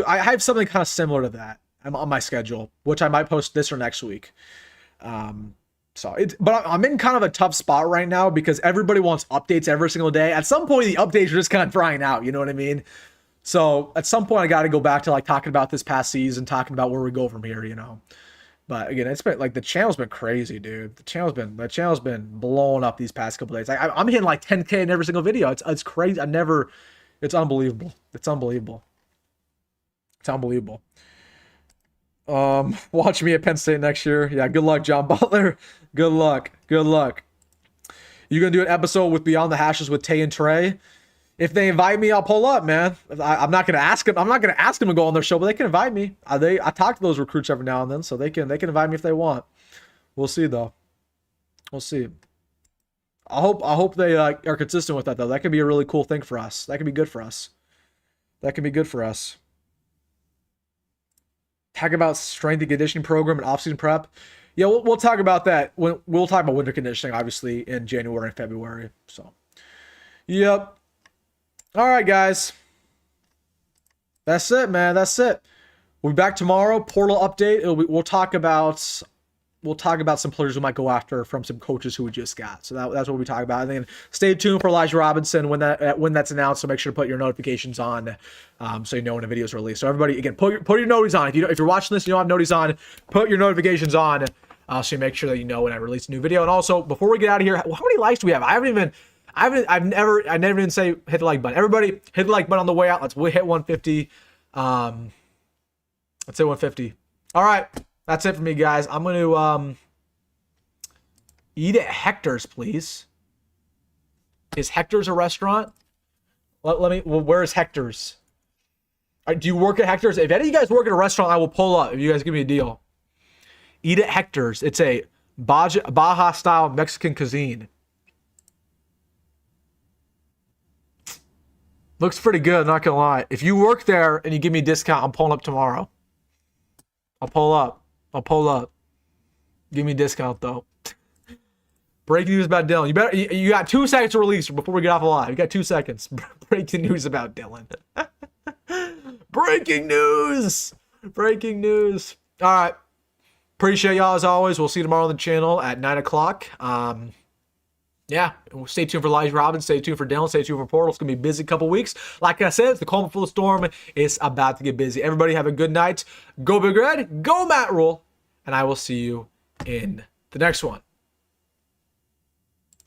I have something kind of similar to that. I'm on my schedule, which I might post this or next week. But I'm in kind of a tough spot right now because everybody wants updates every single day. At some point, the updates are just kind of drying out. You know what I mean? So at some point, I got to go back to like talking about this past season, talking about where we go from here. You know. But again, it's been like the channel's been crazy, dude. The channel's been blowing up these past couple days. I'm hitting like 10K in every single video. It's crazy. It's unbelievable. It's unbelievable. Watch me at Penn State next year. Yeah, good luck, John Butler. Good luck. You gonna do an episode with Beyond the Hashes with Tay and Trey? If they invite me, I'll pull up, man. I'm not gonna ask them. I'm not gonna ask them to go on their show, but they can invite me. I talk to those recruits every now and then, so they can invite me if they want. We'll see though. We'll see. I hope they are consistent with that though. That could be a really cool thing for us. That could be good for us. That could be good for us. Talk about strength and conditioning program and offseason prep. Yeah, we'll talk about that. We'll talk about winter conditioning, obviously, in January and February. So, yep. All right, guys. That's it, man. That's it. We'll be back tomorrow. Portal update. We'll talk about some players we might go after from some coaches who we just got. So that's what we talk about. And then stay tuned for Elijah Robinson when that's announced. So make sure to put your notifications on, so you know when a video is released. So everybody, again, put your noties on. If you're watching this, you don't have noties on. Put your notifications on, so you make sure that you know when I release a new video. And also, before we get out of here, how many likes do we have? I've never even say hit the like button. Everybody hit the like button on the way out. Let's hit 150. Let's hit 150. All right. That's it for me, guys. I'm going to eat at Hector's, please. Is Hector's a restaurant? Let me. Well, where is Hector's? Do you work at Hector's? If any of you guys work at a restaurant, I will pull up if you guys give me a deal. Eat at Hector's. It's a Baja-style Mexican cuisine. Looks pretty good, not gonna lie. If you work there and you give me a discount, I'm pulling up tomorrow. I'll pull up. Give me a discount though. Breaking news about Dylan. You got 2 seconds to release before we get off the live. You got 2 seconds. Breaking news about Dylan. Breaking news. All right. Appreciate y'all as always. We'll see you tomorrow on the channel at 9 o'clock. Yeah, stay tuned for Elijah Robinson. Stay tuned for Dylan. Stay tuned for Portal. It's going to be a busy couple weeks. Like I said, it's the calm before the storm. It's about to get busy. Everybody have a good night. Go Big Red. Go Matt Rule. And I will see you in the next one.